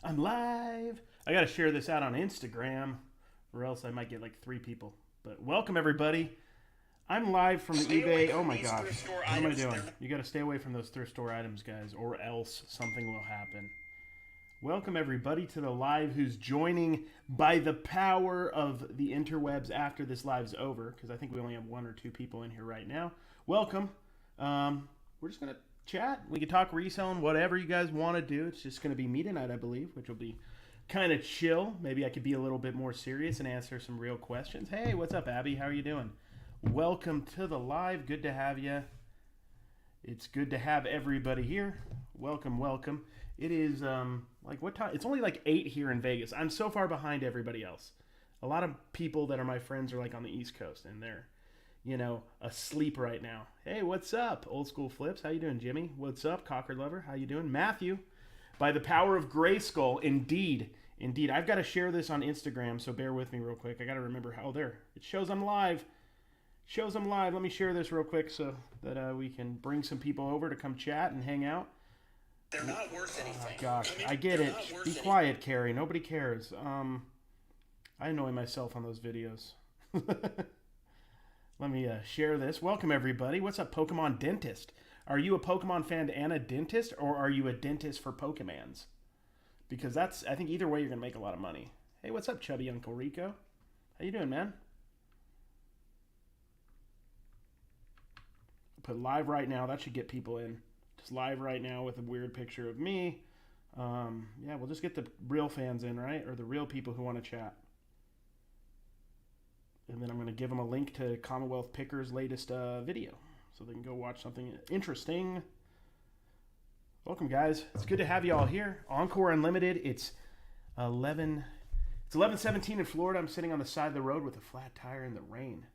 I'm live. I got to share this out on Instagram or else I might get like 3 people. But welcome everybody. I'm live from the eBay. Oh my gosh. What am I doing? You got to stay away from those thrift store items, guys, or else something will happen. Welcome everybody to the live who's joining by the power of the interwebs after this live's over, because I think we only have 1 or 2 people in here right now. Welcome. We're just going to chat. We can talk reselling, whatever you guys want to do. It's just going to be me tonight, I believe, which will be kind of chill. Maybe I could be a little bit more serious and answer some real questions. Hey, what's up, Abby? How are you doing? Welcome to the live. Good to have you. It's good to have everybody here. Welcome, welcome. It is, like, what time? It's only like 8 here in Vegas. I'm so far behind everybody else. A lot of people that are my friends are, like, on the East Coast, and they're, you know, asleep right now. Hey, what's up? Old School Flips. How you doing, Jimmy? What's up, Cocker Lover? How you doing? Matthew. By the power of Grayskull, indeed. Indeed. I've got to share this on Instagram, so bear with me real quick. I got to remember how, there. It shows I'm live. Shows I'm live. Let me share this real quick so that we can bring some people over to come chat and hang out. They're not worth anything. Oh, gosh, I get it. Be quiet, Cary. Nobody cares. I annoy myself on those videos. Let me share this. Welcome, everybody. What's up, Pokemon Dentist? Are you a Pokemon fan and a dentist, or are you a dentist for Pokemans? Because that's, I think either way you're going to make a lot of money. Hey, what's up, chubby Uncle Rico? How you doing, man? Put live right now. That should get people in. Just live right now with a weird picture of me. Yeah, we'll just get the real fans in, right? Or the real people who want to chat. And then I'm going to give them a link to Commonwealth Picker's latest video, so they can go watch something interesting. Welcome, guys. It's good to have you all here. Encore Unlimited. It's 11:17 in Florida. I'm sitting on the side of the road with a flat tire in the rain.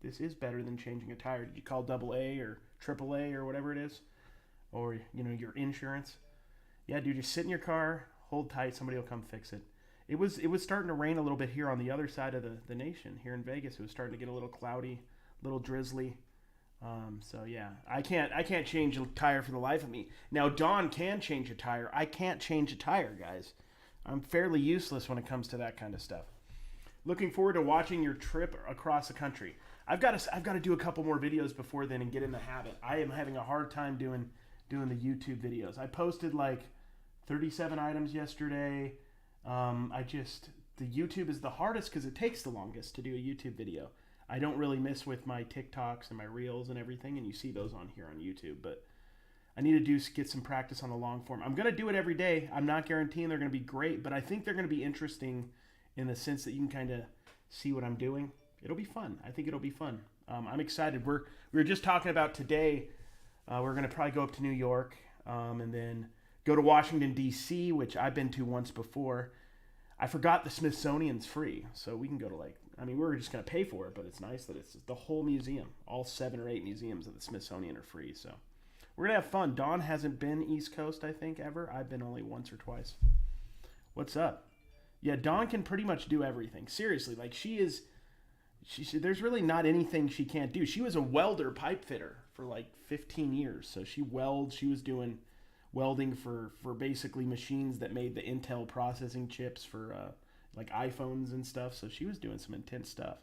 This is better than changing a tire. Did you call AA or AAA or whatever it is? Or, you know, your insurance? Yeah, dude, just sit in your car, hold tight, somebody will come fix it. It was starting to rain a little bit here on the other side of the nation, here in Vegas. It was starting to get a little cloudy, a little drizzly. So yeah, I can't change a tire for the life of me. Now Dawn can change a tire. I can't change a tire, guys. I'm fairly useless when it comes to that kind of stuff. Looking forward to watching your trip across the country. I've got to do a couple more videos before then and get in the habit. I am having a hard time doing the YouTube videos. I posted like 37 items yesterday. The YouTube is the hardest because it takes the longest to do a YouTube video. I don't really miss with my TikToks and my Reels and everything, and you see those on here on YouTube, but I need to get some practice on the long form. I'm going to do it every day. I'm not guaranteeing they're going to be great, but I think they're going to be interesting in the sense that you can kind of see what I'm doing. It'll be fun. I think it'll be fun. I'm excited. We were just talking about today. We're going to probably go up to New York and then go to Washington, D.C., which I've been to once before. I forgot the Smithsonian's free, so we can go to we're just going to pay for it, but it's nice that it's the whole museum. All 7 or 8 museums of the Smithsonian are free, so we're going to have fun. Dawn hasn't been East Coast, I think, ever. I've been only once or twice. What's up? Yeah, Dawn can pretty much do everything. Seriously, like there's really not anything she can't do. She was a welder pipe fitter for like 15 years, so she was doing welding for basically machines that made the Intel processing chips for like iPhones and stuff. So she was doing some intense stuff.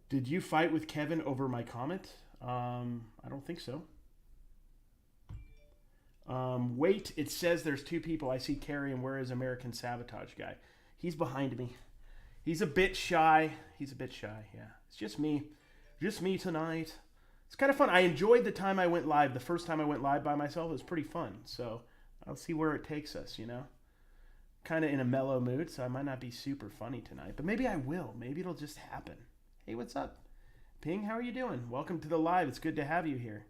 Did you fight with Kevin over my comment? I don't think so. Wait, it says there's 2 people. I see Cary, and where is American Sabotage guy? He's behind me. He's a bit shy. Yeah. It's just me. Just me tonight. It's kind of fun. I enjoyed the time I went live. The first time I went live by myself, it was pretty fun. So I'll see where it takes us, you know. Kind of in a mellow mood, so I might not be super funny tonight. But maybe I will. Maybe it'll just happen. Hey, what's up? Ping, how are you doing? Welcome to the live. It's good to have you here.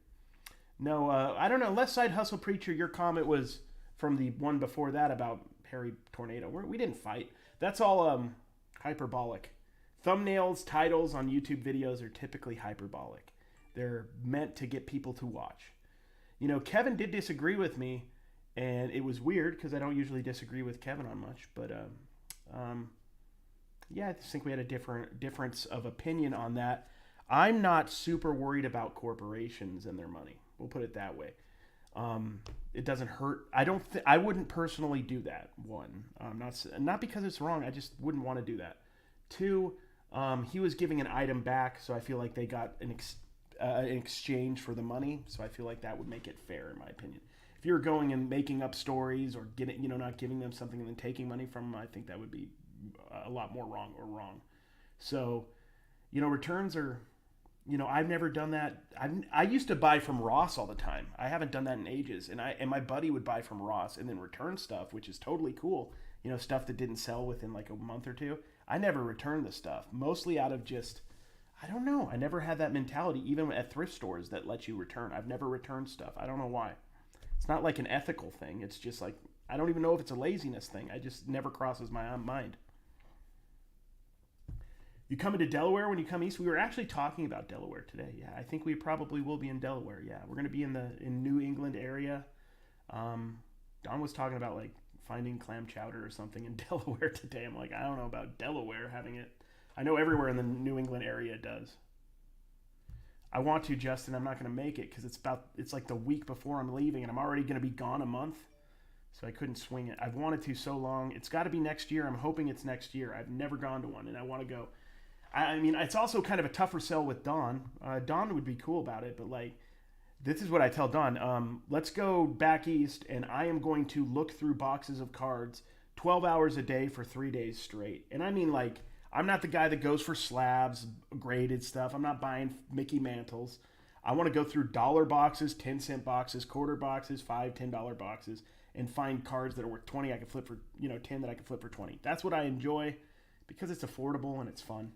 No, I don't know. Left Side Hustle Preacher, your comment was from the one before that about Harry Tornado. We didn't fight. That's all hyperbolic. Thumbnails, titles on YouTube videos are typically hyperbolic. They're meant to get people to watch. You know, Kevin did disagree with me, and it was weird because I don't usually disagree with Kevin on much. But yeah, I just think we had a difference of opinion on that. I'm not super worried about corporations and their money. We'll put it that way. It doesn't hurt. I wouldn't personally do that. One, not because it's wrong. I just wouldn't want to do that. Two, he was giving an item back, so I feel like they got an exchange for the money. So I feel like that would make it fair, in my opinion. If you're going and making up stories or not giving them something and then taking money from them, I think that would be a lot more wrong. So, returns are, I've never done that. I used to buy from Ross all the time. I haven't done that in ages. And my buddy would buy from Ross and then return stuff, which is totally cool. Stuff that didn't sell within like a month or two. I never returned the stuff, mostly out of just, I don't know. I never had that mentality, even at thrift stores that let you return. I've never returned stuff. I don't know why. It's not like an ethical thing. It's just like, I don't even know if it's a laziness thing. I just never crosses my mind. You coming to Delaware when you come east? We were actually talking about Delaware today. Yeah, I think we probably will be in Delaware. Yeah, we're going to be in New England area. Don was talking about like finding clam chowder or something in Delaware today. I'm like, I don't know about Delaware having it. I know everywhere in the New England area does. I want to, Justin. I'm not going to make it because it's like the week before I'm leaving and I'm already going to be gone a month. So I couldn't swing it. I've wanted to so long. It's got to be next year. I'm hoping it's next year. I've never gone to one and I want to go. I mean, it's also kind of a tougher sell with Dawn. Dawn would be cool about it, but like, this is what I tell Dawn. Let's go back east and I am going to look through boxes of cards 12 hours a day for 3 days straight. And I mean, like, I'm not the guy that goes for slabs, graded stuff. I'm not buying Mickey Mantles. I want to go through dollar boxes, 10-cent boxes, quarter boxes, $5, $10 boxes, and find cards that are worth 20 I can flip for, 10 that I can flip for 20. That's what I enjoy because it's affordable and it's fun.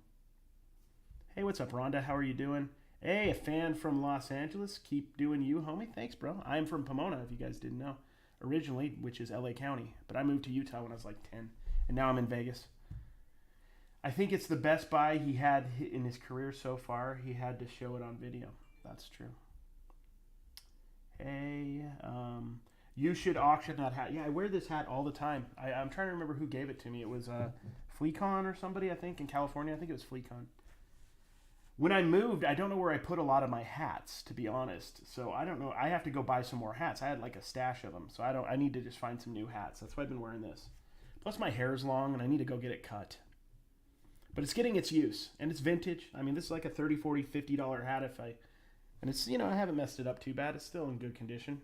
Hey, what's up, Rhonda? How are you doing? Hey, a fan from Los Angeles. Keep doing you, homie. Thanks, bro. I'm from Pomona, if you guys didn't know, originally, which is LA County. But I moved to Utah when I was like 10, and now I'm in Vegas. I think it's the best buy he had in his career so far. He had to show it on video. That's true. Hey, you should auction that hat. Yeah, I wear this hat all the time. I'm trying to remember who gave it to me. It was Fleecon or somebody, I think, in California. I think it was Fleecon. When I moved, I don't know where I put a lot of my hats, to be honest. So I don't know. I have to go buy some more hats. I had like a stash of them. So I need to just find some new hats. That's why I've been wearing this. Plus my hair's long and I need to go get it cut. But it's getting its use. And it's vintage. I mean, this is like a $30, $40, $50 hat and it's, I haven't messed it up too bad. It's still in good condition.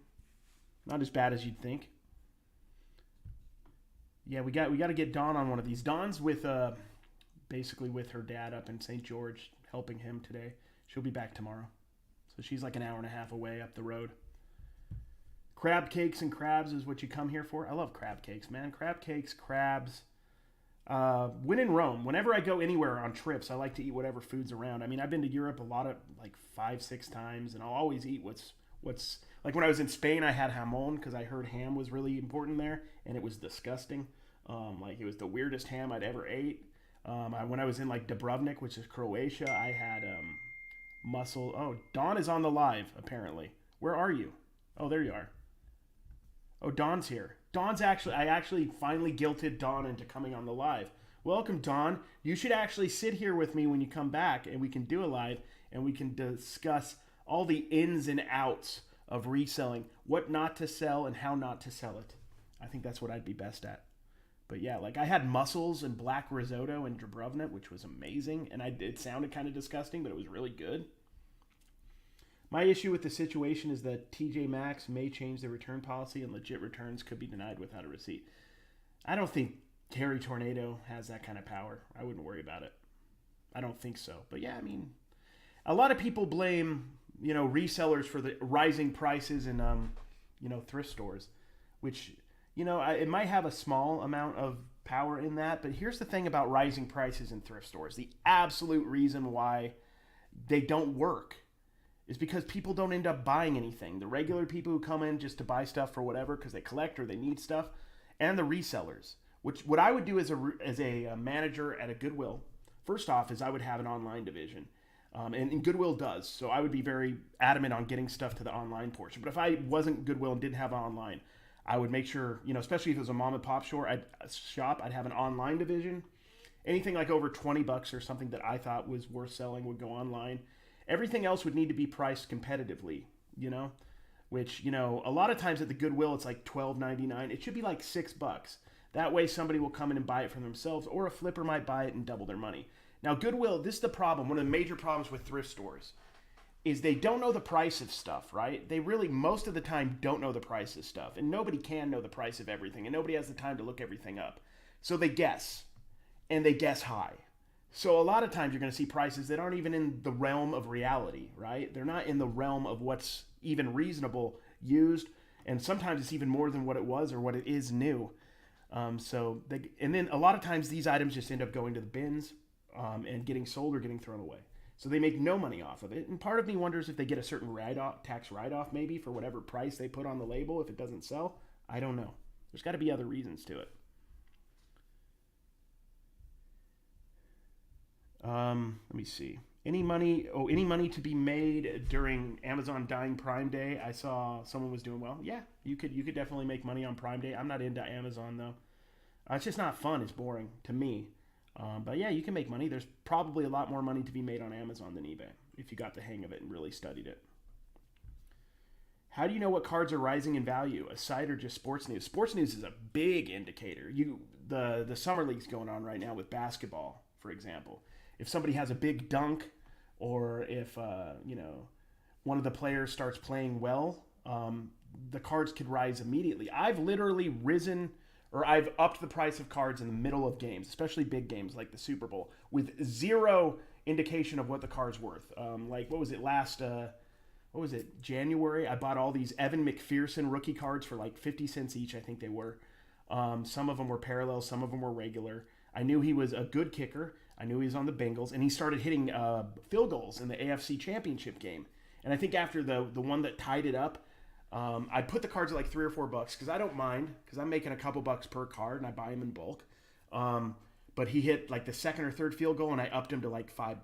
Not as bad as you'd think. Yeah, we got to get Dawn on one of these. Dawn's with basically with her dad up in St. George, helping him today. She'll be back tomorrow. So she's like an hour and a half away up the road. Crab cakes and crabs is what you come here for. I love crab cakes, man. Crab cakes, crabs. When in Rome, whenever I go anywhere on trips, I like to eat whatever food's around. I mean, I've been to Europe a lot of, like 5-6 times, and I'll always eat what's like when I was in Spain, I had jamon because I heard ham was really important there, and it was disgusting. Like it was the weirdest ham I'd ever ate. When I was in like Dubrovnik, which is Croatia, I had mussel. Oh, Dawn is on the live, apparently. Where are you? Oh, there you are. Oh, Dawn's here. I actually finally guilted Dawn into coming on the live. Welcome, Dawn. You should actually sit here with me when you come back, and we can do a live, and we can discuss all the ins and outs of reselling, what not to sell and how not to sell it. I think that's what I'd be best at. But yeah, like I had mussels and black risotto in Dubrovnik, which was amazing. And it sounded kind of disgusting, but it was really good. My issue with the situation is that TJ Maxx may change their return policy and legit returns could be denied without a receipt. I don't think Cary Tornado has that kind of power. I wouldn't worry about it. I don't think so. But yeah, I mean, a lot of people blame, resellers for the rising prices in, thrift stores, which... it might have a small amount of power in that, but here's the thing about rising prices in thrift stores. The absolute reason why they don't work is because people don't end up buying anything. The regular people who come in just to buy stuff for whatever because they collect or they need stuff, and the resellers. What I would do as a manager at a Goodwill, first off, is I would have an online division. And Goodwill does, so I would be very adamant on getting stuff to the online portion. But if I wasn't Goodwill and didn't have online, I would make sure, especially if it was a mom and pop shop, I'd have an online division. Anything like over $20 or something that I thought was worth selling would go online. Everything else would need to be priced competitively, which, a lot of times at the Goodwill it's like $12.99. It should be like $6. That way somebody will come in and buy it for themselves, or a flipper might buy it and double their money. Now, Goodwill, this is the problem. One of the major problems with thrift stores is they don't know the price of stuff, right? They really, most of the time, don't know the price of stuff. And nobody can know the price of everything. And nobody has the time to look everything up. So they guess. And they guess high. So a lot of times you're going to see prices that aren't even in the realm of reality, right? They're not in the realm of what's even reasonable used. And sometimes it's even more than what it was or what it is new. And then a lot of times these items just end up going to the bins and getting sold or getting thrown away. So they make no money off of it. And part of me wonders if they get a certain tax write-off maybe for whatever price they put on the label if it doesn't sell. I don't know. There's got to be other reasons to it. Let me see. Any money to be made during Amazon Dying Prime Day? I saw someone was doing well. Yeah, you could definitely make money on Prime Day. I'm not into Amazon though. It's just not fun. It's boring to me. But yeah, you can make money. There's probably a lot more money to be made on Amazon than eBay if you got the hang of it and really studied it. How do you know what cards are rising in value? A site or just sports news? Sports news is a big indicator. The summer league's going on right now with basketball, for example. If somebody has a big dunk, or if one of the players starts playing well, the cards could rise immediately. I've literally I've upped the price of cards in the middle of games, especially big games like the Super Bowl, with zero indication of what the card's worth. January? I bought all these Evan McPherson rookie cards for like 50 cents each, I think they were. Some of them were parallel, some of them were regular. I knew he was a good kicker. I knew he was on the Bengals, and he started hitting field goals in the AFC Championship game. And I think after the one that tied it up, I put the cards at like $3 or $4 because I don't mind, because I'm making a couple bucks per card and I buy them in bulk. But he hit like the second or third field goal and I upped him to like $5.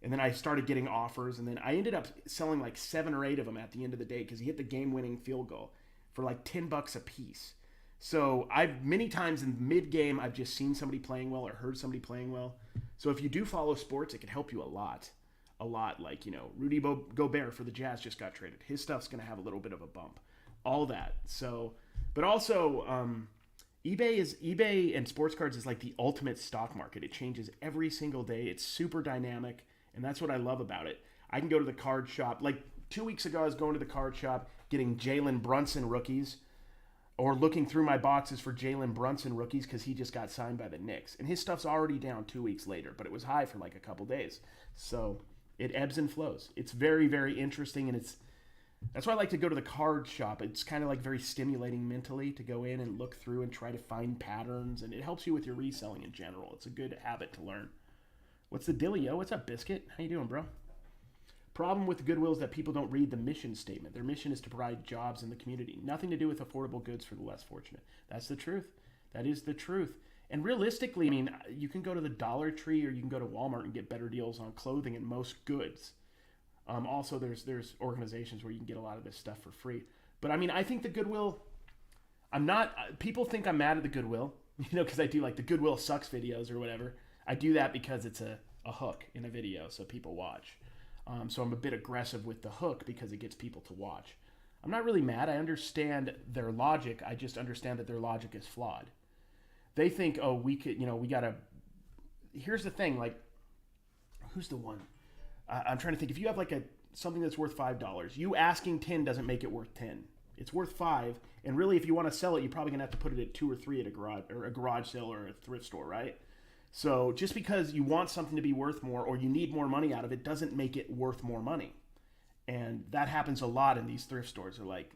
And then I started getting offers, and then I ended up selling like 7 or 8 of them at the end of the day because he hit the game-winning field goal for like $10 a piece. So many times in mid-game, I've just seen somebody playing well or heard somebody playing well. So if you do follow sports, it can help you a lot. Like, Rudy Gobert for the Jazz just got traded. His stuff's going to have a little bit of a bump. All that. So, but also, eBay and sports cards is like the ultimate stock market. It changes every single day. It's super dynamic, and that's what I love about it. I can go to the card shop. Like 2 weeks ago, I was going to the card shop getting Jalen Brunson rookies, or looking through my boxes for Jalen Brunson rookies because he just got signed by the Knicks. And his stuff's already down 2 weeks later, but it was high for like a couple days. So it ebbs and flows. It's very, very interesting, and that's why I like to go to the card shop. It's kind of like very stimulating mentally to go in and look through and try to find patterns, and it helps you with your reselling in general. It's a good habit to learn. What's the dilly, yo? What's up, Biscuit? How you doing, bro? Problem with the Goodwill is that people don't read the mission statement. Their mission is to provide jobs in the community. Nothing to do with affordable goods for the less fortunate. That's the truth. That is the truth. And realistically, I mean, you can go to the Dollar Tree or you can go to Walmart and get better deals on clothing and most goods. Also, there's organizations where you can get a lot of this stuff for free. But I mean, I think the Goodwill, people think I'm mad at the Goodwill, because I do like the Goodwill sucks videos or whatever. I do that because it's a hook in a video so people watch. So I'm a bit aggressive with the hook because it gets people to watch. I'm not really mad. I understand their logic. I just understand that their logic is flawed. They think, oh, we could, we gotta. Here's the thing, like, who's the one? I'm trying to think. If you have like something that's worth $5, you asking 10 doesn't make it worth 10. It's worth 5, and really, if you want to sell it, you're probably gonna have to put it at 2 or 3 at a garage sale or a thrift store, right? So just because you want something to be worth more or you need more money out of it doesn't make it worth more money. And that happens a lot in these thrift stores. They're like,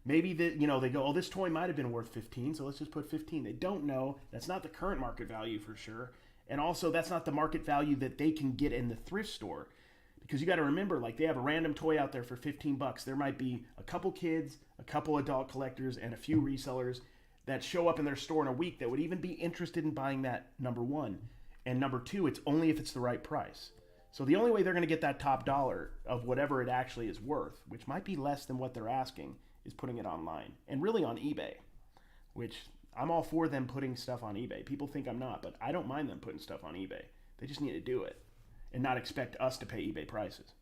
maybe they go, oh, this toy might have been worth 15, so let's just put 15. They don't know. That's not the current market value for sure. And also that's not the market value that they can get in the thrift store. Because you got to remember, like, they have a random toy out there for $15. There might be a couple kids, a couple adult collectors, and a few resellers that show up in their store in a week that would even be interested in buying that, number one. And number two, it's only if it's the right price. So the only way they're going to get that top dollar of whatever it actually is worth, which might be less than what they're asking, is putting it online. And really on eBay, which I'm all for them putting stuff on eBay. People think I'm not, but I don't mind them putting stuff on eBay. They just need to do it and not expect us to pay eBay prices.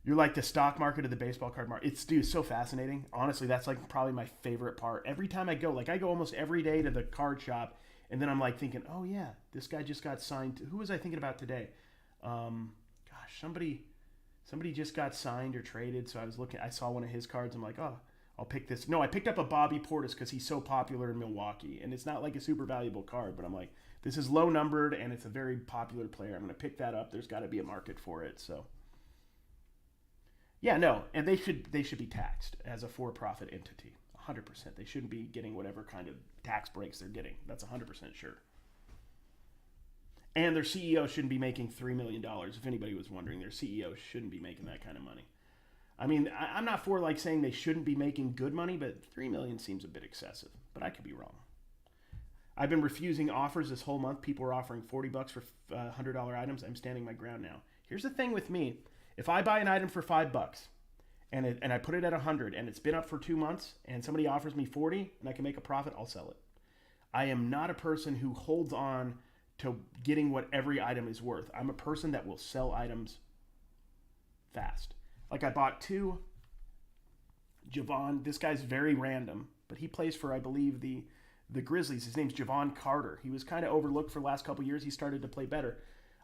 You're like the stock market of the baseball card market. It's so fascinating. Honestly, that's like probably my favorite part. Every time I go, like I go almost every day to the card shop, and then I'm like thinking, oh yeah, this guy just got signed. Who was I thinking about today? Somebody just got signed or traded. So I saw one of his cards. I'm like, oh, I'll pick this. No, I picked up a Bobby Portis because he's so popular in Milwaukee, and it's not like a super valuable card, but I'm like, this is low numbered and it's a very popular player. I'm going to pick that up. There's got to be a market for it. So. Yeah, no, and they should be taxed as a for-profit entity. 100%. They shouldn't be getting whatever kind of tax breaks they're getting. That's 100% sure. And their CEO shouldn't be making $3 million. If anybody was wondering, their CEO shouldn't be making that kind of money. I mean, I'm not for like saying they shouldn't be making good money, but $3 million seems a bit excessive. But I could be wrong. I've been refusing offers this whole month. People are offering $40 for $100 items. I'm standing my ground now. Here's the thing with me. If I buy an item for $5 and I put it at 100 and it's been up for 2 months and somebody offers me 40 and I can make a profit, I'll sell it. I am not a person who holds on to getting what every item is worth. I'm a person that will sell items fast. Like I bought 2 Javon. This guy's very random, but he plays for, I believe, the Grizzlies. His name's Javon Carter. He was kind of overlooked for the last couple years. He started to play better.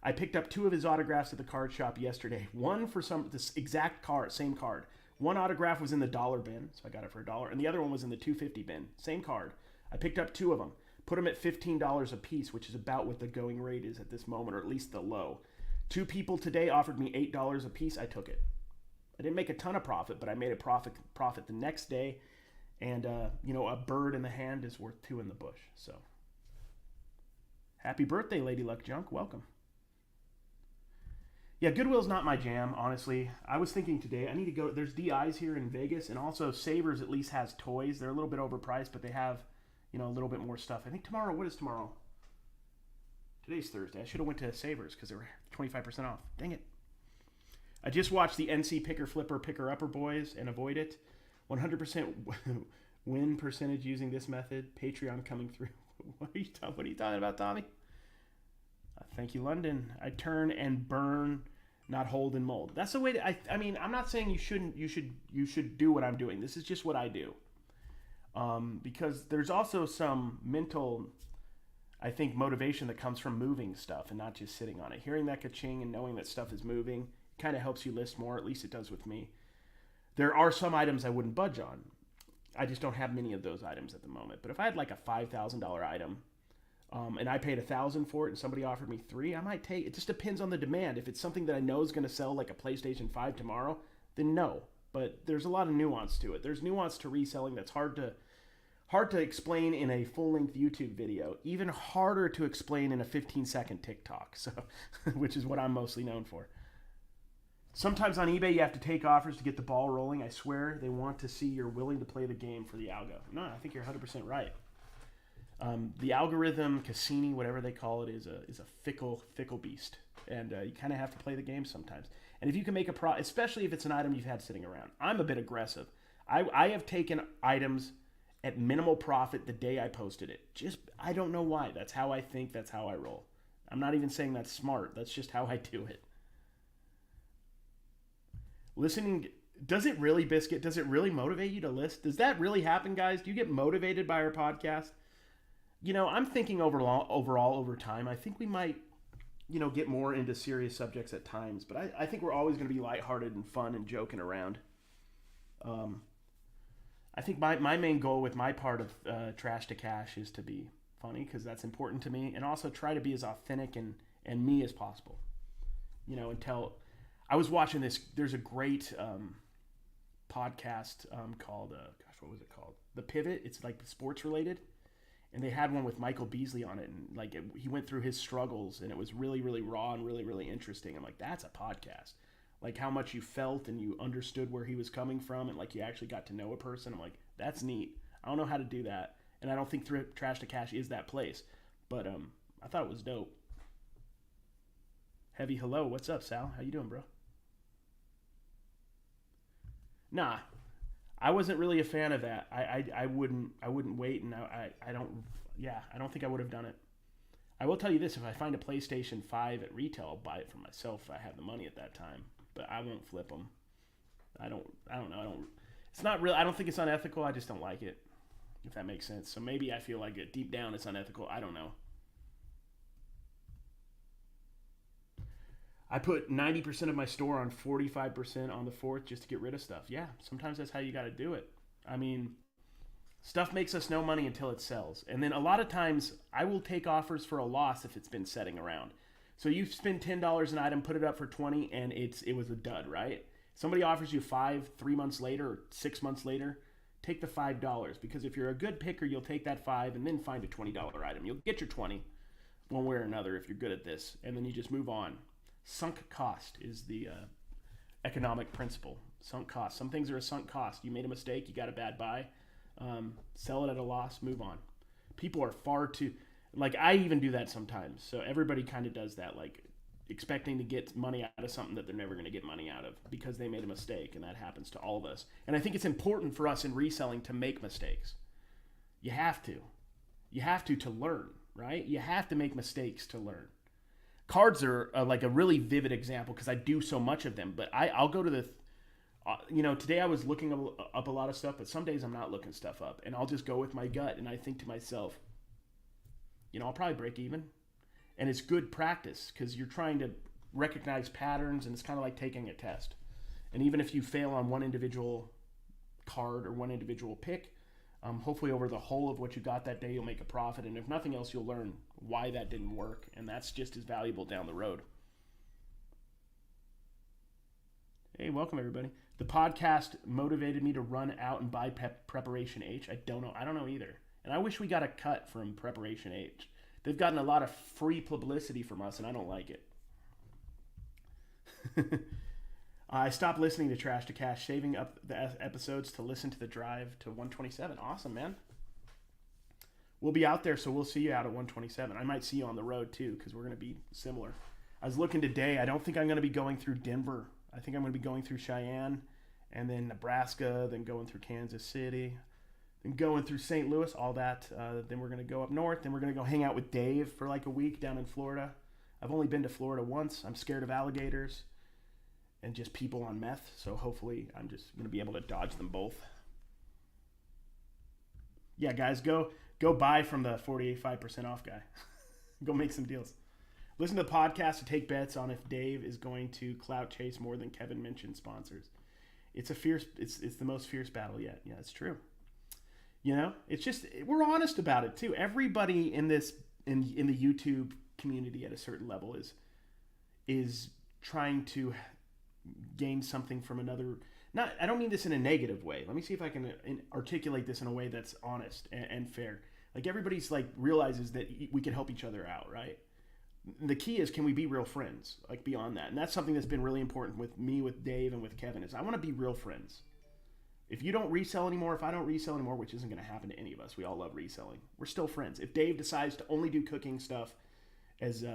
I picked up 2 of his autographs at the card shop yesterday. One for this exact card, same card. One autograph was in the $1 bin, so I got it for $1, and the other one was in the $2.50 bin. Same card. I picked up 2 of them, put them at $15 a piece, which is about what the going rate is at this moment, or at least the low. 2 people today offered me $8 a piece. I took it. I didn't make a ton of profit, but I made a profit the next day, and a bird in the hand is worth 2 in the bush. So, happy birthday, Lady Luck Junk. Welcome. Yeah, Goodwill's not my jam, honestly. I was thinking today, I need to go. There's DIs here in Vegas, and also Savers at least has toys. They're a little bit overpriced, but they have, a little bit more stuff. I think tomorrow, what is tomorrow? Today's Thursday. I should have went to Savers because they were 25% off. Dang it. I just watched the NC Picker Flipper Picker Upper Boys and avoid it. 100% win percentage using this method. Patreon coming through. What are you talking about, Tommy? Thank you, London. I turn and burn, not hold and mold. That's the way to, I mean, I'm not saying you should do what I'm doing. This is just what I do. Because there's also some mental, I think, motivation that comes from moving stuff and not just sitting on it. Hearing that ka-ching and knowing that stuff is moving kind of helps you list more. At least it does with me. There are some items I wouldn't budge on. I just don't have many of those items at the moment. But if I had like a $5,000 item, and I paid $1,000 for it, and somebody offered me $3,000, I might take it. Just depends on the demand. If it's something that I know is going to sell, like a PlayStation 5 tomorrow, then no. But there's a lot of nuance to it. There's nuance to reselling that's hard to explain in a full-length YouTube video. Even harder to explain in a 15-second TikTok. So, which is what I'm mostly known for. Sometimes on eBay you have to take offers to get the ball rolling. I swear they want to see you're willing to play the game for the algo. No, I think you're 100% right. The algorithm, Cassini, whatever they call it, is a fickle beast, and you kind of have to play the game sometimes. And if you can make especially if it's an item you've had sitting around, I'm a bit aggressive. I have taken items at minimal profit the day I posted it. I don't know why. That's how I think. That's how I roll. I'm not even saying that's smart. That's just how I do it. Listening. Does it really, Biscuit? Does it really motivate you to list? Does that really happen, guys? Do you get motivated by our podcast? I'm thinking overall over time, I think we might, get more into serious subjects at times. But I think we're always going to be lighthearted and fun and joking around. I think my main goal with my part of Trash to Cash is to be funny because that's important to me. And also try to be as authentic and me as possible. Until I was watching this, there's a great podcast called, what was it called? The Pivot. It's like sports related. And they had one with Michael Beasley on it, and he went through his struggles, and it was really, really raw and really, really interesting. I'm like, that's a podcast. Like how much you felt and you understood where he was coming from, and like you actually got to know a person. I'm like, that's neat. I don't know how to do that, and I don't think Trash to Cash is that place. But I thought it was dope. Heavy hello, what's up, Sal? How you doing, bro? Nah. I wasn't really a fan of that. I wouldn't wait, and I don't think I would have done it. I will tell you this: if I find a PlayStation 5 at retail, I'll buy it for myself if I have the money at that time. But I won't flip them. I don't know. It's not real. I don't think it's unethical. I just don't like it, if that makes sense. So maybe I feel like deep down it's unethical. I don't know. I put 90% of my store on 45% on the 4th just to get rid of stuff. Yeah, sometimes that's how you got to do it. I mean, stuff makes us no money until it sells. And then a lot of times I will take offers for a loss if it's been setting around. So you spend $10 an item, put it up for 20, and it was a dud, right? Somebody offers you 5, 3 months later, or 6 months later, take the $5, because if you're a good picker, you'll take that 5 and then find a $20 item. You'll get your 20 one way or another if you're good at this, and then you just move on. Sunk cost is the economic principle. Sunk cost. Some things are a sunk cost. You made a mistake, you got a bad buy, sell it at a loss, move on. People are far too, like I even do that sometimes. So everybody kind of does that, like expecting to get money out of something that they're never going to get money out of because they made a mistake, and that happens to all of us. And I think it's important for us in reselling to make mistakes. You have to. You have to learn, right? You have to make mistakes to learn. Cards are like a really vivid example because I do so much of them, but I'll go to the, today I was looking up a lot of stuff, but some days I'm not looking stuff up, and I'll just go with my gut, and I think to myself, I'll probably break even. And it's good practice because you're trying to recognize patterns, and it's kind of like taking a test. And even if you fail on one individual card or one individual pick, hopefully over the whole of what you got that day, you'll make a profit. And if nothing else, you'll learn why that didn't work. And that's just as valuable down the road. Hey, welcome everybody. The podcast motivated me to run out and buy Preparation H. I don't know either. And I wish we got a cut from Preparation H. They've gotten a lot of free publicity from us, and I don't like it. I stopped listening to Trash to Cash, saving up the episodes to listen to the drive to 127. Awesome, man. We'll be out there, so we'll see you out at 127. I might see you on the road, too, because we're going to be similar. I was looking today. I don't think I'm going to be going through Denver. I think I'm going to be going through Cheyenne, and then Nebraska, then going through Kansas City, then going through St. Louis, all that. Then we're going to go up north. Then we're going to go hang out with Dave for like a week down in Florida. I've only been to Florida once. I'm scared of alligators and just people on meth. So hopefully I'm just going to be able to dodge them both. Yeah, guys, go buy from the 45% off guy. Go make some deals. Listen to the podcast to take bets on if Dave is going to clout chase more than Kevin mentioned sponsors. It's the most fierce battle yet. Yeah, it's true. It's just, we're honest about it too. Everybody in this, in the YouTube community at a certain level is trying to gain something from another. I don't mean this in a negative way. Let me see if I can articulate this in a way that's honest and fair. Like everybody's like realizes that we can help each other out, right? The key is, can we be real friends? Like beyond that. And that's something that's been really important with me, with Dave, and with Kevin, is I want to be real friends. If you don't resell anymore, if I don't resell anymore, which isn't going to happen to any of us, we all love reselling. We're still friends. If Dave decides to only do cooking stuff as,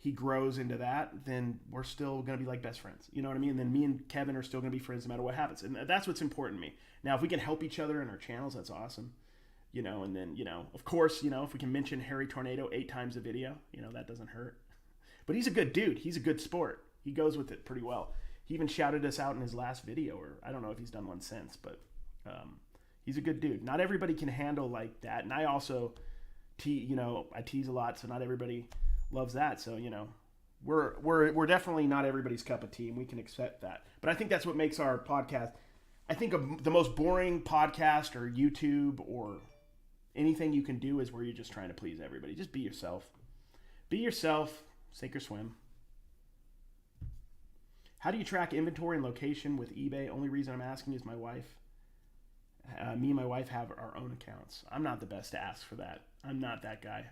he grows into that, then we're still going to be like best friends. You know what I mean? And then me and Kevin are still going to be friends no matter what happens. And that's what's important to me. Now, if we can help each other in our channels, that's awesome. And then, of course, if we can mention Harry Tornado 8 times a video, that doesn't hurt. But he's a good dude. He's a good sport. He goes with it pretty well. He even shouted us out in his last video, or I don't know if he's done one since, but he's a good dude. Not everybody can handle like that. And I also, I tease a lot, so not everybody loves that. So, we're definitely not everybody's cup of tea, and we can accept that. But I think that's what makes our podcast, I think the most boring podcast or YouTube or anything you can do is where you're just trying to please everybody. Just be yourself. Be yourself, sink or swim. How do you track inventory and location with eBay? Only reason I'm asking is my wife. Me and my wife have our own accounts. I'm not the best to ask for that. I'm not that guy.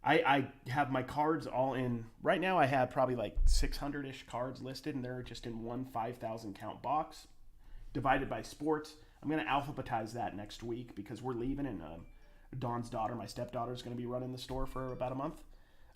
I have my cards all in. Right now I have probably like 600-ish cards listed, and they're just in one 5,000 count box divided by sports. I'm going to alphabetize that next week because we're leaving, and Dawn's daughter, my stepdaughter, is going to be running the store for about a month.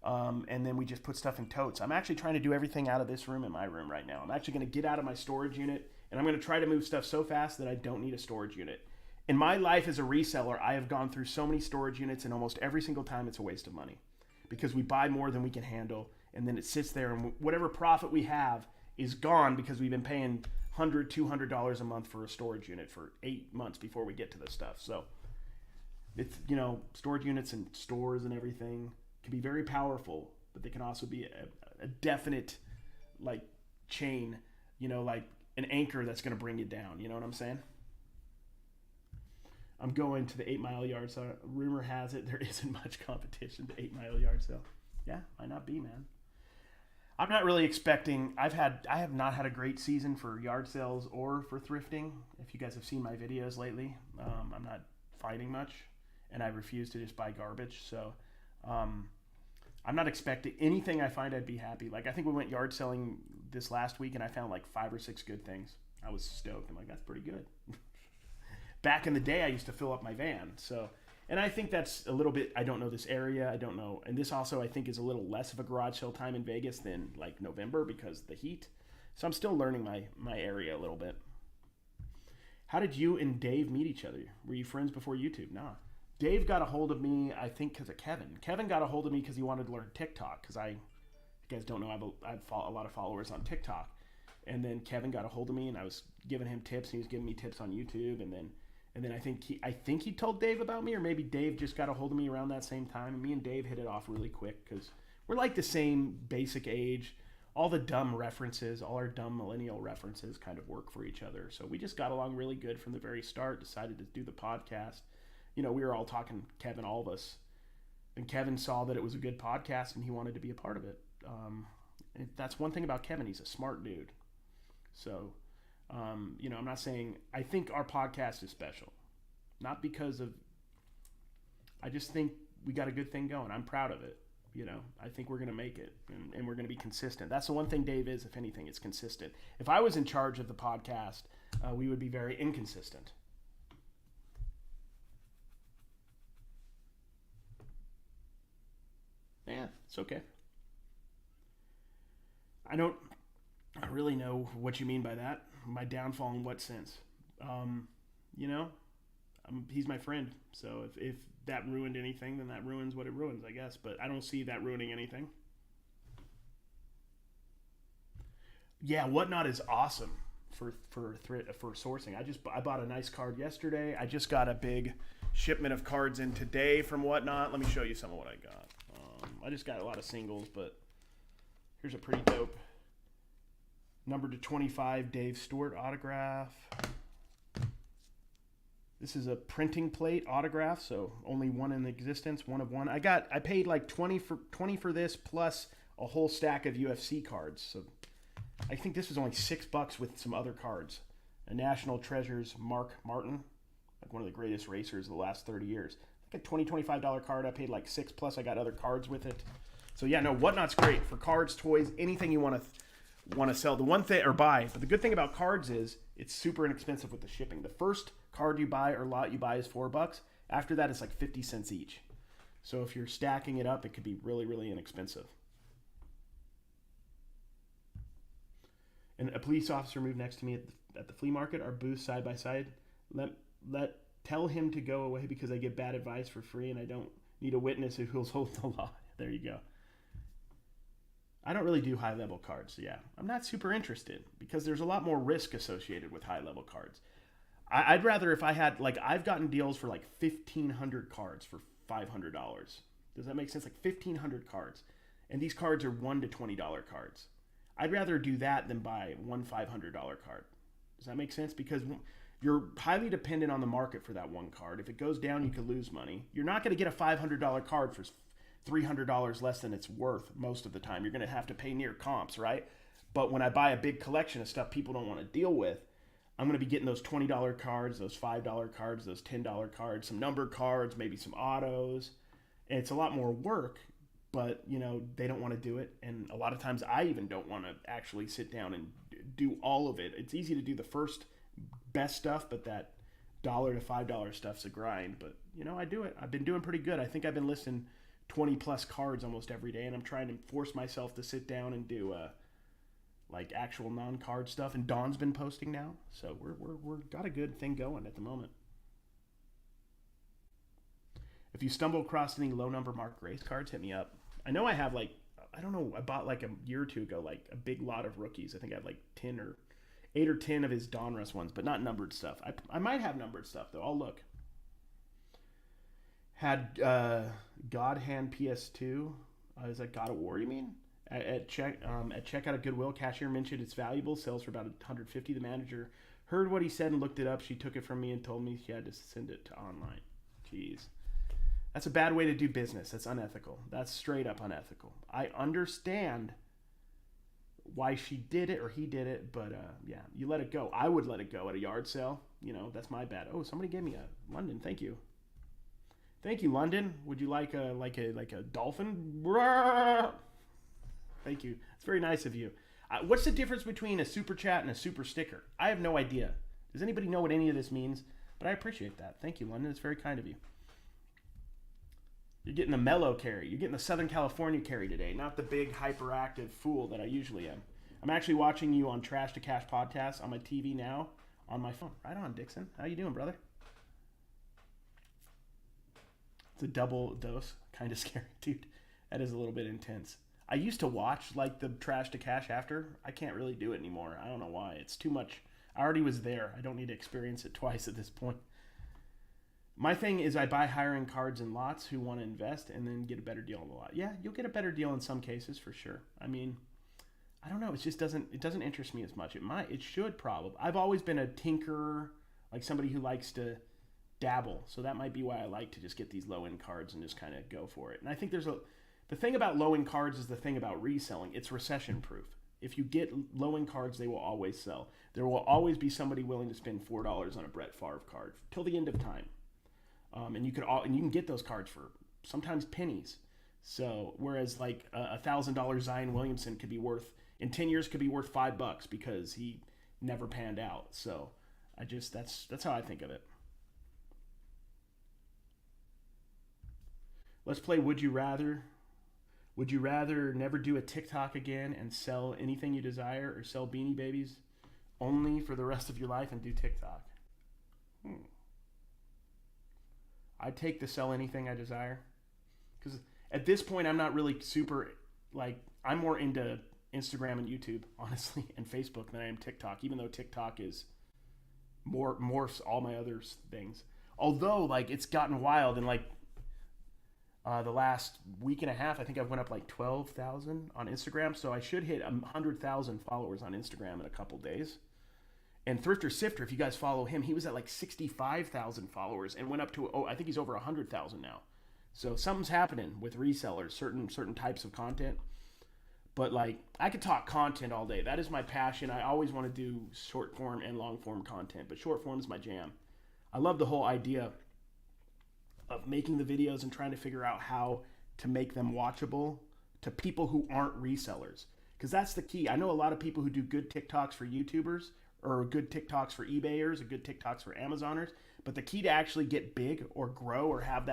And then we just put stuff in totes. I'm actually trying to do everything out of this room in my room right now. I'm actually going to get out of my storage unit, and I'm going to try to move stuff so fast that I don't need a storage unit. In my life as a reseller, I have gone through so many storage units, and almost every single time it's a waste of money because we buy more than we can handle, and then it sits there, and whatever profit we have, is gone because we've been paying $100-$200 a month for a storage unit for 8 months before we get to this stuff. So it's, storage units and stores and everything can be very powerful, but they can also be a definite like chain, like an anchor that's going to bring you down. You know what I'm saying? I'm going to the 8 Mile yard sale. Rumor has it there isn't much competition to 8 Mile yard sale. Yeah, might not be, man. I'm not really expecting. I have not had a great season for yard sales or for thrifting. If you guys have seen my videos lately, I'm not finding much, and I refuse to just buy garbage. So I'm not expecting anything. I find I'd be happy. Like I think we went yard selling this last week, and I found like 5 or 6 good things. I was stoked. I'm like, that's pretty good. Back in the day, I used to fill up my van. So, and I think that's a little bit, I don't know this area. I don't know. And this also, I think, is a little less of a garage sale time in Vegas than like November because of the heat. So I'm still learning my area a little bit. How did you and Dave meet each other? Were you friends before YouTube? Nah. Dave got a hold of me, I think, because of Kevin. Kevin got a hold of me because he wanted to learn TikTok. Because you guys don't know, I have a lot of followers on TikTok. And then Kevin got a hold of me, and I was giving him tips, and he was giving me tips on YouTube. And then I think he told Dave about me, or maybe Dave just got a hold of me around that same time. And me and Dave hit it off really quick because we're like the same basic age. All the dumb references, all our dumb millennial references kind of work for each other. So we just got along really good from the very start, decided to do the podcast. We were all talking, Kevin, all of us. And Kevin saw that it was a good podcast and he wanted to be a part of it. And that's one thing about Kevin. He's a smart dude. So, I'm not saying, I think our podcast is special. Not because of, I just think we got a good thing going. I'm proud of it. I think we're going to make it and we're going to be consistent. That's the one thing Dave is, if anything, it's consistent. If I was in charge of the podcast, we would be very inconsistent. Yeah, it's okay. I don't really know what you mean by that. My downfall in what sense? He's my friend. So if that ruined anything, then that ruins what it ruins, I guess. But I don't see that ruining anything. Yeah, Whatnot is awesome for sourcing. I bought a nice card yesterday. I just got a big shipment of cards in today from Whatnot. Let me show you some of what I got. I just got a lot of singles, but here's a pretty dope number to 25 Dave Stewart autograph. This is a printing plate autograph, so only one in existence, one of one. I paid like 20 for this plus a whole stack of UFC cards. So I think this was only $6 with some other cards. A National Treasures Mark Martin, like one of the greatest racers of the last 30 years. Like a $25 card. I paid like $6 plus. I got other cards with it. So yeah, no, Whatnot's great for cards, toys, anything you want to sell. The one thing or buy, but the good thing about cards is it's super inexpensive with the shipping. The first card you buy or lot you buy is $4. After that, it's like 50 cents each. So if you're stacking it up, it could be really, really inexpensive. And a police officer moved next to me at the flea market. Our booth side by side. Tell him to go away because I give bad advice for free and I don't need a witness who will hold the law. There you go. I don't really do high-level cards, so yeah. I'm not super interested because there's a lot more risk associated with high-level cards. I'd rather if I had, like, I've gotten deals for like 1,500 cards for $500. Does that make sense? Like 1,500 cards. And these cards are $1 to $20 cards. I'd rather do that than buy one $500 card. Does that make sense? Because you're highly dependent on the market for that one card. If it goes down, you could lose money. You're not going to get a $500 card for $300 less than it's worth most of the time. You're going to have to pay near comps, right? But when I buy a big collection of stuff people don't want to deal with, I'm going to be getting those $20 cards, those $5 cards, those $10 cards, some numbered cards, maybe some autos. And it's a lot more work, but, they don't want to do it. And a lot of times I even don't want to actually sit down and do all of it. It's easy to do the first best stuff, but that $1 to $5 stuff's a grind. But, I do it. I've been doing pretty good. I think I've been listing 20 plus cards almost every day, and I'm trying to force myself to sit down and do like actual non-card stuff. And Dawn's been posting now, so we're got a good thing going at the moment. If you stumble across any low number marked race cards, hit me up. I know I have I don't know. I bought like a year or two ago, like a big lot of rookies. I think I had like 10 or 8 or 10 of his Donruss ones, but not numbered stuff. I might have numbered stuff though. I'll look. Had God Hand PS2. Is that God of War? You mean? At checkout at Goodwill, cashier mentioned it's valuable. Sells for about 150. The manager heard what he said and looked it up. She took it from me and told me she had to send it to online. Jeez. That's a bad way to do business. That's unethical. That's straight up unethical. I understand why she did it or he did it, but yeah, you let it go. I would let it go at a yard sale. You know, that's my bad. Oh, somebody gave me a London. Thank you. Thank you, London. Would you like a dolphin? Thank you. It's very nice of you. What's the difference between a super chat and a super sticker? I have no idea. Does anybody know what any of this means? But I appreciate that. Thank you, London. It's very kind of you. You're getting the mellow Cary. You're getting the Southern California Cary today, not the big hyperactive fool that I usually am. I'm actually watching you on Trash to Cash podcast on my TV now on my phone. Right on, Dixon. How you doing, brother? It's a double dose. Kind of scary, dude. That is a little bit intense. I used to watch like the Trash to Cash after. I can't really do it anymore. I don't know why. It's too much. I already was there. I don't need to experience it twice at this point. My thing is I buy higher-end cards in lots who want to invest and then get a better deal on the lot. Yeah, you'll get a better deal in some cases for sure. I mean, I don't know. It just doesn't interest me as much. It should probably. I've always been a tinkerer, like somebody who likes to dabble. So that might be why I like to just get these low-end cards and just kind of go for it. And I think the thing about low-end cards is the thing about reselling. It's recession-proof. If you get low-end cards, they will always sell. There will always be somebody willing to spend $4 on a Brett Favre card till the end of time. And you can get those cards for sometimes pennies. So whereas like $1,000 Zion Williamson could be worth in 10 years could be worth $5 because he never panned out. So that's how I think of it. Let's play Would You Rather. Would you rather never do a TikTok again and sell anything you desire, or sell Beanie Babies only for the rest of your life and do TikTok? I'd take the sell anything I desire. Because at this point, I'm not really super, I'm more into Instagram and YouTube, honestly, and Facebook than I am TikTok, even though TikTok is morphs all my other things. Although, it's gotten wild, and, the last week and a half, I think I've went up 12,000 on Instagram, so I should hit 100,000 followers on Instagram in a couple days. And Thrifter Sifter, if you guys follow him, he was at 65,000 followers and went up to, I think he's over 100,000 now. So something's happening with resellers, certain types of content. But I could talk content all day. That is my passion. I always want to do short form and long form content, but short form is my jam. I love the whole idea of making the videos and trying to figure out how to make them watchable to people who aren't resellers. Because that's the key. I know a lot of people who do good TikToks for YouTubers, or good TikToks for eBayers, or good TikToks for Amazoners. But the key to actually get big or grow or have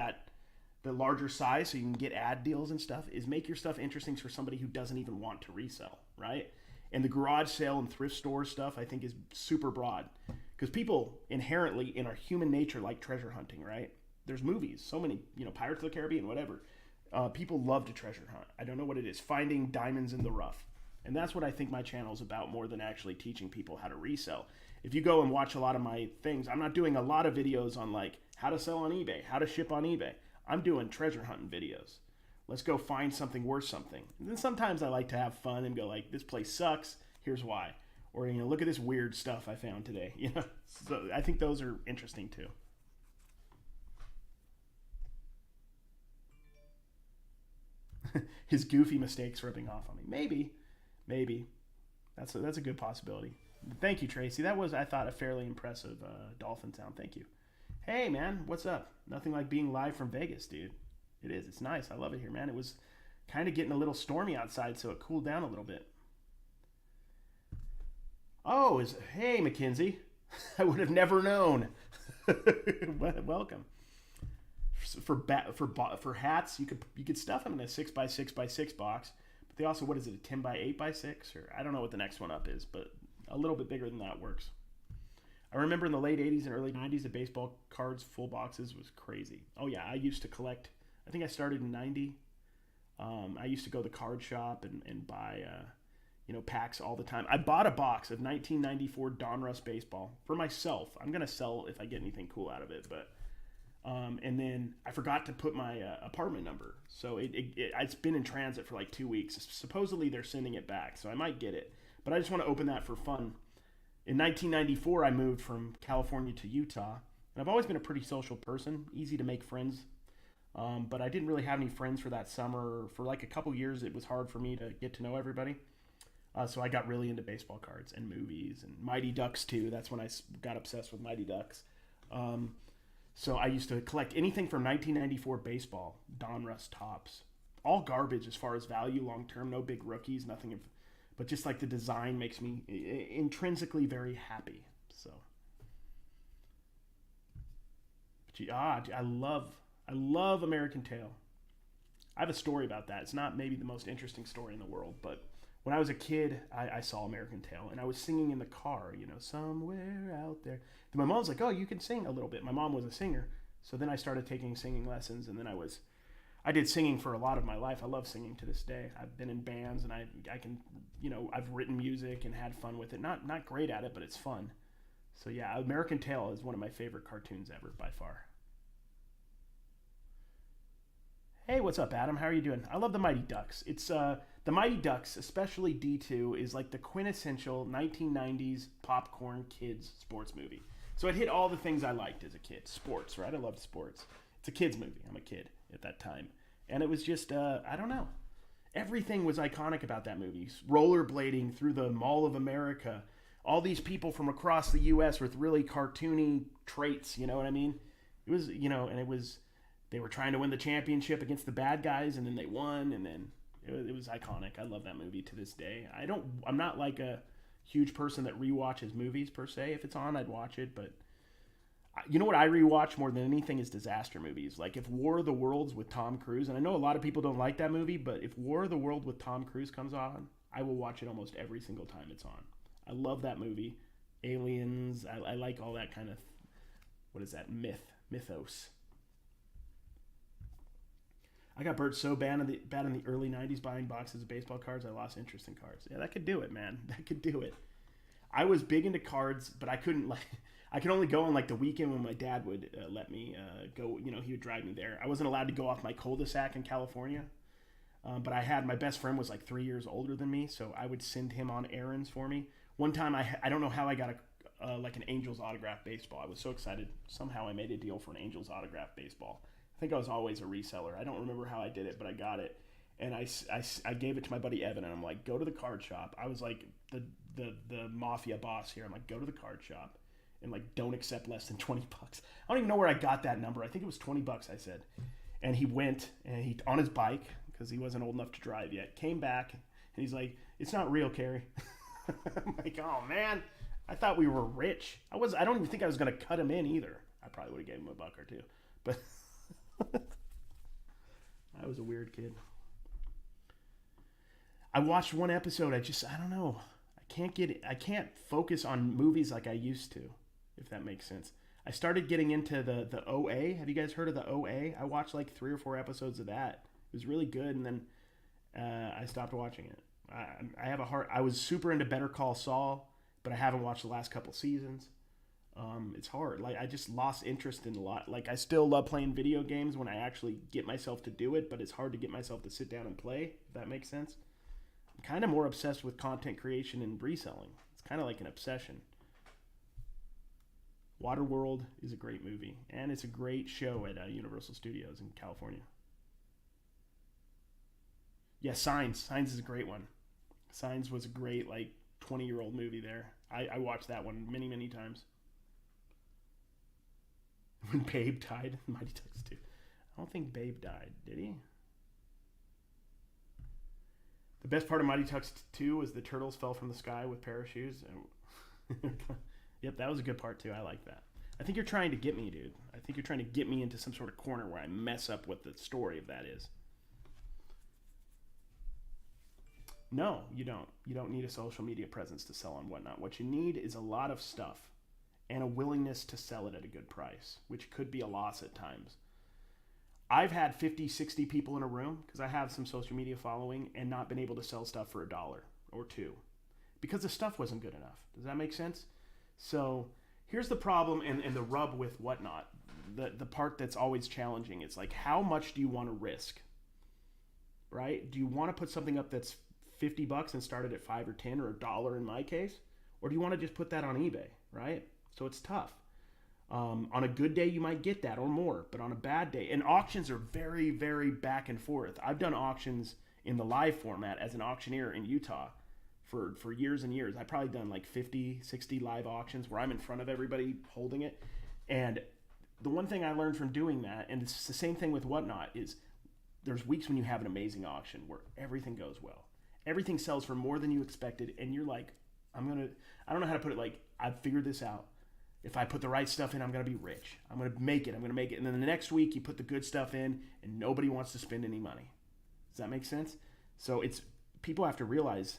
the larger size so you can get ad deals and stuff is make your stuff interesting for somebody who doesn't even want to resell, right? And the garage sale and thrift store stuff I think is super broad. Because people inherently in our human nature like treasure hunting, right? There's movies, so many, Pirates of the Caribbean, whatever. People love to treasure hunt. I don't know what it is, finding diamonds in the rough. And that's what I think my channel is about more than actually teaching people how to resell. If you go and watch a lot of my things, I'm not doing a lot of videos on how to sell on eBay, how to ship on eBay. I'm doing treasure hunting videos. Let's go find something worth something. And then sometimes I like to have fun and go this place sucks, here's why. Or, look at this weird stuff I found today. So I think those are interesting too. His goofy mistakes rubbing off on me. Maybe. That's a good possibility. Thank you, Tracy. That was, I thought, a fairly impressive dolphin sound. Thank you. Hey, man, what's up? Nothing like being live from Vegas, dude. It is. It's nice. I love it here, man. It was kind of getting a little stormy outside, so it cooled down a little bit. Oh, hey, Mackenzie. I would have never known. Welcome. For hats, you could stuff them in a 6x6x6 box. But they also, what is it, a 10x8x6? Or I don't know what the next one up is, but a little bit bigger than that works. I remember in the late 80s and early 90s, the baseball cards, full boxes was crazy. Oh yeah, I used to collect. I think I started in 90. I used to go to the card shop and buy, packs all the time. I bought a box of 1994 Donruss baseball for myself. I'm going to sell if I get anything cool out of it, but and then I forgot to put my apartment number. So it's been in transit for like 2 weeks. Supposedly they're sending it back, so I might get it. But I just want to open that for fun. In 1994, I moved from California to Utah. And I've always been a pretty social person, easy to make friends. But I didn't really have any friends for that summer. For like a couple years, it was hard for me to get to know everybody. So I got really into baseball cards and movies and Mighty Ducks too. That's when I got obsessed with Mighty Ducks. So I used to collect anything from 1994 baseball, Donruss tops. All garbage as far as value long term, no big rookies, nothing of, but just like the design makes me intrinsically very happy. So I love American Tail. I have a story about that. It's not maybe the most interesting story in the world, but when I was a kid, I saw American Tail, and I was singing in the car, somewhere out there. Then my mom was like, oh, you can sing a little bit. My mom was a singer, so then I started taking singing lessons, and then I did singing for a lot of my life. I love singing to this day. I've been in bands, and I can, I've written music and had fun with it. Not great at it, but it's fun. So yeah, American Tail is one of my favorite cartoons ever by far. Hey, what's up, Adam? How are you doing? I love the Mighty Ducks. It's the Mighty Ducks, especially D2, is like the quintessential 1990s popcorn kids sports movie. So it hit all the things I liked as a kid. Sports, right? I loved sports. It's a kids movie. I'm a kid at that time. And it was just, I don't know. Everything was iconic about that movie. Rollerblading through the Mall of America. All these people from across the U.S. with really cartoony traits, you know what I mean? It was, and it was, they were trying to win the championship against the bad guys, and then they won, and then it was iconic. I love that movie to this day. I'm not like a huge person that rewatches movies per se. If it's on, I'd watch it, but you know what I rewatch more than anything is disaster movies. Like if War of the Worlds with Tom Cruise, and I know a lot of people don't like that movie, but if War of the World with Tom Cruise comes on, I will watch it almost every single time it's on. I love that movie. Aliens, I like all that kind of, what is that, mythos. I got burnt so bad in the early 90s buying boxes of baseball cards, I lost interest in cards. Yeah, that could do it, man. That could do it. I was big into cards, but I couldn't, I could only go on like the weekend when my dad would let me go, he would drive me there. I wasn't allowed to go off my cul-de-sac in California, but my best friend was like 3 years older than me, so I would send him on errands for me. One time, I don't know how I got an Angels autograph baseball. I was so excited. Somehow I made a deal for an Angels autograph baseball. I think I was always a reseller. I don't remember how I did it, but I got it. And I gave it to my buddy Evan, and I'm like, go to the card shop. I was like the mafia boss here. I'm like, go to the card shop and like don't accept less than $20. I don't even know where I got that number. I think it was $20, I said. And he went, and he on his bike, because he wasn't old enough to drive yet, came back, and he's like, it's not real, Cary. I'm like, oh man, I thought we were rich. I don't even think I was going to cut him in either. I probably would have gave him $1 or $2. But I was a weird kid. I watched one episode. I don't know. I can't focus on movies like I used to, if that makes sense. I started getting into the OA. Have you guys heard of the OA? I watched like 3 or 4 episodes of that. It was really good, and then I stopped watching it. I was super into Better Call Saul, but I haven't watched the last couple seasons. It's hard. Like I just lost interest in a lot. Like I still love playing video games when I actually get myself to do it, but it's hard to get myself to sit down and play, if that makes sense. I'm kind of more obsessed with content creation and reselling. It's kind of like an obsession. Waterworld is a great movie, and it's a great show at Universal Studios in California. Yeah, Signs. Signs is a great one. Signs was a great 20-year-old movie there. I watched that one many, many times. When Babe died, Mighty Ducks 2. I don't think Babe died, did he? The best part of Mighty Ducks 2 was the turtles fell from the sky with parachutes. Yep, that was a good part too. I like that. I think you're trying to get me, dude. I think you're trying to get me into some sort of corner where I mess up what the story of that is. No, you don't. You don't need a social media presence to sell on whatnot. What you need is a lot of stuff and a willingness to sell it at a good price, which could be a loss at times. I've had 50, 60 people in a room because I have some social media following and not been able to sell stuff for $1 or $2 because the stuff wasn't good enough. Does that make sense? So here's the problem and the rub with Whatnot. The part that's always challenging. It's like, how much do you want to risk? Right? Do you want to put something up that's $50 and start it at 5 or 10 or $1 in my case? Or do you want to just put that on eBay? Right? So it's tough. On a good day, you might get that or more, but on a bad day, and auctions are very, very back and forth. I've done auctions in the live format as an auctioneer in Utah for years and years. I've probably done like 50, 60 live auctions where I'm in front of everybody holding it. And the one thing I learned from doing that, and it's the same thing with Whatnot, is there's weeks when you have an amazing auction where everything goes well. Everything sells for more than you expected, and you're like, I don't know how to put it, like, I've figured this out. If I put the right stuff in, I'm going to be rich. I'm going to make it. And then the next week, you put the good stuff in, and nobody wants to spend any money. Does that make sense? So people have to realize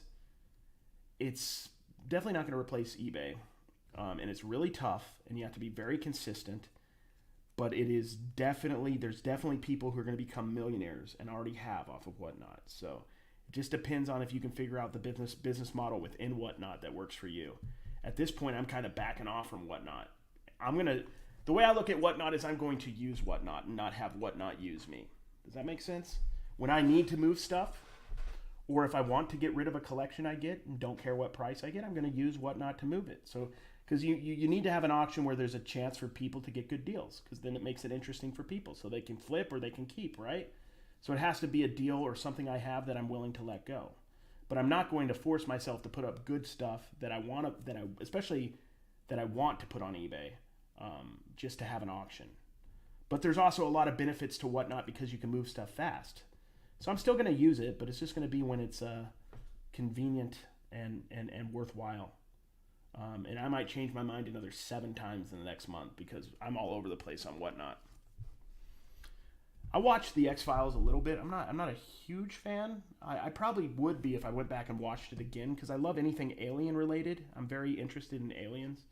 it's definitely not going to replace eBay. And it's really tough, and you have to be very consistent. But there's definitely people who are going to become millionaires and already have off of Whatnot. So it just depends on if you can figure out the business model within Whatnot that works for you. At this point, I'm kind of backing off from Whatnot. The way I look at Whatnot is I'm going to use Whatnot and not have Whatnot use me. Does that make sense? When I need to move stuff, or if I want to get rid of a collection I get and don't care what price I get, I'm going to use Whatnot to move it. So, because you need to have an auction where there's a chance for people to get good deals, because then it makes it interesting for people, so they can flip or they can keep, right? So it has to be a deal or something I have that I'm willing to let go. But I'm not going to force myself to put up good stuff that I want to put on eBay, just to have an auction. But there's also a lot of benefits to Whatnot because you can move stuff fast. So I'm still going to use it, but it's just going to be when it's convenient and worthwhile. And I might change my mind another 7 times in the next month because I'm all over the place on Whatnot. I watched the X-Files a little bit. I'm not a huge fan. I probably would be if I went back and watched it again because I love anything alien related. I'm very interested in aliens.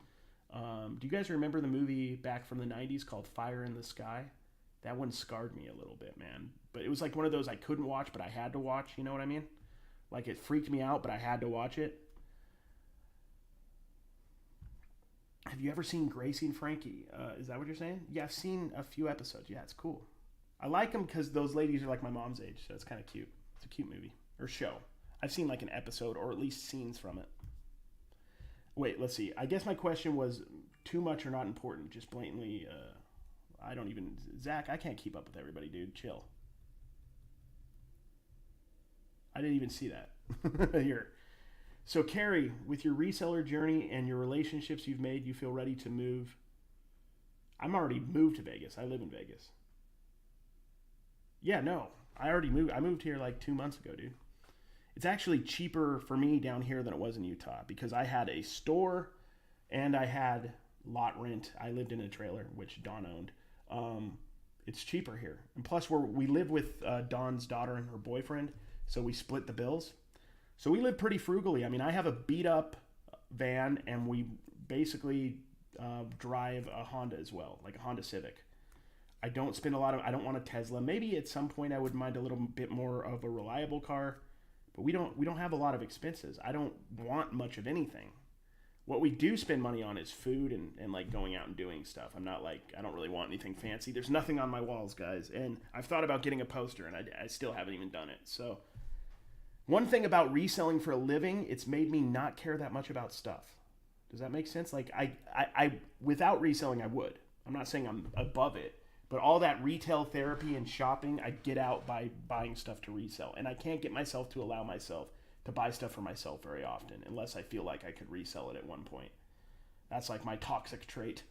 Do you guys remember the movie back from the 90s called Fire in the Sky? That one scarred me a little bit, man. But it was like one of those I couldn't watch, but I had to watch. You know what I mean? Like it freaked me out, but I had to watch it. Have you ever seen Gracie and Frankie? Is that what you're saying? Yeah, I've seen a few episodes. Yeah, it's cool. I like them because those ladies are like my mom's age, so it's kind of cute. It's a cute movie. Or show. I've seen like an episode or at least scenes from it. Wait, let's see. I guess my question was too much or not important. Just blatantly, Zach, I can't keep up with everybody, dude. Chill. I didn't even see that. Here. So, Cary, with your reseller journey and your relationships you've made, you feel ready to move. I'm already moved to Vegas. I live in Vegas. Yeah, no. I already moved. I moved here like 2 months ago, dude. It's actually cheaper for me down here than it was in Utah because I had a store and I had lot rent. I lived in a trailer, which Dawn owned. It's cheaper here. And plus, we live with Dawn's daughter and her boyfriend, so we split the bills. So we live pretty frugally. I mean, I have a beat-up van, and we basically drive a Honda as well, like a Honda Civic. I don't spend I don't want a Tesla. Maybe at some point I would mind a little bit more of a reliable car, but we don't have a lot of expenses. I don't want much of anything. What we do spend money on is food and like going out and doing stuff. I don't really want anything fancy. There's nothing on my walls, guys. And I've thought about getting a poster, and I still haven't even done it. So one thing about reselling for a living, it's made me not care that much about stuff. Does that make sense? Like I without reselling, I would. I'm not saying I'm above it. But all that retail therapy and shopping, I get out by buying stuff to resell. And I can't get myself to allow myself to buy stuff for myself very often, unless I feel like I could resell it at one point. That's like my toxic trait.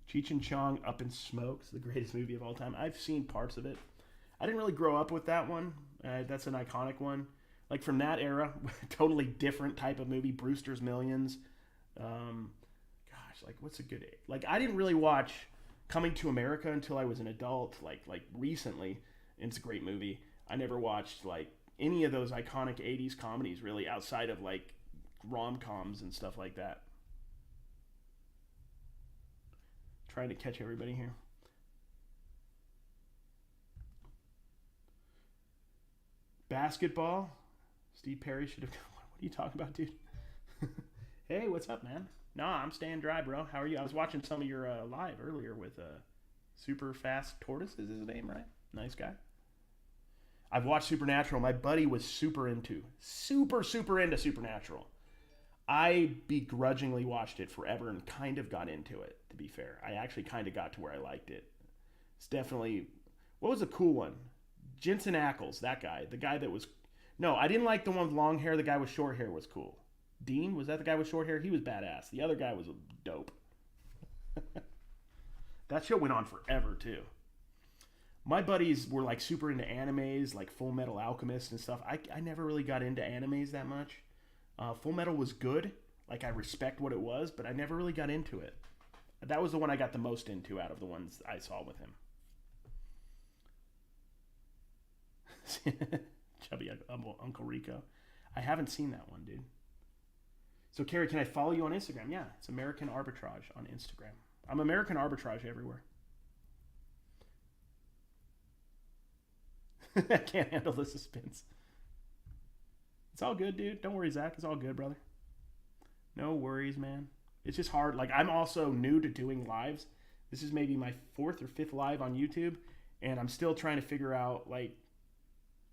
Cheech and Chong Up in Smoke is the greatest movie of all time. I've seen parts of it. I didn't really grow up with that one. That's an iconic one. Like from that era, totally different type of movie. Brewster's Millions. Like what's a good age? Like I didn't really watch Coming to America until I was an adult. Like recently, and it's a great movie. I never watched like any of those iconic 80s comedies, really, outside of like rom-coms and stuff like that. Trying to catch everybody here. Basketball. Steve Perry should have. What are you talking about, dude? Hey, what's up, man? Nah, I'm staying dry, bro. How are you? I was watching some of your live earlier with Super Fast Tortoise. Is his name, right? Nice guy. I've watched Supernatural. My buddy was super into Supernatural. I begrudgingly watched it forever and kind of got into it, to be fair. I actually kind of got to where I liked it. It's definitely... What was a cool one? Jensen Ackles, that guy. The guy that was... No, I didn't like the one with long hair. The guy with short hair was cool. Dean, was that the guy with short hair? He was badass. The other guy was dope. That show went on forever, too. My buddies were like super into animes, like Full Metal Alchemist and stuff. I never really got into animes that much. Full Metal was good. Like, I respect what it was, but I never really got into it. That was the one I got the most into out of the ones I saw with him. Chubby Uncle Rico. I haven't seen that one, dude. So, Cary, can I follow you on Instagram? Yeah, it's American Arbitrage on Instagram. I'm American Arbitrage everywhere. I can't handle the suspense. It's all good, dude. Don't worry, Zach. It's all good, brother. No worries, man. It's just hard. Like, I'm also new to doing lives. This is maybe my 4th or 5th live on YouTube, and I'm still trying to figure out, like,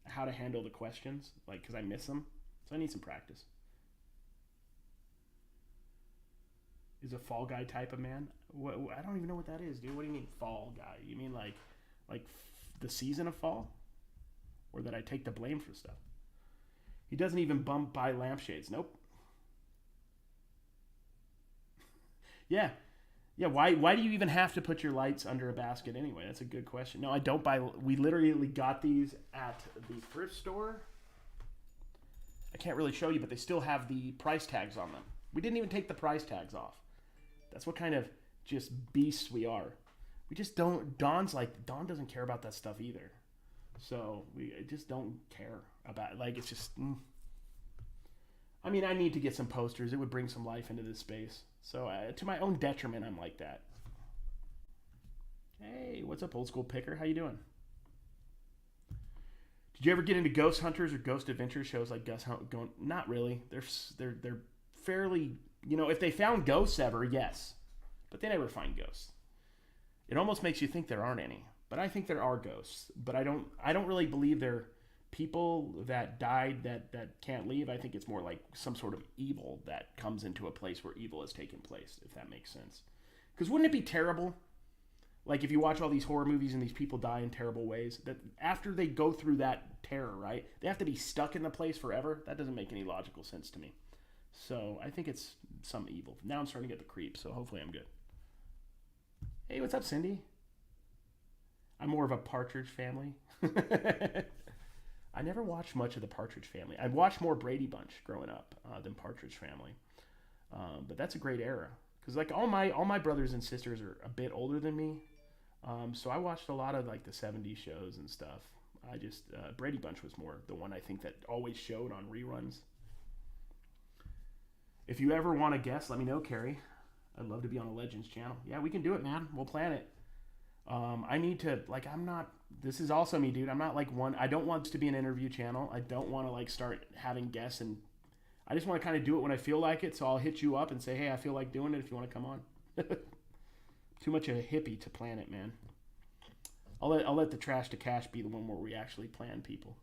how to handle the questions, like, because I miss them. So I need some practice. Is a Fall Guy type of man? What, I don't even know what that is, dude. What do you mean Fall Guy? You mean like the season of fall? Or that I take the blame for stuff? He doesn't even bump by lampshades. Nope. Yeah. Why do you even have to put your lights under a basket anyway? That's a good question. No, I don't buy. We literally got these at the thrift store. I can't really show you, but they still have the price tags on them. We didn't even take the price tags off. That's what kind of just beasts we are. We just don't. Don doesn't care about that stuff either. So we just don't care about it. Like, it's just. I mean, I need to get some posters. It would bring some life into this space. So to my own detriment, I'm like that. Hey, what's up, old school picker? How you doing? Did you ever get into ghost hunters or ghost adventure shows like Gus Hunt? Not really. They're fairly, if they found ghosts ever, yes, but they never find ghosts. It almost makes you think there aren't any, but I think there are ghosts. But I don't really believe they're people that died that can't leave. I think it's more like some sort of evil that comes into a place where evil has taken place, if that makes sense. Because wouldn't it be terrible? Like, if you watch all these horror movies and these people die in terrible ways, that after they go through that terror, right, they have to be stuck in the place forever? That doesn't make any logical sense to me. So I think it's some evil. Now I'm starting to get the creep, so hopefully I'm good. Hey, what's up, Cindy? I'm more of a Partridge Family. I never watched much of the Partridge Family. I watched more Brady Bunch growing up than Partridge Family. But that's a great era. Because like all my brothers and sisters are a bit older than me. So I watched a lot of like the 70s shows and stuff. I just, Brady Bunch was more the one I think that always showed on reruns. If you ever want to guess, let me know, Cary. I'd love to be on a Legends channel. Yeah, we can do it, man. We'll plan it. I need to, like, this is also me, dude. I'm not like I don't want this to be an interview channel. I don't want to like start having guests, and I just want to kind of do it when I feel like it. So I'll hit you up and say, hey, I feel like doing it if you want to come on. Too much of a hippie to plan it, man. I'll let the Trash to Cash be the one where we actually plan people.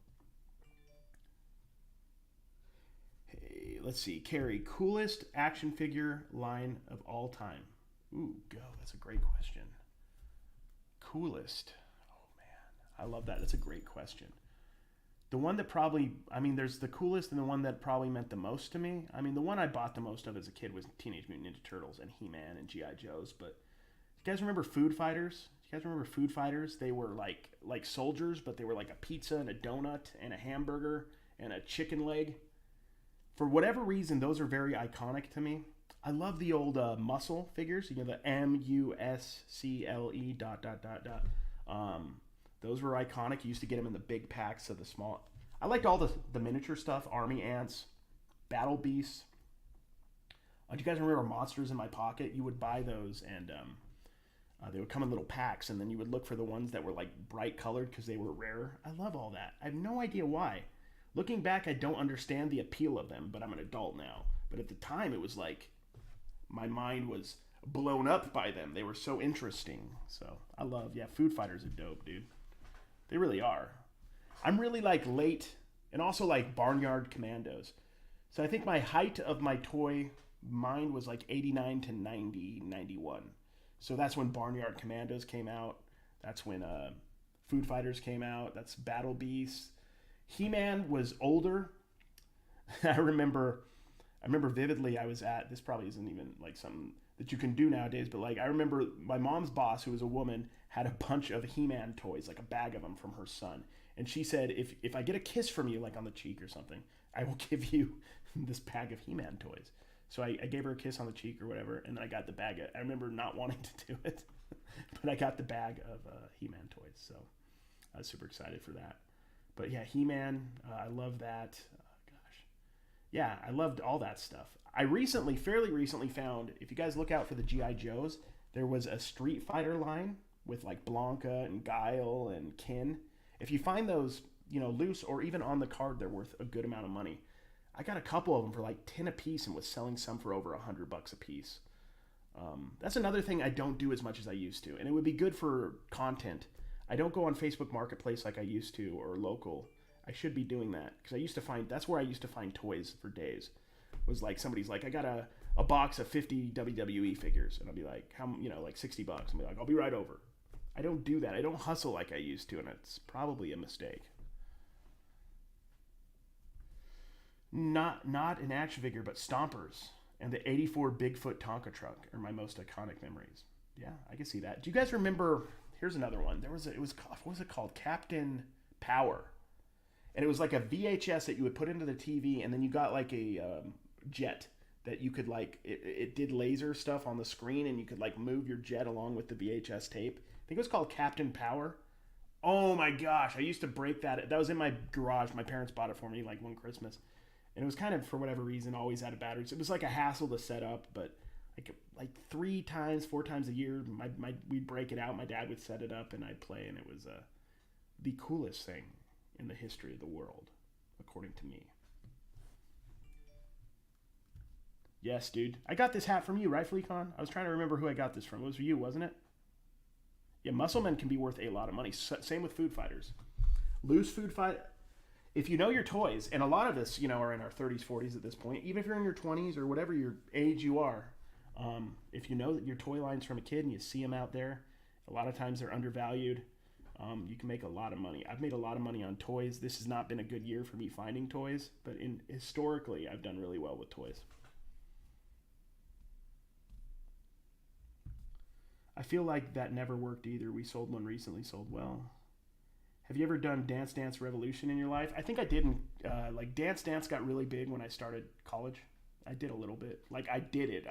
Hey, let's see. Cary, coolest action figure line of all time. Ooh, go. That's a great question. Coolest. Oh, man. I love that. That's a great question. The one that probably, there's the coolest and the one that probably meant the most to me. The one I bought the most of as a kid was Teenage Mutant Ninja Turtles and He-Man and G.I. Joes. But you guys remember Food Fighters? You guys remember Food Fighters? They were like soldiers, but they were like a pizza and a donut and a hamburger and a chicken leg. For whatever reason, those are very iconic to me. I love the old muscle figures. The MUSCLE ... Those were iconic. You used to get them in the big packs of the small. I liked all the miniature stuff, army ants, battle beasts. Do you guys remember Monsters in My Pocket? You would buy those, and they would come in little packs, and then you would look for the ones that were like bright colored because they were rare. I love all that. I have no idea why. Looking back, I don't understand the appeal of them, but I'm an adult now. But at the time, it was like my mind was blown up by them. They were so interesting. So I love, Food Fighters are dope, dude. They really are. I'm really like late, and also like Barnyard Commandos. So I think my height of my toy mind was like 89 to 90, 91. So that's when Barnyard Commandos came out. That's when Food Fighters came out. That's Battle Beasts. He-Man was older. I remember vividly I was at, this probably isn't even like something that you can do nowadays, but like I remember my mom's boss, who was a woman, had a bunch of He-Man toys, like a bag of them from her son. And she said, if I get a kiss from you, like on the cheek or something, I will give you this bag of He-Man toys. So I gave her a kiss on the cheek or whatever, and then I got the bag. I remember not wanting to do it, but I got the bag of He-Man toys. So I was super excited for that. But yeah, He-Man, I love that. Gosh. Yeah, I loved all that stuff. I fairly recently found, if you guys look out for the G.I. Joes, there was a Street Fighter line with like Blanca and Guile and Kin. If you find those, loose or even on the card, they're worth a good amount of money. I got a couple of them for like 10 a piece and was selling some for over $100 a piece. That's another thing I don't do as much as I used to, and it would be good for content. I don't go on Facebook Marketplace like I used to, or local. I should be doing that, because that's where I used to find toys for days. Was like somebody's like, I got a box of 50 WWE figures, and I'll be like, how, like $60. I'll be like, I'll be right over. I don't do that. I don't hustle like I used to, and it's probably a mistake. Not an action figure, but Stompers and the 84 Bigfoot Tonka truck are my most iconic memories. Yeah, I can see that. Do you guys remember? Here's another one. What was it called? Captain Power. And it was like a VHS that you would put into the TV, and then you got like a jet that you could like, it did laser stuff on the screen, and you could like move your jet along with the VHS tape. I think it was called Captain Power. Oh my gosh, I used to break that. That was in my garage. My parents bought it for me like one Christmas. And it was kind of, for whatever reason, always out of batteries. It was like a hassle to set up, but like 4 times a year, we'd break it out. My dad would set it up, and I'd play, and it was the coolest thing in the history of the world, according to me. Yes, dude. I got this hat from you, right, Fleecon? I was trying to remember who I got this from. It was you, wasn't it? Yeah, Musclemen can be worth a lot of money. Same with Food Fighters. Loose Food Fight. If you know your toys, and a lot of us, are in our 30s, 40s at this point, even if you're in your 20s or whatever your age you are, if you know that your toy line's from a kid and you see them out there, a lot of times they're undervalued. You can make a lot of money. I've made a lot of money on toys. This has not been a good year for me finding toys, but historically, I've done really well with toys. I feel like that never worked either. We sold one recently, sold well. Have you ever done Dance Dance Revolution in your life? I think I did. Like Dance Dance got really big when I started college. I did a little bit. Like I did it.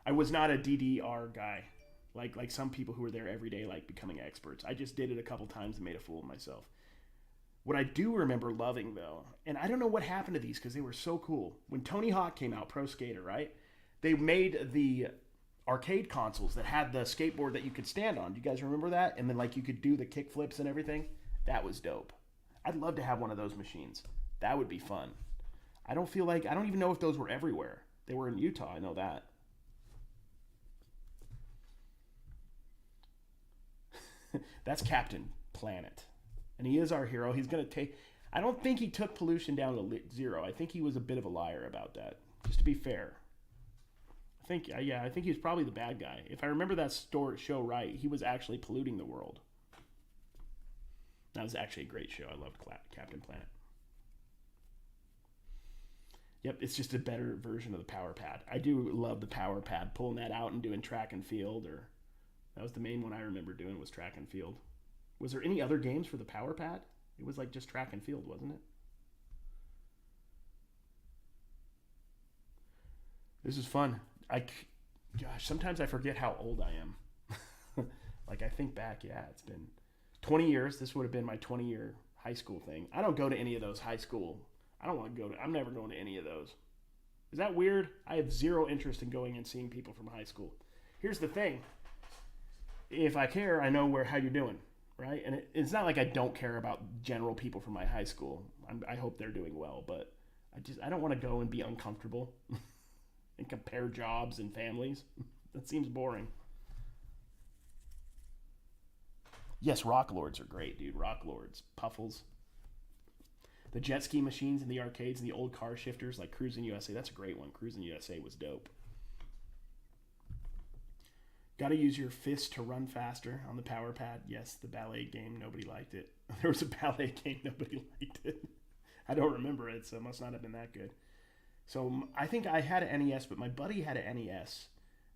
I was not a DDR guy. Like some people who were there every day, like becoming experts. I just did it a couple times and made a fool of myself. What I do remember loving though, and I don't know what happened to these because they were so cool. When Tony Hawk came out, Pro Skater, right? They made the arcade consoles that had the skateboard that you could stand on. Do you guys remember that? And then like you could do the kick flips and everything. That was dope. I'd love to have one of those machines. That would be fun. I don't even know if those were everywhere. They were in Utah, I know that. That's Captain Planet. And he is our hero. He's going to take... I don't think he took pollution down to 0. I think he was a bit of a liar about that. Just to be fair. I think he was probably the bad guy. If I remember that show right, he was actually polluting the world. That was actually a great show. I loved Captain Planet. Yep, it's just a better version of the Power Pad. I do love the Power Pad. Pulling that out and doing track and field, or that was the main one I remember doing was track and field. Was there any other games for the Power Pad? It was like just track and field, wasn't it? This is fun. Gosh, sometimes I forget how old I am. Like I think back, yeah, it's been 20 years. This would have been my 20-year high school thing. I don't go to any of those high school. I don't want to go to. I'm never going to any of those. Is that weird? I have zero interest in going and seeing people from high school. Here's the thing. If I care, I know how you're doing, right? And it's not like I don't care about general people from my high school. I hope they're doing well, but I don't want to go and be uncomfortable and compare jobs and families. That seems boring. Yes, Rock Lords are great, dude. Rock Lords, Puffles. The jet ski machines in the arcades and the old car shifters like Cruis'n USA. That's a great one. Cruis'n USA was dope. Got to use your fist to run faster on the power pad. Yes, the ballet game. Nobody liked it. There was a ballet game. Nobody liked it. I don't remember it, so it must not have been that good. So I think I had an NES, but my buddy had an NES.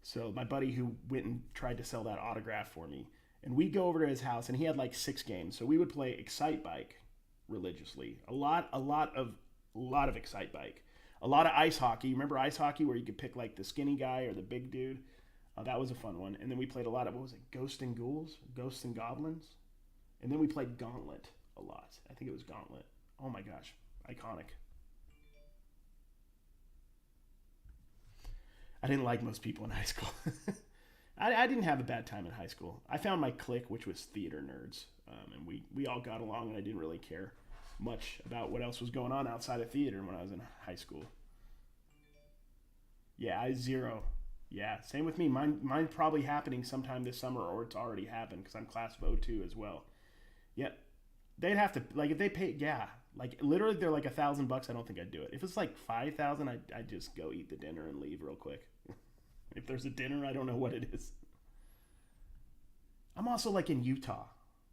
So my buddy who went and tried to sell that autograph for me. And we'd go over to his house, and he had like 6 games. So we would play Excite Bike religiously. A lot of Excite Bike. A lot of ice hockey. Remember ice hockey where you could pick like the skinny guy or the big dude? That was a fun one. And then we played a lot of, what was it? Ghosts and Ghouls? Ghosts and Goblins? And then we played Gauntlet a lot. I think it was Gauntlet. Oh my gosh. Iconic. I didn't like most people in high school. I didn't have a bad time in high school. I found my clique, which was theater nerds. And we all got along, and I didn't really care much about what else was going on outside of theater when I was in high school. Yeah, zero. Yeah, same with me. Mine's probably happening sometime this summer, or it's already happened because I'm class of '02 as well. Yep. They'd have to, like, if they pay, yeah, like literally they're like $1,000. I don't think I'd do it. If it's like 5,000, I'd just go eat the dinner and leave real quick. If there's a dinner, I don't know what it is. I'm also like in Utah,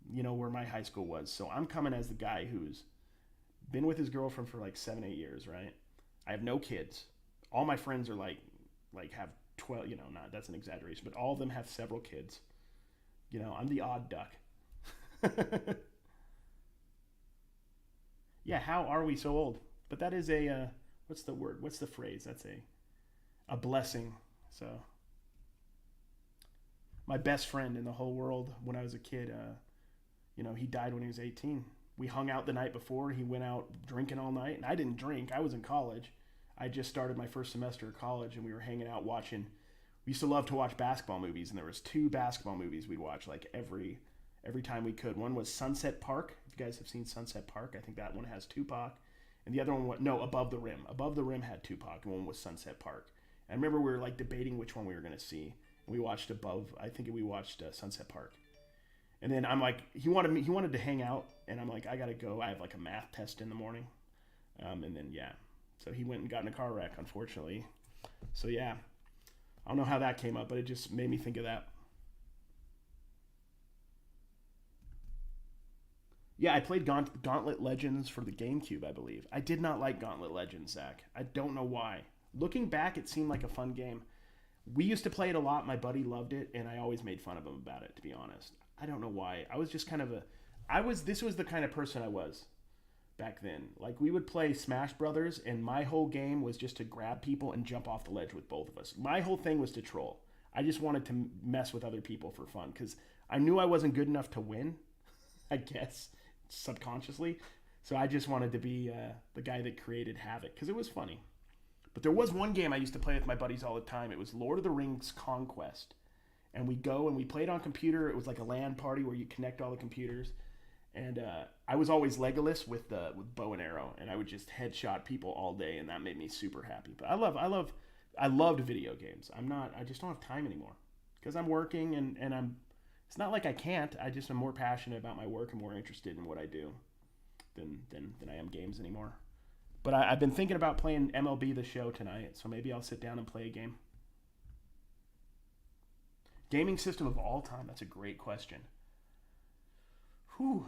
where my high school was. So I'm coming as the guy who's been with his girlfriend for like 7-8 years, right? I have no kids. All my friends are like have 12, not, that's an exaggeration, but all of them have several kids. I'm the odd duck. Yeah, how are we so old? But that is what's the word? What's the phrase? That's a blessing. So my best friend in the whole world when I was a kid, he died when he was 18. We hung out the night before. He went out drinking all night, and I didn't drink. I was in college. I just started my first semester of college, and we were hanging out watching. We used to love to watch basketball movies, and there was 2 basketball movies we'd watch like every time we could. One was Sunset Park. If you guys have seen Sunset Park, I think that one has Tupac. And the other one was, no, Above the Rim. Above the Rim had Tupac, and one was Sunset Park. And I remember we were like debating which one we were going to see. And we watched Sunset Park. And then I'm like, he wanted to hang out, and I'm like, I got to go. I have like a math test in the morning. And then, yeah. So he went and got in a car wreck, unfortunately. So, yeah. I don't know how that came up, but it just made me think of that. Yeah, I played Gauntlet Legends for the GameCube, I believe. I did not like Gauntlet Legends, Zach. I don't know why. Looking back, it seemed like a fun game. We used to play it a lot. My buddy loved it, and I always made fun of him about it, to be honest. I don't know why. I was just kind of this was the kind of person I was back then. Like, we would play Smash Brothers, and my whole game was just to grab people and jump off the ledge with both of us. My whole thing was to troll. I just wanted to mess with other people for fun, because I knew I wasn't good enough to win, I guess, subconsciously. So I just wanted to be the guy that created havoc, because it was funny. But there was one game I used to play with my buddies all the time. It was Lord of the Rings Conquest. And we go and we played on computer. It was like a LAN party where you connect all the computers. And I was always Legolas with bow and arrow, and I would just headshot people all day, and that made me super happy. But I loved video games. I just don't have time anymore because I'm working, and it's not like I can't. I just am more passionate about my work and more interested in what I do than I am games anymore. But I've been thinking about playing MLB The Show tonight, so maybe I'll sit down and play a game. Gaming system of all time? That's a great question. Whew,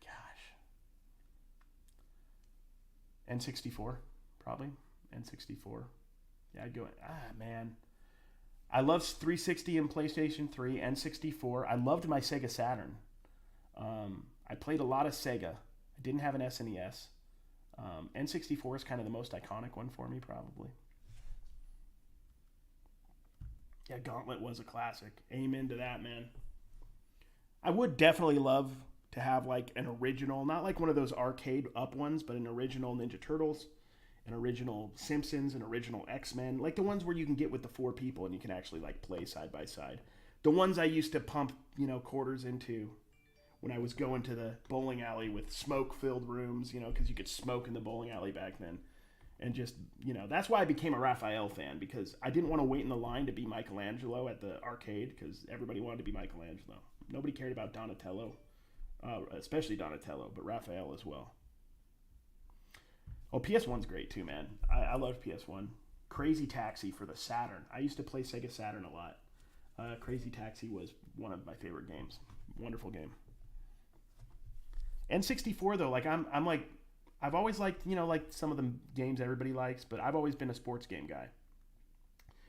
gosh. N64, probably. N64. Yeah, I'd go, man. I love 360 and PlayStation 3, N64. I loved my Sega Saturn. I played a lot of Sega. I didn't have an SNES. N64 is kind of the most iconic one for me, probably. Yeah, Gauntlet was a classic. Amen to that, man. I would definitely love to have like an original, not like one of those arcade up ones, but an original Ninja Turtles, an original Simpsons, an original X-Men, like the ones where you can get with the 4 people and you can actually like play side by side. The ones I used to pump, quarters into when I was going to the bowling alley with smoke-filled rooms, because you could smoke in the bowling alley back then. And just, that's why I became a Raphael fan, because I didn't want to wait in the line to be Michelangelo at the arcade, because everybody wanted to be Michelangelo. Nobody cared about Donatello, especially Donatello, but Raphael as well. Oh, PS1's great too, man. I love PS1. Crazy Taxi for the Saturn. I used to play Sega Saturn a lot. Crazy Taxi was one of my favorite games. Wonderful game. N64 though, like I'm like, I've always liked, like some of the games everybody likes, but I've always been a sports game guy.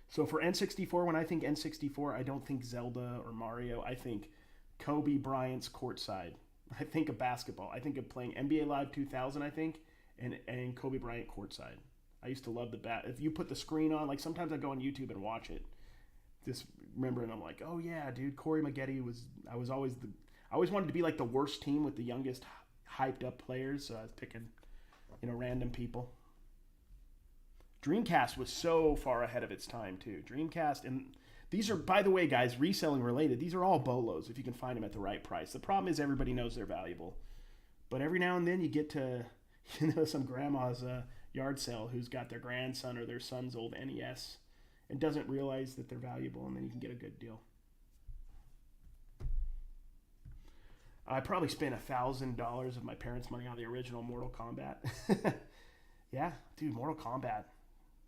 So for N64, when I think N64, I don't think Zelda or Mario. I think Kobe Bryant's courtside. I think of basketball. I think of playing NBA Live 2000, I think, and Kobe Bryant courtside. I used to love the bat. If you put the screen on, like sometimes I go on YouTube and watch it. Just remember, and I'm like, oh yeah, dude, Corey Maggette I always wanted to be like the worst team with the youngest hyped up players, so I was picking, random people. Dreamcast was so far ahead of its time too. Dreamcast, and these are, by the way, guys, reselling related. These are all bolos if you can find them at the right price. The problem is everybody knows they're valuable, but every now and then you get to, some grandma's yard sale who's got their grandson or their son's old NES and doesn't realize that they're valuable, and then you can get a good deal. I probably spent $1,000 of my parents' money on the original Mortal Kombat. Yeah, dude, Mortal Kombat.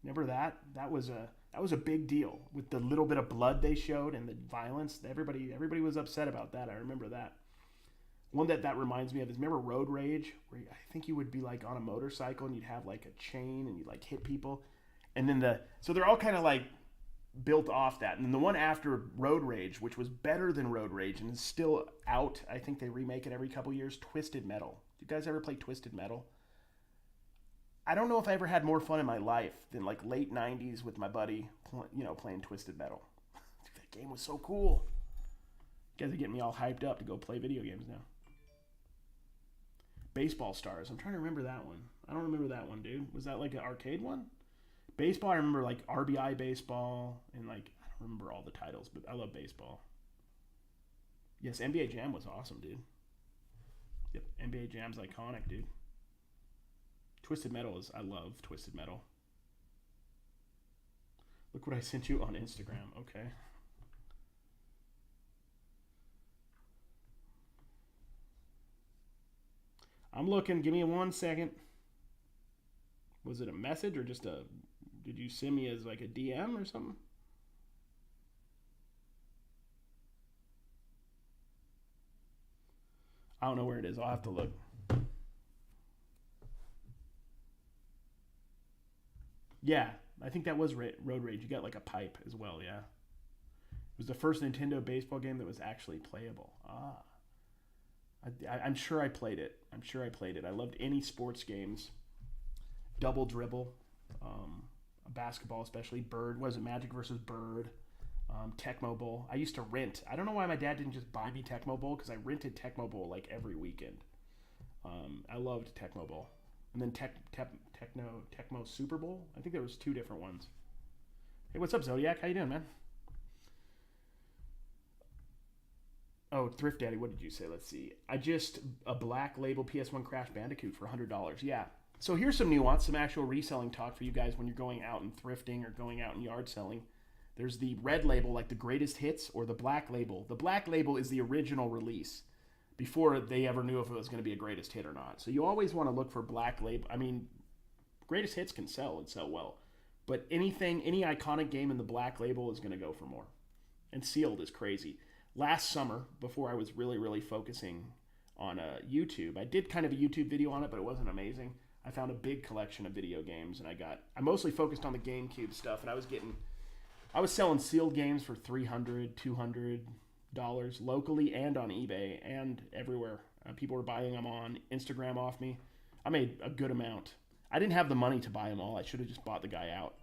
Remember that? That was a big deal with the little bit of blood they showed and the violence. Everybody was upset about that. I remember that. One that reminds me of is, remember Road Rage, where I think you would be like on a motorcycle and you'd have like a chain and you'd like hit people, and then so they're all kind of like built off that. And then the one after Road Rage, which was better than Road Rage and is still out, I think they remake it every couple years, Twisted Metal. Do you guys ever play Twisted Metal? I don't know if I ever had more fun in my life than like late 90s with my buddy, playing Twisted Metal. Dude, that game was so cool. You guys are getting me all hyped up to go play video games now. Baseball Stars. I'm trying to remember that one. I don't remember that one, dude. Was that like an arcade one? Baseball, I remember like RBI baseball, and like, I don't remember all the titles, but I love baseball. Yes, NBA Jam was awesome, dude. Yep, NBA Jam's iconic, dude. Twisted Metal I love Twisted Metal. Look what I sent you on Instagram. Okay. I'm looking. Give me 1 second. Was it a message or just did you send me as like a DM or something? I don't know where it is. I'll have to look. Yeah, I think that was Road Rage. You got like a pipe as well, yeah. It was the first Nintendo baseball game that was actually playable. I'm sure I played it. I loved any sports games. Double Dribble, basketball especially. Bird, was it Magic versus Bird? Tecmo Bowl. I used to rent. I don't know why my dad didn't just buy me Tecmo Bowl, because I rented Tecmo Bowl like every weekend. I loved Tecmo Bowl. And then Tecmo Super Bowl. I think there was 2 different ones. Hey, what's up, Zodiac? How you doing, man? Oh, Thrift Daddy, what did you say? Let's see. A black label PS1 Crash Bandicoot for $100. Yeah. So here's some nuance, some actual reselling talk for you guys when you're going out and thrifting or going out and yard selling. There's the red label, like the greatest hits, or the black label. The black label is the original release before they ever knew if it was going to be a greatest hit or not. So you always want to look for black label. I mean, greatest hits can sell and sell well. But any iconic game in the black label is going to go for more. And sealed is crazy. Last summer, before I was really, really focusing on YouTube, I did kind of a YouTube video on it, but it wasn't amazing. I found a big collection of video games, and I mostly focused on the GameCube stuff, and I was selling sealed games for $300, $200 locally and on eBay and everywhere. People were buying them on Instagram off me. I made a good amount. I didn't have the money to buy them all. I should have just bought the guy out.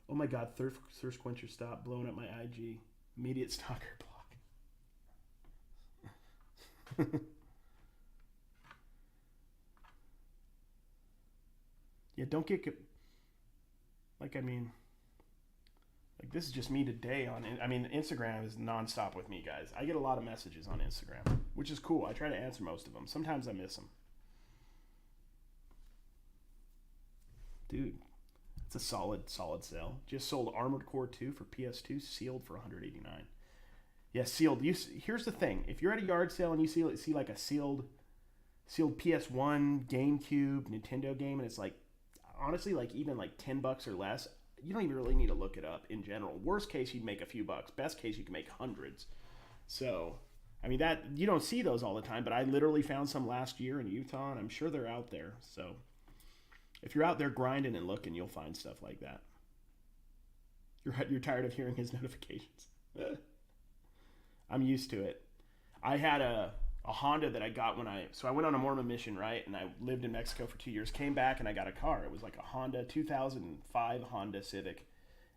Oh my God, Thirst Quencher, stop blowing up my IG. Immediate stalker block. Yeah, don't get like I mean, like this is just me today on. I mean, Instagram is nonstop with me, guys. I get a lot of messages on Instagram, which is cool. I try to answer most of them. Sometimes I miss them. Dude, it's a solid sale. Just sold Armored Core 2 for PS2, sealed for 189. Yeah, sealed. Here's the thing: if you're at a yard sale and you see like a sealed PS1, GameCube, Nintendo game, and it's like honestly like even like $10 or less, you don't even really need to look it up in general. Worst case, you'd make a few bucks. Best case, you can make hundreds. So, I mean that you don't see those all the time, but I literally found some last year in Utah, and I'm sure they're out there. So, if you're out there grinding and looking, you'll find stuff like that. You're tired of hearing his notifications. I'm used to it. I had a Honda that I got so I went on a Mormon mission, right? And I lived in Mexico for 2 years, came back and I got a car. It was like a Honda 2005 Honda Civic.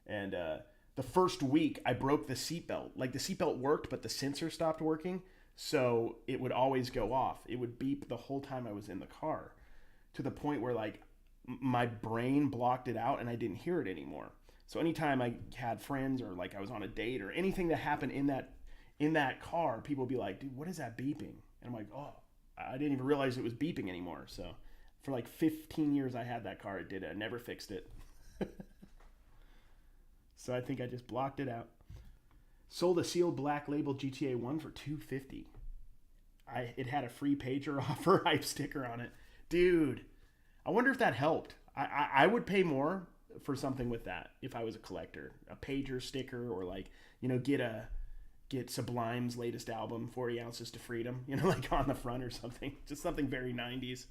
And the first week I broke the seatbelt. Like the seatbelt worked, but the sensor stopped working. So it would always go off. It would beep the whole time I was in the car, to the point where like my brain blocked it out and I didn't hear it anymore. So anytime I had friends or like I was on a date or anything that happened in that car, people would be like, dude, what is that beeping? And I'm like, oh, I didn't even realize it was beeping anymore. So for like 15 years I had that car, it did it. I never fixed it. So I think I just blocked it out. Sold a sealed black label GTA 1 for $250. It had a free pager offer hype sticker on it. Dude, I wonder if that helped. I would pay more for something with that if I was a collector. A pager sticker, or like, get Sublime's latest album, 40 Ounces to Freedom, like on the front or something. Just something very 90s.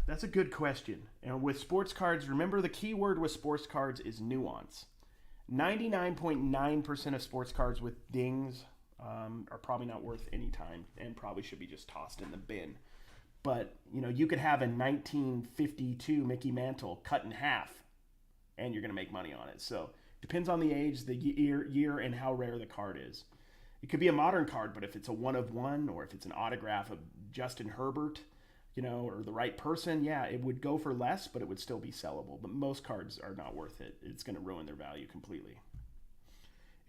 That's a good question. And with sports cards, remember the key word with sports cards is nuance. 99.9% of sports cards with dings are probably not worth any time and probably should be just tossed in the bin. But, you could have a 1952 Mickey Mantle cut in half and you're going to make money on it. So depends on the age, the year, and how rare the card is. It could be a modern card, but if it's a one of one, or if it's an autograph of Justin Herbert, or the right person, yeah, it would go for less, but it would still be sellable. But most cards are not worth it. It's going to ruin their value completely.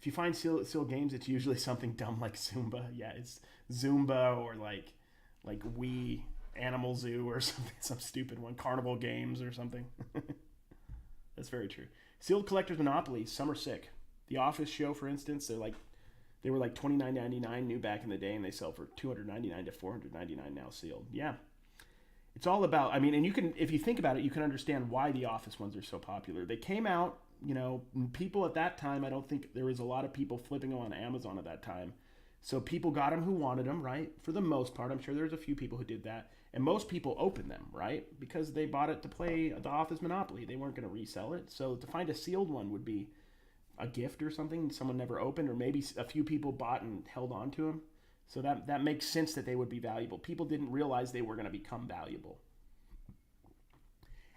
If you find sealed games, it's usually something dumb like Zumba. Yeah, it's Zumba or like Wii Animal Zoo or something, some stupid one. Carnival Games or something. That's very true. Sealed collector's monopolies, some are sick. The Office show, for instance, they were like $29.99 new back in the day, and they sell for $299 to $499 now sealed. Yeah. It's all about, and you can, if you think about it, you can understand why the Office ones are so popular. They came out, people at that time, I don't think there was a lot of people flipping them on Amazon at that time. So people got them who wanted them, right? For the most part, I'm sure there's a few people who did that. And most people opened them, right? Because they bought it to play the Office Monopoly. They weren't going to resell it. So to find a sealed one would be a gift or something someone never opened, or maybe a few people bought and held on to them. So that makes sense that they would be valuable. People didn't realize they were going to become valuable.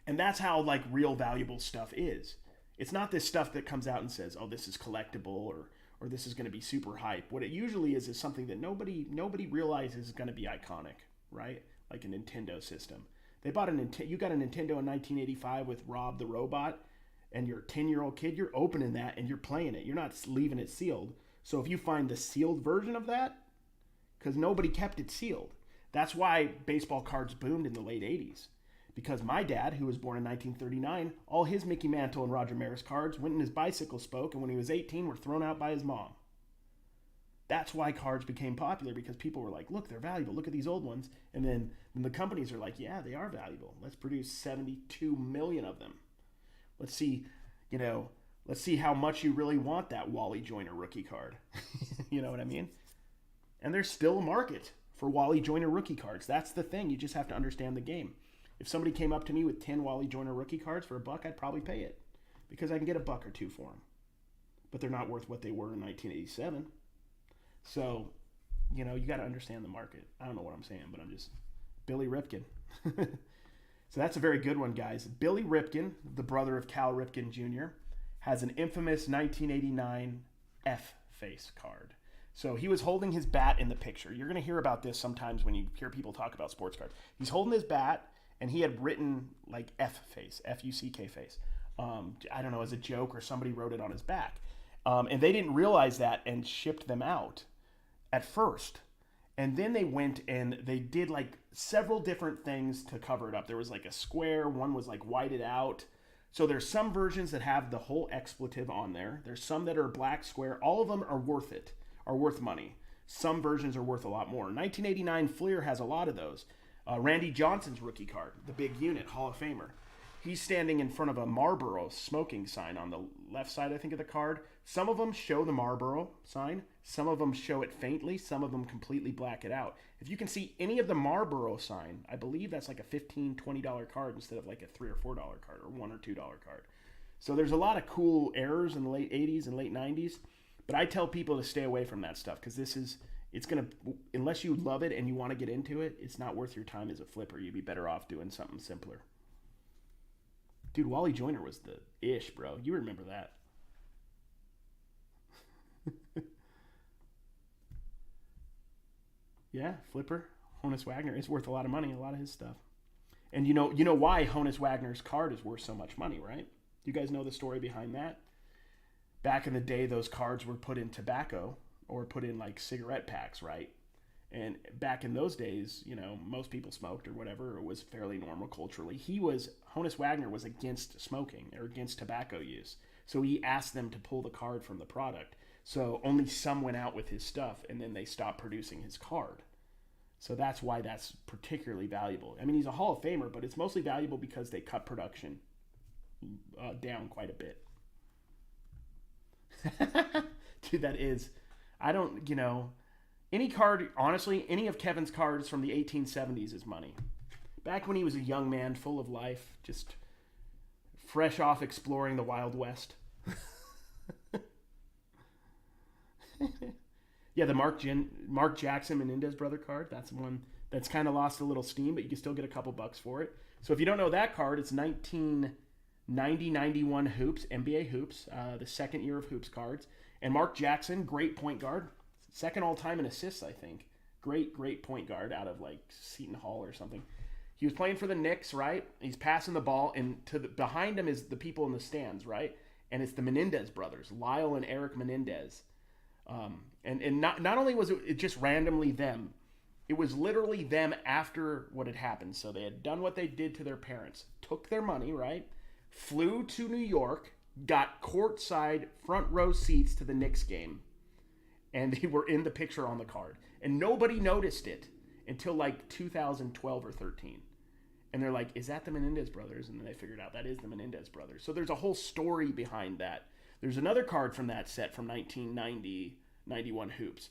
And that's how like real valuable stuff is. It's not this stuff that comes out and says, oh, this is collectible or this is going to be super hype. What it usually is something that nobody realizes is going to be iconic, right? Like a Nintendo system. You got a Nintendo in 1985 with Rob the Robot, and your 10-year-old kid, you're opening that and you're playing it. You're not leaving it sealed. So if you find the sealed version of that, because nobody kept it sealed. That's why baseball cards boomed in the late 80s. Because my dad, who was born in 1939, all his Mickey Mantle and Roger Maris cards went in his bicycle spoke, and when he was 18 were thrown out by his mom. That's why cards became popular, because people were like, look, they're valuable. Look at these old ones. And then the companies are like, yeah, they are valuable. Let's produce 72 million of them. Let's see how much you really want that Wally Joyner rookie card. You know what I mean? And there's still a market for Wally Joyner rookie cards. That's the thing. You just have to understand the game. If somebody came up to me with 10 Wally Joyner rookie cards for $1, I'd probably pay it, because I can get $1 or $2 for them. But they're not worth what they were in 1987. So, you got to understand the market. I don't know what I'm saying, but I'm just Billy Ripken. So that's a very good one, guys. Billy Ripken, the brother of Cal Ripken Jr., has an infamous 1989 F face card. So he was holding his bat in the picture. You're going to hear about this sometimes when you hear people talk about sports cards. He's holding his bat, and he had written like F face, F-U-C-K face. I don't know, as a joke, or somebody wrote it on his back. And they didn't realize that and shipped them out at first. And then they went and they did like several different things to cover it up. There was like a square, one was like whited out. So there's some versions that have the whole expletive on there. There's some that are black square. All of them are worth it, are worth money. Some versions are worth a lot more. 1989 Fleer has a lot of those. Randy Johnson's rookie card, the big unit, Hall of Famer. He's standing in front of a Marlboro smoking sign on the left side, I think, of the card. Some of them show the Marlboro sign. Some of them show it faintly. Some of them completely black it out. If you can see any of the Marlboro sign, I believe that's like a $15, $20 card instead of like a $3 or $4 card or $1 or $2 card. So there's a lot of cool errors in the late 80s and late 90s. But I tell people to stay away from that stuff because it's going to, unless you love it and you want to get into it, it's not worth your time as a flipper. You'd be better off doing something simpler. Dude, Wally Joyner was the ish, bro. You remember that. Yeah, flipper. Honus Wagner is worth a lot of money, a lot of his stuff. And you know why Honus Wagner's card is worth so much money, right? You guys know the story behind that? Back in the day, those cards were put in tobacco or put in like cigarette packs, right? And back in those days, most people smoked or whatever. It was fairly normal culturally. Honus Wagner was against smoking or against tobacco use. So he asked them to pull the card from the product. So only some went out with his stuff, and then they stopped producing his card. So that's why that's particularly valuable. I mean, he's a Hall of Famer, but it's mostly valuable because they cut production down quite a bit. Dude, that is... Any card, honestly, any of Kevin's cards from the 1870s is money. Back when he was a young man, full of life, just fresh off exploring the Wild West. Yeah, the Mark Jackson Menendez brother card, that's one that's kind of lost a little steam, but you can still get a couple bucks for it. So if you don't know that card, it's 1990-91 Hoops, NBA Hoops, the second year of Hoops cards. And Mark Jackson, great point guard. Second all-time in assists, I think. Great point guard out of like Seton Hall or something. He was playing for the Knicks, right? He's passing the ball, and behind him is the people in the stands, right? And it's the Menendez brothers, Lyle and Eric Menendez. And not only was it just randomly them, it was literally them after what had happened. So they had done what they did to their parents, took their money, right? Flew to New York, got courtside front row seats to the Knicks game. And they were in the picture on the card. And nobody noticed it until like 2012 or 13. And they're like, is that the Menendez brothers? And then they figured out that is the Menendez brothers. So there's a whole story behind that. There's another card from that set from 1990-91 Hoops.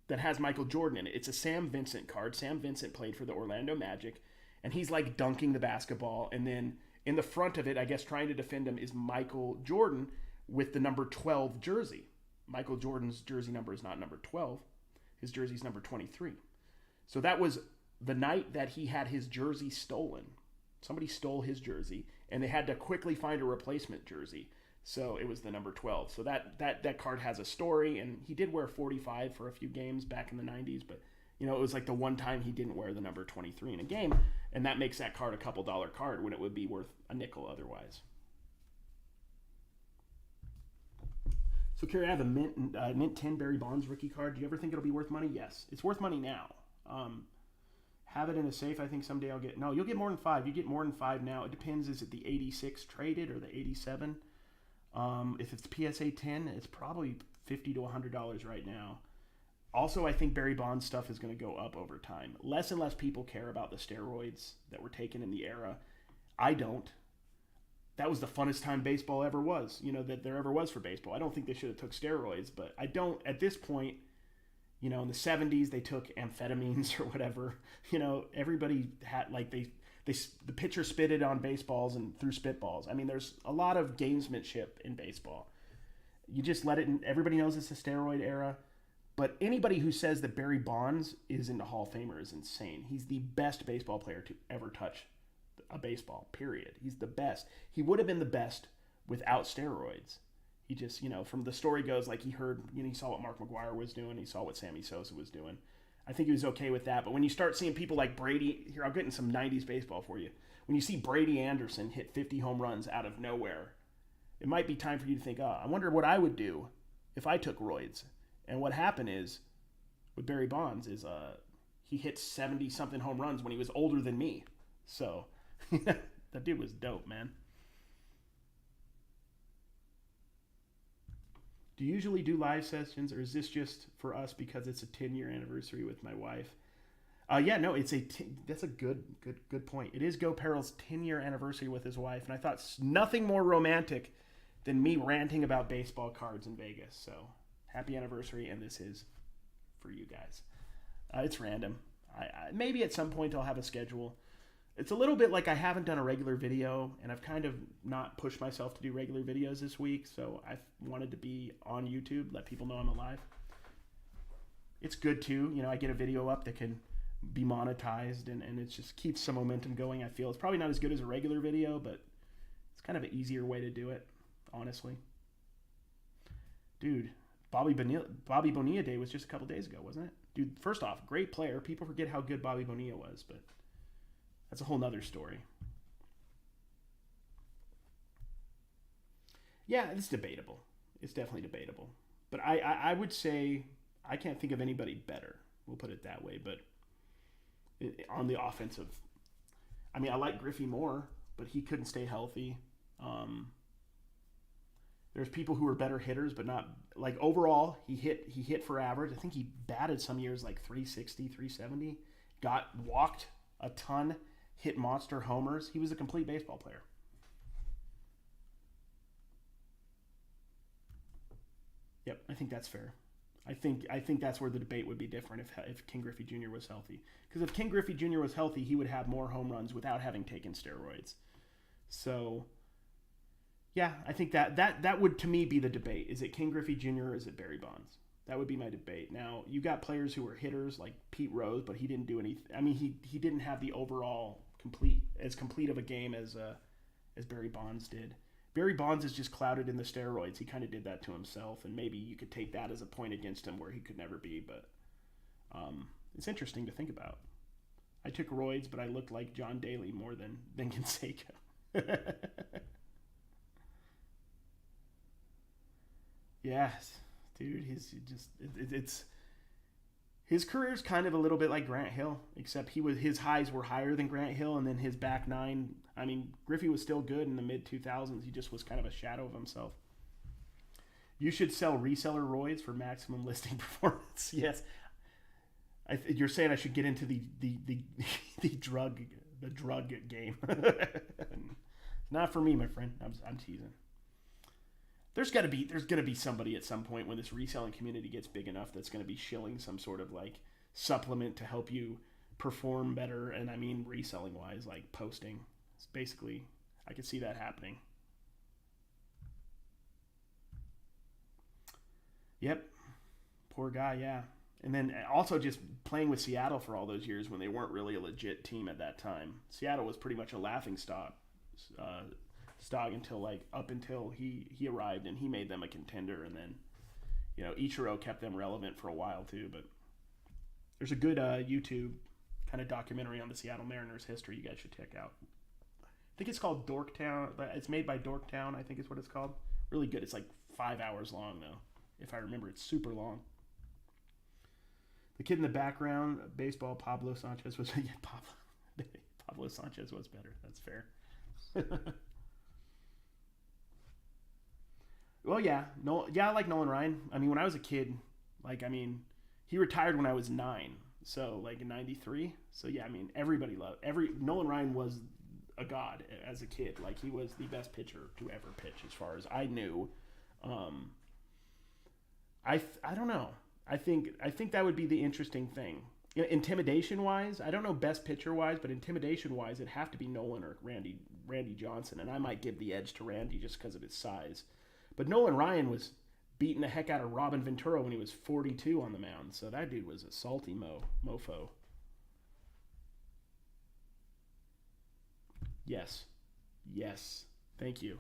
That has Michael Jordan in it. It's a Sam Vincent card. Sam Vincent played for the Orlando Magic. And he's like dunking the basketball. And then in the front of it, I guess trying to defend him, is Michael Jordan with the number 12 jersey. Michael Jordan's jersey number is not number 12. His jersey's number 23. So that was the night that he had his jersey stolen. Somebody stole his jersey, and they had to quickly find a replacement jersey. So it was the number 12. So that card has a story, and he did wear 45 for a few games back in the 90s, but it was like the one time he didn't wear the number 23 in a game, and that makes that card a couple dollar card when it would be worth a nickel otherwise. So, Cary, I have a mint 10 Barry Bonds rookie card. Do you ever think it'll be worth money? Yes. It's worth money now. Have it in a safe. I think someday I'll get... No, you'll get more than 5. You get more than 5 now. It depends. Is it the 86 traded or the 87? If it's PSA 10, it's probably $50 to $100 right now. Also, I think Barry Bonds stuff is going to go up over time. Less and less people care about the steroids that were taken in the era. I don't. That was the funnest time baseball ever was, that there ever was for baseball. I don't think they should have took steroids, but I don't, at this point, in the 70s, they took amphetamines or whatever. Everybody had, like, the pitcher spitted on baseballs and threw spitballs. I mean, there's a lot of gamesmanship in baseball. You just let it, everybody knows it's a steroid era. But anybody who says that Barry Bonds isn't a Hall of Famer is insane. He's the best baseball player to ever touch a baseball, period. He's the best. He would have been the best without steroids. He just, from the story goes, like he heard, he saw what Mark McGwire was doing. He saw what Sammy Sosa was doing. I think he was okay with that. But when you start seeing people like Brady, here, I'll get in some 90s baseball for you. When you see Brady Anderson hit 50 home runs out of nowhere, it might be time for you to think, I wonder what I would do if I took roids. And what happened is, with Barry Bonds, is he hit 70-something home runs when he was older than me. So, that dude was dope, man. Do you usually do live sessions, or is this just for us because it's a 10-year anniversary with my wife? Yeah, no, that's a good point. It is Go Perril's 10-year anniversary with his wife, and I thought nothing more romantic than me ranting about baseball cards in Vegas. So, happy anniversary, and this is for you guys. It's random. I maybe at some point I'll have a schedule. It's a little bit like I haven't done a regular video, and I've kind of not pushed myself to do regular videos this week, so I wanted to be on YouTube, let people know I'm alive. It's good too, I get a video up that can be monetized, and it just keeps some momentum going, I feel. It's probably not as good as a regular video, but it's kind of an easier way to do it, honestly. Dude, Bobby Bonilla Day was just a couple days ago, wasn't it? Dude, first off, great player. People forget how good Bobby Bonilla was, but that's a whole nother story. Yeah, it's debatable. It's definitely debatable. But I would say I can't think of anybody better. We'll put it that way. But on the offensive, I like Griffey more, but he couldn't stay healthy. There's people who are better hitters, but not like overall. He hit for average. I think he batted some years like 360, 370. Got walked a ton. Hit monster homers. He was a complete baseball player. Yep, I think that's fair. I think that's where the debate would be different if King Griffey Jr. was healthy. Because if King Griffey Jr. was healthy, he would have more home runs without having taken steroids. So, yeah, I think that would, to me, be the debate. Is it King Griffey Jr. or is it Barry Bonds? That would be my debate. Now, you got players who were hitters like Pete Rose, but he didn't do anything. He didn't have the overall complete of a game as Barry Bonds did. Barry Bonds is just clouded in the steroids. He kind of did that to himself, and maybe you could take that as a point against him where he could never be. But it's interesting to think about. I took roids, but I looked like John Daly more than Canseco. Yes, dude. His career's kind of a little bit like Grant Hill, except his highs were higher than Grant Hill, and then his back nine. Griffey was still good in the mid 2000s. He just was kind of a shadow of himself. You should sell reseller roids for maximum listing performance. Yes, you're saying I should get into the drug game. Not for me, my friend. I'm teasing. There's gonna be somebody at some point when this reselling community gets big enough that's gonna be shilling some sort of like supplement to help you perform better, and reselling wise, like posting. It's basically, I could see that happening. Yep, poor guy, yeah. And then also just playing with Seattle for all those years when they weren't really a legit team at that time. Seattle was pretty much a laughing stock. Up until he arrived and he made them a contender, and then Ichiro kept them relevant for a while too. But there's a good YouTube kind of documentary on the Seattle Mariners history you guys should check out. I think it's called Dorktown. It's made by Dorktown, I think is what it's called. Really good. It's like 5 hours long though, if I remember. It's super long. The kid in the background, baseball, Pablo Sanchez was Pablo Sanchez was better. That's fair. Well, yeah, I like Nolan Ryan. When I was a kid, he retired when I was 9, so in '93. So yeah, everybody loved Nolan Ryan was a god as a kid. He was the best pitcher to ever pitch, as far as I knew. I don't know. I think that would be the interesting thing. Intimidation wise, I don't know best pitcher wise, but intimidation wise, it'd have to be Nolan or Randy Johnson, and I might give the edge to Randy just because of his size. But Nolan Ryan was beating the heck out of Robin Ventura when he was 42 on the mound. So that dude was a salty mofo. Yes. Thank you.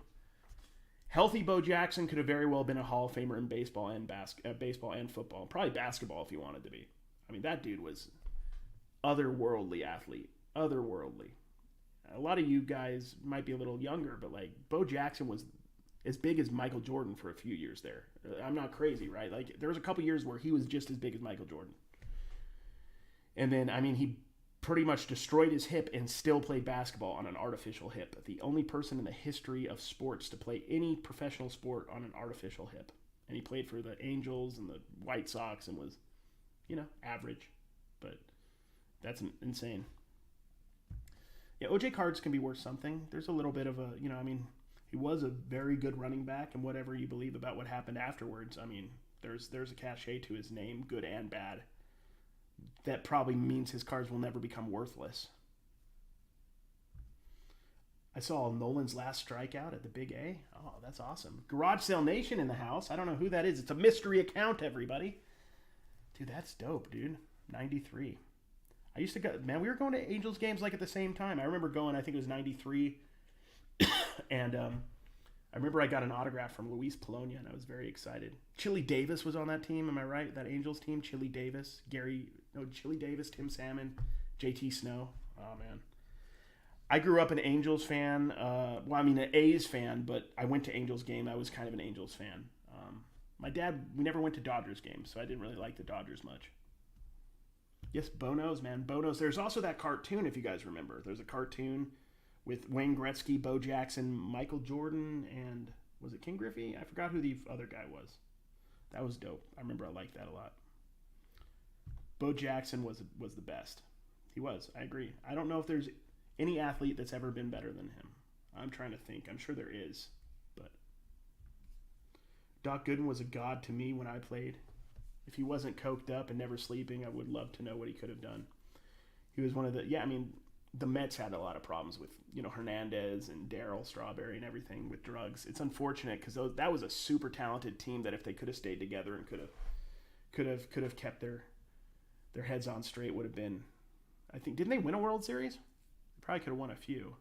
Healthy Bo Jackson could have very well been a Hall of Famer in baseball and baseball and football. Probably basketball if he wanted to be. I mean, that dude was otherworldly athlete. Otherworldly. A lot of you guys might be a little younger, but like Bo Jackson was as big as Michael Jordan for a few years there. I'm not crazy, right? Like there was a couple years where he was just as big as Michael Jordan. And then, I mean, he pretty much destroyed his hip and still played basketball on an artificial hip. The only person in the history of sports to play any professional sport on an artificial hip. And he played for the Angels and the White Sox and was, average. But that's insane. Yeah, O.J. Cards can be worth something. There's a little bit of a, he was a very good running back, and whatever you believe about what happened afterwards, I mean, there's a cachet to his name, good and bad. That probably means his cards will never become worthless. I saw Nolan's last strikeout at the Big A. Oh, that's awesome. Garage Sale Nation in the house. I don't know who that is. It's a mystery account, everybody. Dude, that's dope, dude. 93. I used to go, man, we were going to Angels games like at the same time. I remember going, I think it was 93. And I remember I got an autograph from Luis Polonia, and I was very excited. Chili Davis was on that team, am I right? That Angels team, Chili Davis, Chili Davis, Tim Salmon, JT Snow. Oh, man. I grew up an Angels fan. An A's fan, but I went to Angels game. I was kind of an Angels fan. My dad, we never went to Dodgers games, so I didn't really like the Dodgers much. Yes, Bonos, man. Bonos. There's also that cartoon, if you guys remember. There's a cartoon with Wayne Gretzky, Bo Jackson, Michael Jordan, and was it King Griffey? I forgot who the other guy was. That was dope. I remember I liked that a lot. Bo Jackson was the best. He was. I agree. I don't know if there's any athlete that's ever been better than him. I'm trying to think. I'm sure there is. But Doc Gooden was a god to me when I played. If he wasn't coked up and never sleeping, I would love to know what he could have done. He was one of the Mets had a lot of problems with, Hernandez and Darryl Strawberry and everything with drugs. It's unfortunate because that was a super talented team that if they could have stayed together and could have kept their heads on straight would have been, I think, didn't they win a World Series? They probably could have won a few.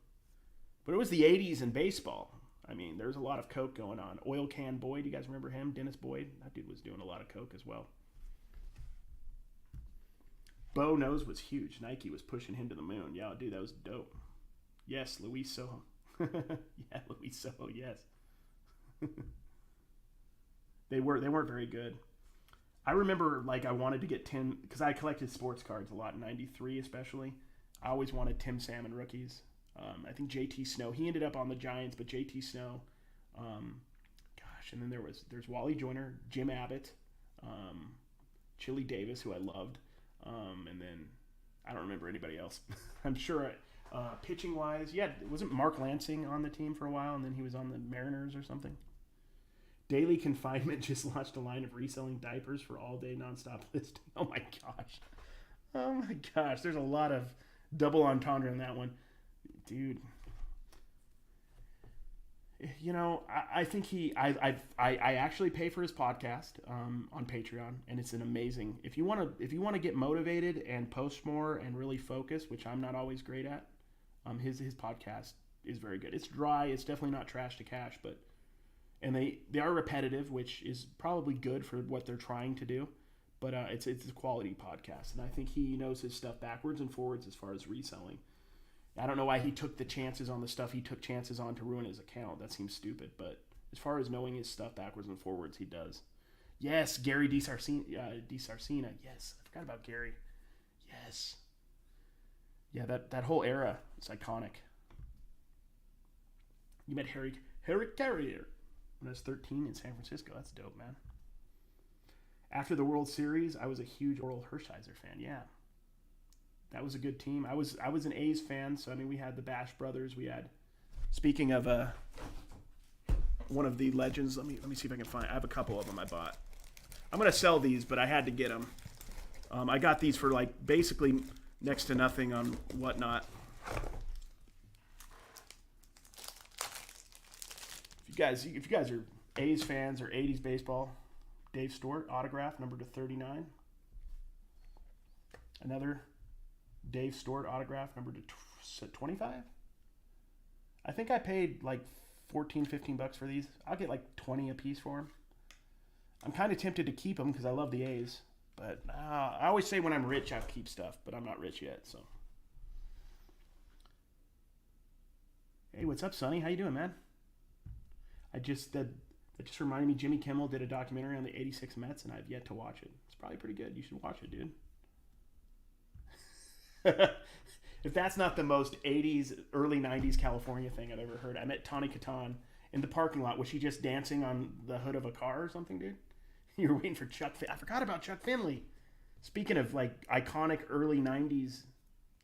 But it was the 80s in baseball. I mean, there's a lot of coke going on. Oil Can Boyd, you guys remember him? Dennis Boyd? That dude was doing a lot of coke as well. Bo Nose was huge. Nike was pushing him to the moon. Yeah, dude, that was dope. Yes, Luis Soho. Yeah, Luis Soho, yes. They weren't very good. I remember, I wanted to get Tim, because I collected sports cards a lot in 93 especially. I always wanted Tim Salmon rookies. I think JT Snow. He ended up on the Giants, but JT Snow. And then there's Wally Joyner, Jim Abbott, Chili Davis, who I loved. And then I don't remember anybody else. I'm sure pitching wise, wasn't Mark Lansing on the team for a while, and then he was on the Mariners or something. Daily Confinement just launched a line of reselling diapers for all day nonstop listing. Oh my gosh. There's a lot of double entendre in that one. Dude. I think I actually pay for his podcast on Patreon, and it's an amazing. If you want to get motivated and post more and really focus, which I'm not always great at, his podcast is very good. It's dry. It's definitely not trash to cash, and they are repetitive, which is probably good for what they're trying to do. But it's a quality podcast, and I think he knows his stuff backwards and forwards as far as reselling. I don't know why he took the chances on the stuff he took chances on to ruin his account. That seems stupid, but as far as knowing his stuff backwards and forwards, he does. Yes, Gary DiSarcina. Yes, I forgot about Gary. Yes. Yeah, that whole era is iconic. You met Harry Carrier when I was 13 in San Francisco. That's dope, man. After the World Series, I was a huge Oral Hershiser fan. Yeah. That was a good team. I was an A's fan, so we had the Bash brothers. We had, speaking of one of the legends. Let me see if I can find. I have a couple of them I bought. I'm gonna sell these, but I had to get them. I got these for basically next to nothing on Whatnot. If you guys are A's fans or 80s baseball, Dave Stewart autograph, number to 39. Another Dave Stewart autograph, number to 25. I think I paid like 14, 15 bucks for these. I'll get like 20 a piece for them. I'm kind of tempted to keep them because I love the A's. But I always say when I'm rich, I'll keep stuff. But I'm not rich yet, so. Hey, what's up, Sonny? How you doing, man? That just reminded me Jimmy Kimmel did a documentary on the 86 Mets, and I've yet to watch it. It's probably pretty good. You should watch it, dude. If that's not the most 80s, early 90s California thing I've ever heard. I met Tawny Katan in the parking lot. Was she just dancing on the hood of a car or something, dude? You were waiting for I forgot about Chuck Finley. Speaking of like iconic early 90s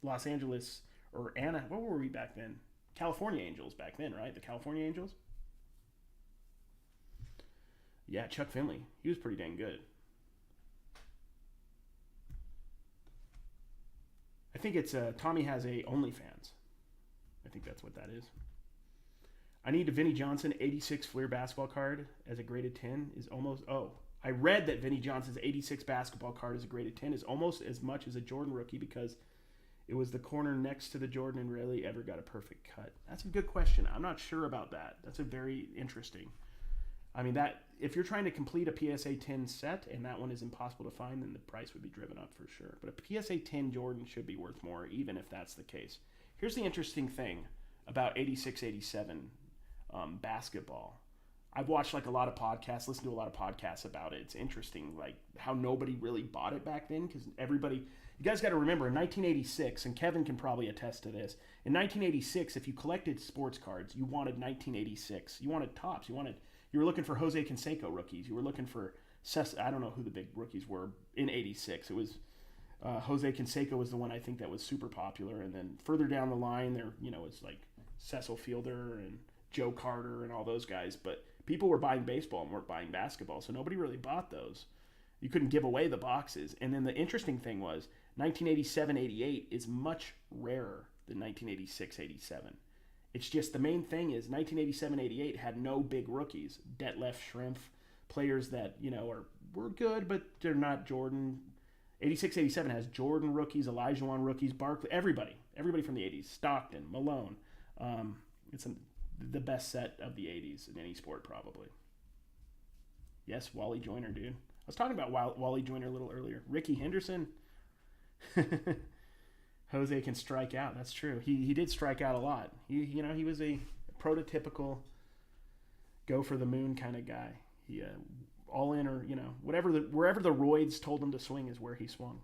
Los Angeles or what were we back then? California Angels back then, right? The California Angels? Yeah, Chuck Finley. He was pretty dang good. I think it's Tommy has a OnlyFans. I think that's what that is. I need a Vinnie Johnson 86 Fleer basketball card as a graded 10 is almost... Oh, I read that Vinnie Johnson's 86 basketball card as a graded 10 is almost as much as a Jordan rookie because it was the corner next to the Jordan and rarely ever got a perfect cut. That's a good question. I'm not sure about that. That's a very interesting... I mean, that if you're trying to complete a PSA 10 set and that one is impossible to find, then the price would be driven up for sure. But a PSA 10 Jordan should be worth more, even if that's the case. Here's the interesting thing about 86, 87 basketball. I've watched like a lot of podcasts, listened to a lot of podcasts about it. It's interesting, like how nobody really bought it back then because everybody. You guys got to remember in 1986, and Kevin can probably attest to this. In 1986, if you collected sports cards, you wanted 1986. You wanted tops. You were looking for Jose Canseco rookies. You were looking for I don't know who the big rookies were in 86. It was Jose Canseco was the one I think that was super popular. And then further down the line, there was like Cecil Fielder and Joe Carter and all those guys. But people were buying baseball and weren't buying basketball, so nobody really bought those. You couldn't give away the boxes. And then the interesting thing was 1987-88 is much rarer than 1986-87. It's just the main thing is 1987-88 had no big rookies. Detlef Schrempf, players that, were good, but they're not Jordan. 86-87 has Jordan rookies, Olajuwon rookies, Barkley, everybody from the 80s. Stockton, Malone. It's the best set of the 80s in any sport probably. Yes, Wally Joyner, dude. I was talking about Wally Joyner a little earlier. Ricky Henderson. Jose can strike out. That's true. He did strike out a lot. He was a prototypical go for the moon kind of guy. He all in or wherever the roids told him to swing is where he swung.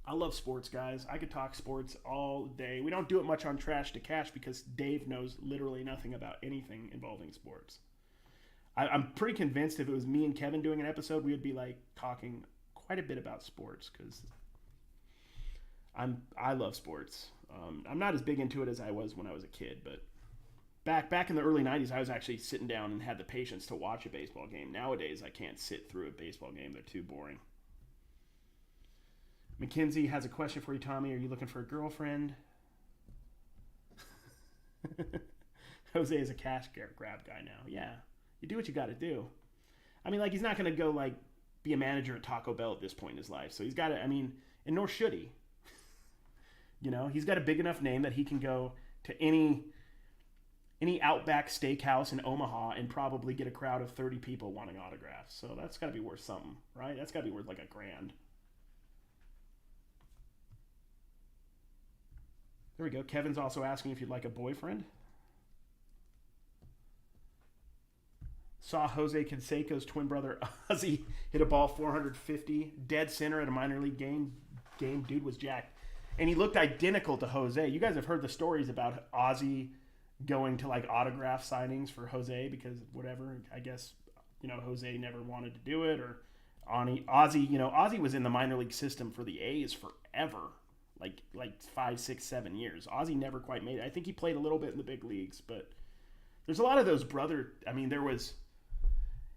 I love sports, guys. I could talk sports all day. We don't do it much on Trash to Cash because Dave knows literally nothing about anything involving sports. I'm pretty convinced if it was me and Kevin doing an episode, we would be like talking quite a bit about sports because I love sports. I'm not as big into it as I was when I was a kid, but back in the early 90s, I was actually sitting down and had the patience to watch a baseball game. Nowadays, I can't sit through a baseball game. They're too boring. Mackenzie has a question for you, Tommy. Are you looking for a girlfriend? Jose is a cash grab guy now. Yeah, you do what you got to do. I mean, like, he's not going to go, like, be a manager at Taco Bell at this point in his life. So he's got to, and nor should he. He's got a big enough name that he can go to any Outback Steakhouse in Omaha and probably get a crowd of 30 people wanting autographs. So that's got to be worth something, right? That's got to be worth like $1,000. There we go. Kevin's also asking if you'd like a boyfriend. Saw Jose Canseco's twin brother Ozzy hit a ball 450 dead center at a minor league game. Dude was jacked. And he looked identical to Jose. You guys have heard the stories about Ozzy going to like autograph signings for Jose because whatever, I guess, Jose never wanted to do it, or Ozzy was in the minor league system for the A's forever. Like 5, 6, 7 years. Ozzy never quite made it. I think he played a little bit in the big leagues, but there's a lot of those there was,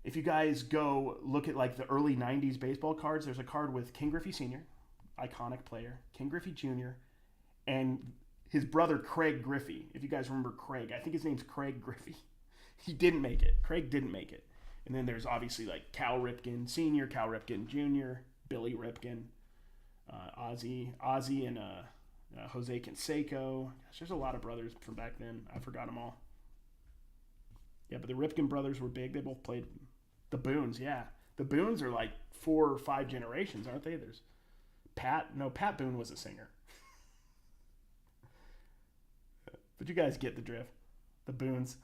if you guys go look at like the early 90s baseball cards, there's a card with King Griffey Sr., iconic player, King Griffey Jr., and his brother Craig Griffey. If you guys remember Craig, I think his name's Craig Griffey. He didn't make it. Craig didn't make it. And then there's obviously like Cal Ripken Sr., Cal Ripken Jr., Billy Ripken, Ozzy and Jose Canseco. Gosh, there's a lot of brothers from back then. I forgot them all. Yeah, but the Ripken brothers were big. They both played the Boones, yeah. The Boones are like 4 or 5 generations, aren't they? There's Pat Boone was a singer. But you guys get the drift. The Boones.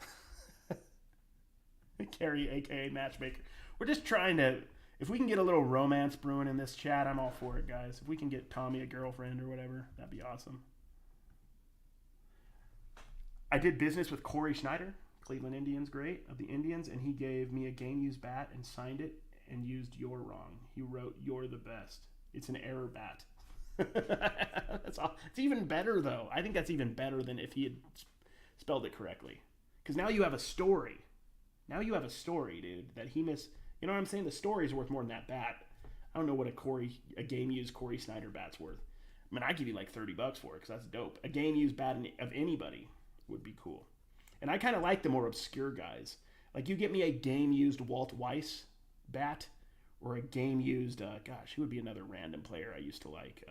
Cary, a.k.a. Matchmaker. We're just trying to, if we can get a little romance brewing in this chat, I'm all for it, guys. If we can get Tommy a girlfriend or whatever, that'd be awesome. I did business with Corey Schneider, Cleveland Indians great, of the Indians, and he gave me a game-used bat and signed it and used "you're wrong." He wrote, "You're the best. It's an error bat." That's all. It's even better, though. I think that's even better than if he had spelled it correctly. Because now you have a story. Now you have a story, dude, that he missed. You know what I'm saying? The story's worth more than that bat. I don't know what a game-used Corey Snyder bat's worth. I mean, I'd give you like $30 for it because that's dope. A game-used bat of anybody would be cool. And I kind of like the more obscure guys. Like, you get me a game-used Walt Weiss bat or a game-used, who would be another random player I used to like?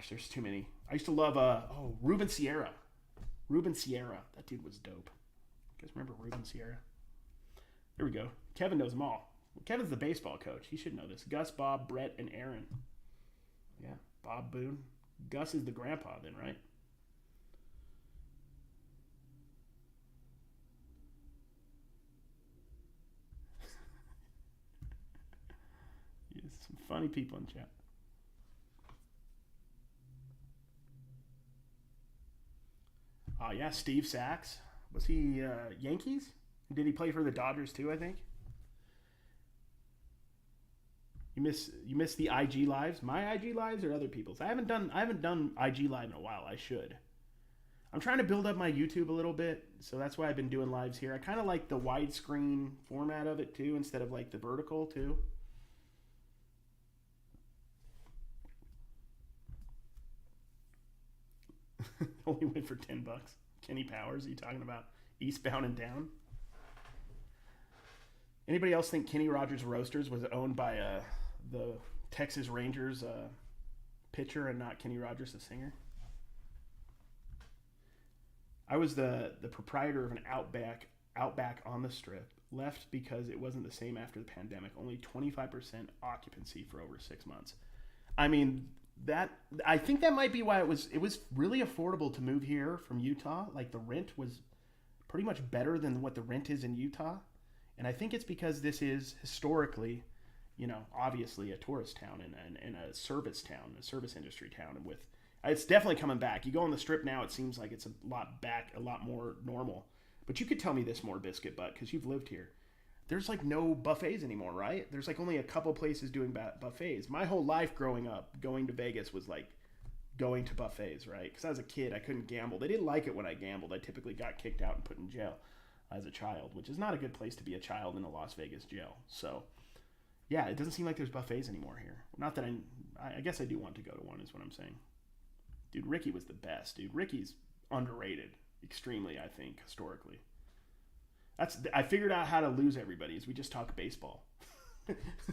There's too many. I used to love, Ruben Sierra. Ruben Sierra. That dude was dope. You guys remember Ruben Sierra? Here we go. Kevin knows them all. Kevin's the baseball coach. He should know this. Gus, Bob, Brett, and Aaron. Yeah, Bob Boone. Gus is the grandpa then, right? Some funny people in chat. Oh, yeah, Steve Sachs. Was he Yankees? Did he play for the Dodgers too, I think? You miss the IG lives? My IG lives or other people's? I haven't done IG live in a while. I should. I'm trying to build up my YouTube a little bit, so that's why I've been doing lives here. I kind of like the widescreen format of it too, instead of like the vertical too. Only went for $10. Kenny Powers, are you talking about Eastbound and Down? Anybody else think Kenny Rogers Roasters was owned by the Texas Rangers pitcher and not Kenny Rogers the singer? I was the proprietor of an Outback on the Strip. Left because it wasn't the same after the pandemic. Only 25% occupancy for over 6 months. I mean, I think that might be why it was really affordable to move here from Utah. Like, the rent was pretty much better than what the rent is in Utah. And I think it's because this is historically, obviously a tourist town and a service town, a service industry town. And it's definitely coming back. You go on the Strip now, it seems like it's a lot more normal. But you could tell me this more, Biscuit Butt, because you've lived here. There's like no buffets anymore, right? There's like only a couple places doing buffets. My whole life growing up, going to Vegas was like going to buffets, right? Because as a kid, I couldn't gamble. They didn't like it when I gambled. I typically got kicked out and put in jail as a child, which is not a good place to be a child in a Las Vegas jail. So, yeah, it doesn't seem like there's buffets anymore here. Not that I guess I do want to go to one, is what I'm saying. Dude, Ricky was the best, dude. Ricky's underrated, extremely, I think, historically. I figured out how to lose everybody is we just talk baseball.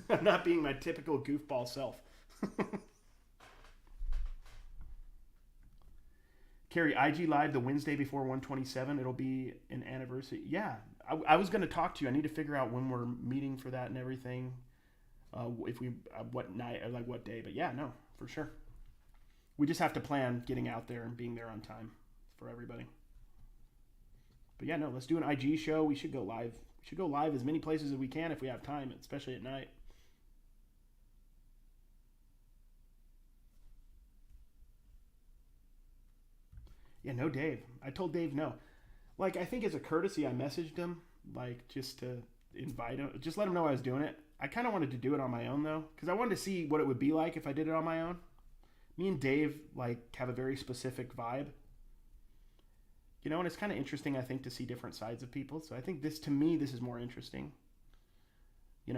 I'm not being my typical goofball self. Cary, IG Live the Wednesday before 127. It'll be an anniversary. Yeah, I was going to talk to you. I need to figure out when we're meeting for that and everything. What night or like what day. But yeah, no, for sure. We just have to plan getting out there and being there on time for everybody. But yeah, no, let's do an IG show. We should go live. We should go live as many places as we can if we have time, especially at night. Yeah, no, Dave. I told Dave no. Like, I think as a courtesy, I messaged him, like, just to invite him, just let him know I was doing it. I kind of wanted to do it on my own, though, because I wanted to see what it would be like if I did it on my own. Me and Dave, like, have a very specific vibe. And it's kind of interesting, I think, to see different sides of people. So I think this is more interesting.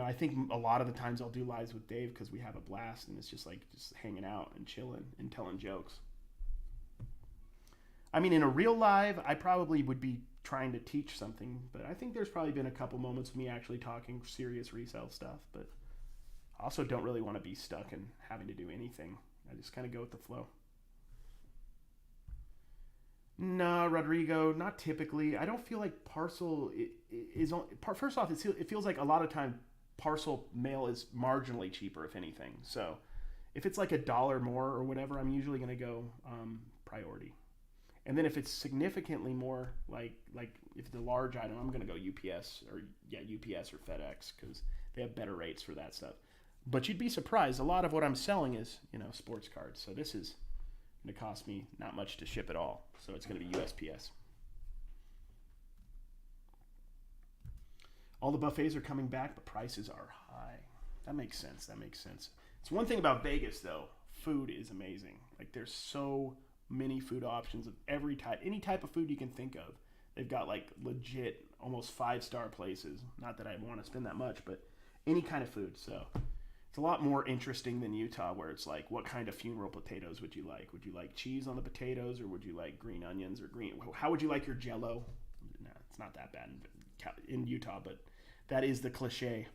I think a lot of the times I'll do lives with Dave because we have a blast and it's just like just hanging out and chilling and telling jokes. I mean, in a real live, I probably would be trying to teach something, but I think there's probably been a couple moments of me actually talking serious resale stuff, but I also don't really want to be stuck in having to do anything. I just kind of go with the flow. No, Rodrigo, not typically. I don't feel like parcel is first off, it feels like a lot of time parcel mail is marginally cheaper, if anything. So if it's like $1 more or whatever, I'm usually going to go priority. And then if it's significantly more, like if it's a large item, I'm going to go UPS or FedEx because they have better rates for that stuff. But you'd be surprised. A lot of what I'm selling is, sports cards. So this is going to cost me not much to ship at all. So it's going to be USPS. All the buffets are coming back, but prices are high. That makes sense. It's one thing about Vegas, though. Food is amazing. Like, there's so many food options of every type. Any type of food you can think of. They've got, like, legit, almost 5-star places. Not that I want to spend that much, but any kind of food. So it's a lot more interesting than Utah, where it's like, what kind of funeral potatoes would you like? Would you like cheese on the potatoes, or would you like green onions or green? How would you like your Jell-O? Nah, it's not that bad in Utah, but that is the cliche.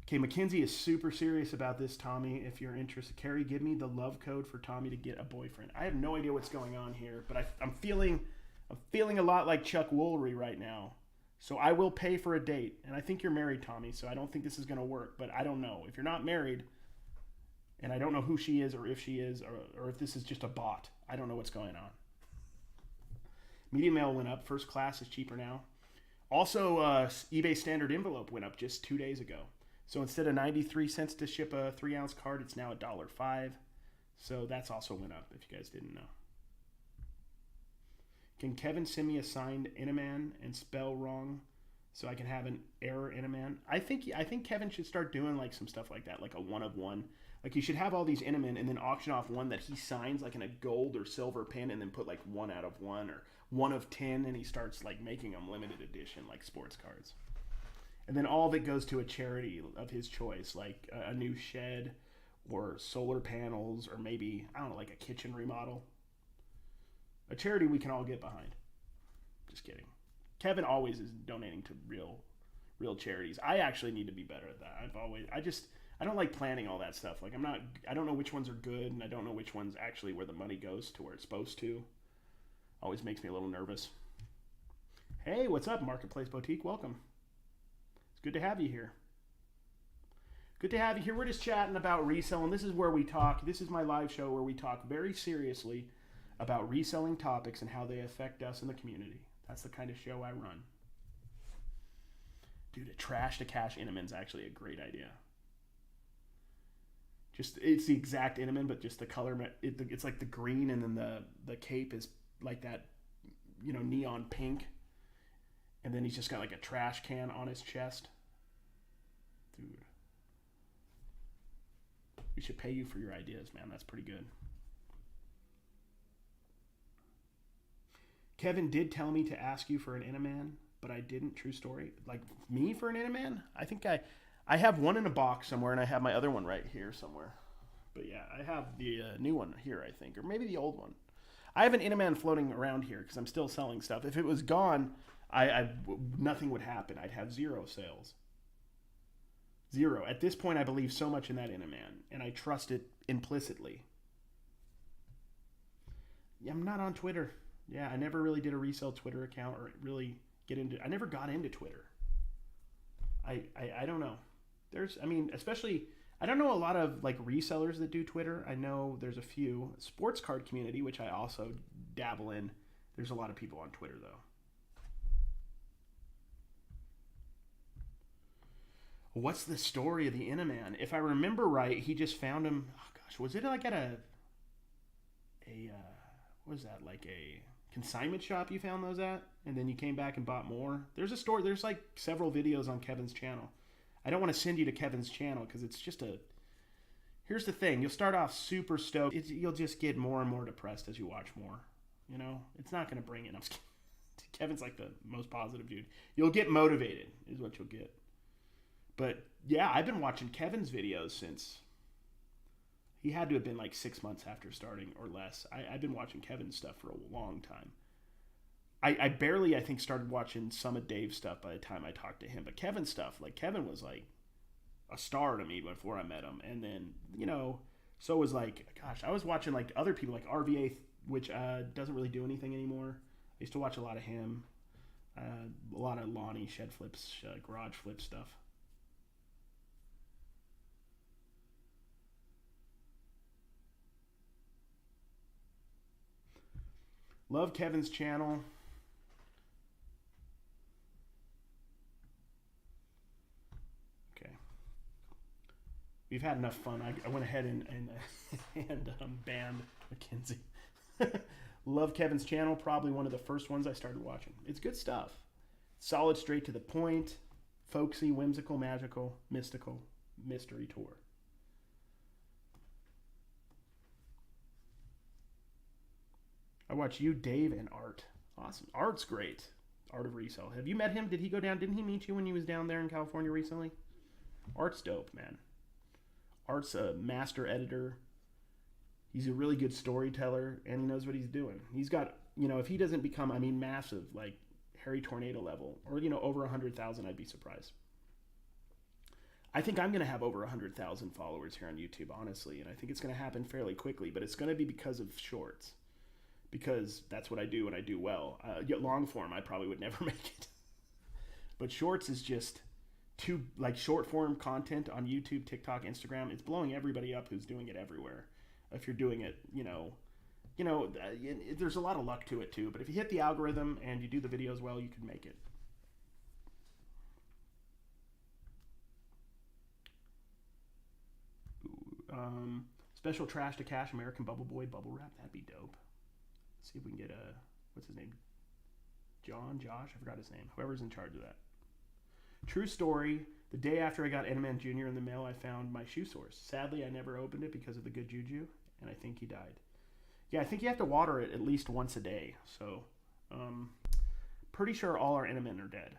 Okay, Mackenzie is super serious about this, Tommy. If you're interested, Cary, give me the love code for Tommy to get a boyfriend. I have no idea what's going on here, but I'm feeling a lot like Chuck Woolery right now. So I will pay for a date. And I think you're married, Tommy, so I don't think this is going to work. But I don't know. If you're not married, and I don't know who she is or if she is, or if this is just a bot, I don't know what's going on. Medium mail went up. First class is cheaper now. Also, eBay standard envelope went up just 2 days ago. So instead of 93 cents to ship a 3-ounce card, it's now $1.05. So that's also went up, if you guys didn't know. Can Kevin send me a signed Inaman and spell wrong so I can have an error Inaman? I think Kevin should start doing like some stuff like that, like a 1 of 1. Like you should have all these Inaman and then auction off one that he signs like in a gold or silver pin and then put like 1 out of 1 or 1 of 10, and he starts like making them limited edition like sports cards. And then all of it goes to a charity of his choice, like a new shed or solar panels or maybe, I don't know, like a kitchen remodel. A charity we can all get behind. Just kidding. Kevin always is donating to real charities. I actually need to be better at that. I don't like planning all that stuff. Like I don't know which ones are good, and I don't know which ones actually where the money goes to where it's supposed to. Always makes me a little nervous. Hey, what's up, Marketplace Boutique? Welcome. It's good to have you here. Good to have you here. We're just chatting about reselling. This is where we talk. This is my live show where we talk very seriously about reselling topics and how they affect us in the community. That's the kind of show I run. Dude, a trash to cash Inaman is actually a great idea. It's the exact Inaman, but just the color. It's like the green, and then the cape is like that, neon pink. And then he's just got like a trash can on his chest. Dude. We should pay you for your ideas, man. That's pretty good. Kevin did tell me to ask you for an Inaman, but I didn't. True story. Like me for an Inaman? I think I have one in a box somewhere, and I have my other one right here somewhere. But yeah, I have the new one here, I think, or maybe the old one. I have an Inaman floating around here because I'm still selling stuff. If it was gone, nothing would happen. I'd have 0 sales. 0. At this point, I believe so much in that Inaman, and I trust it implicitly. Yeah, I'm not on Twitter. Yeah, I never really did a resale Twitter account or really I never got into Twitter. I don't know. Especially, I don't know a lot of like resellers that do Twitter. I know there's a few. Sports card community, which I also dabble in. There's a lot of people on Twitter though. What's the story of the Inaman? If I remember right, he just found him. Oh gosh, was it like at a what was that, like a consignment shop you found those at, and then you came back and bought more? There's a story. There's like several videos on Kevin's channel. I don't want to send you to Kevin's channel because it's just here's the thing. You'll start off super stoked. You'll just get more and more depressed as you watch more. It's not going to bring it. Kevin's like the most positive dude. You'll get motivated is what you'll get. But yeah, I've been watching Kevin's videos since He had to have been like 6 months after starting or less. I've been watching Kevin's stuff for a long time. I barely, I think, started watching some of Dave's stuff by the time I talked to him. But Kevin's stuff, like, Kevin was like a star to me before I met him. And then, so was like, gosh, I was watching like other people like RVA, which doesn't really do anything anymore. I used to watch a lot of him, a lot of Lonnie shed flips, garage flip stuff. Love Kevin's channel. Okay. We've had enough fun. I went ahead and banned Mackenzie. Love Kevin's channel. Probably one of the first ones I started watching. It's good stuff. Solid, straight to the point. Folksy, whimsical, magical, mystical, mystery tour. I watch you, Dave, and Art. Awesome. Art's great. Art of Resell. Have you met him? Did he go down? Didn't he meet you when he was down there in California recently? Art's dope, man. Art's a master editor. He's a really good storyteller, and he knows what he's doing. He's got, if he doesn't become, massive, like Harry Tornado level, or, over 100,000, I'd be surprised. I think I'm going to have over 100,000 followers here on YouTube, honestly, and I think it's going to happen fairly quickly, but it's going to be because of shorts. Because that's what I do and I do well. Long form, I probably would never make it. But shorts is just short form content on YouTube, TikTok, Instagram. It's blowing everybody up who's doing it everywhere. If you're doing it, there's a lot of luck to it too. But if you hit the algorithm and you do the videos well, you can make it. Special trash to cash, American Bubble Boy bubble wrap. That'd be dope. See if we can get what's his name? Josh? I forgot his name. Whoever's in charge of that. True story. The day after I got Edelman Jr. in the mail, I found my shoe source. Sadly, I never opened it because of the good juju, and I think he died. Yeah, I think you have to water it at least once a day. So, pretty sure all our Edelman are dead.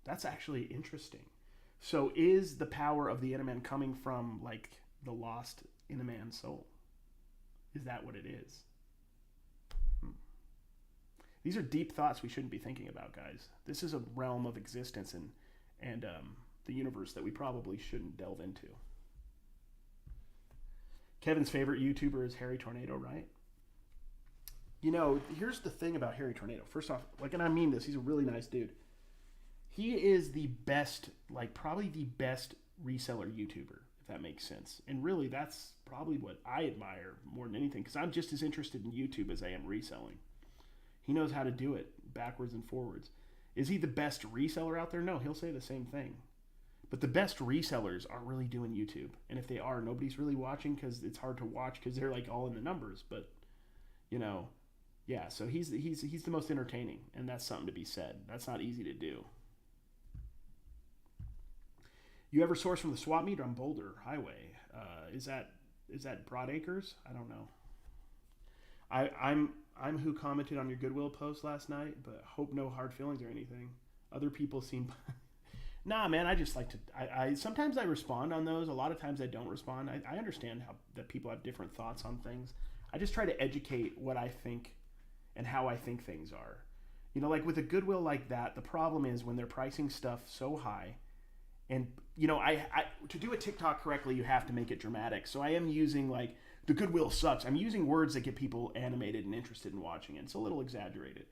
That's actually interesting. So, is the power of the Edelman coming from, like, the lost Edelman soul? Is that what it is? These are deep thoughts we shouldn't be thinking about, guys. This is a realm of existence and the universe that we probably shouldn't delve into. Kevin's favorite YouTuber is Harry Tornado, right? Here's the thing about Harry Tornado. First off, and I mean this, he's a really nice dude. He is the best, probably the best reseller YouTuber, if that makes sense. And really, that's probably what I admire more than anything, because I'm just as interested in YouTube as I am reselling. He knows how to do it backwards and forwards. Is he the best reseller out there? No, he'll say the same thing. But the best resellers are really doing YouTube. And if they are, nobody's really watching because it's hard to watch because they're all in the numbers. But, yeah, so he's the most entertaining. And that's something to be said. That's not easy to do. You ever source from the swap meet on Boulder Highway? Is that Broad Acres? I don't know. I'm who commented on your Goodwill post last night, but hope no hard feelings or anything. Other people seem... Nah, man, I just like to... I sometimes I respond on those. A lot of times I don't respond. I understand that people have different thoughts on things. I just try to educate what I think and how I think things are. With a Goodwill like that, the problem is when they're pricing stuff so high, and, to do a TikTok correctly, you have to make it dramatic. So I am using, the Goodwill sucks. I'm using words that get people animated and interested in watching it. It's a little exaggerated.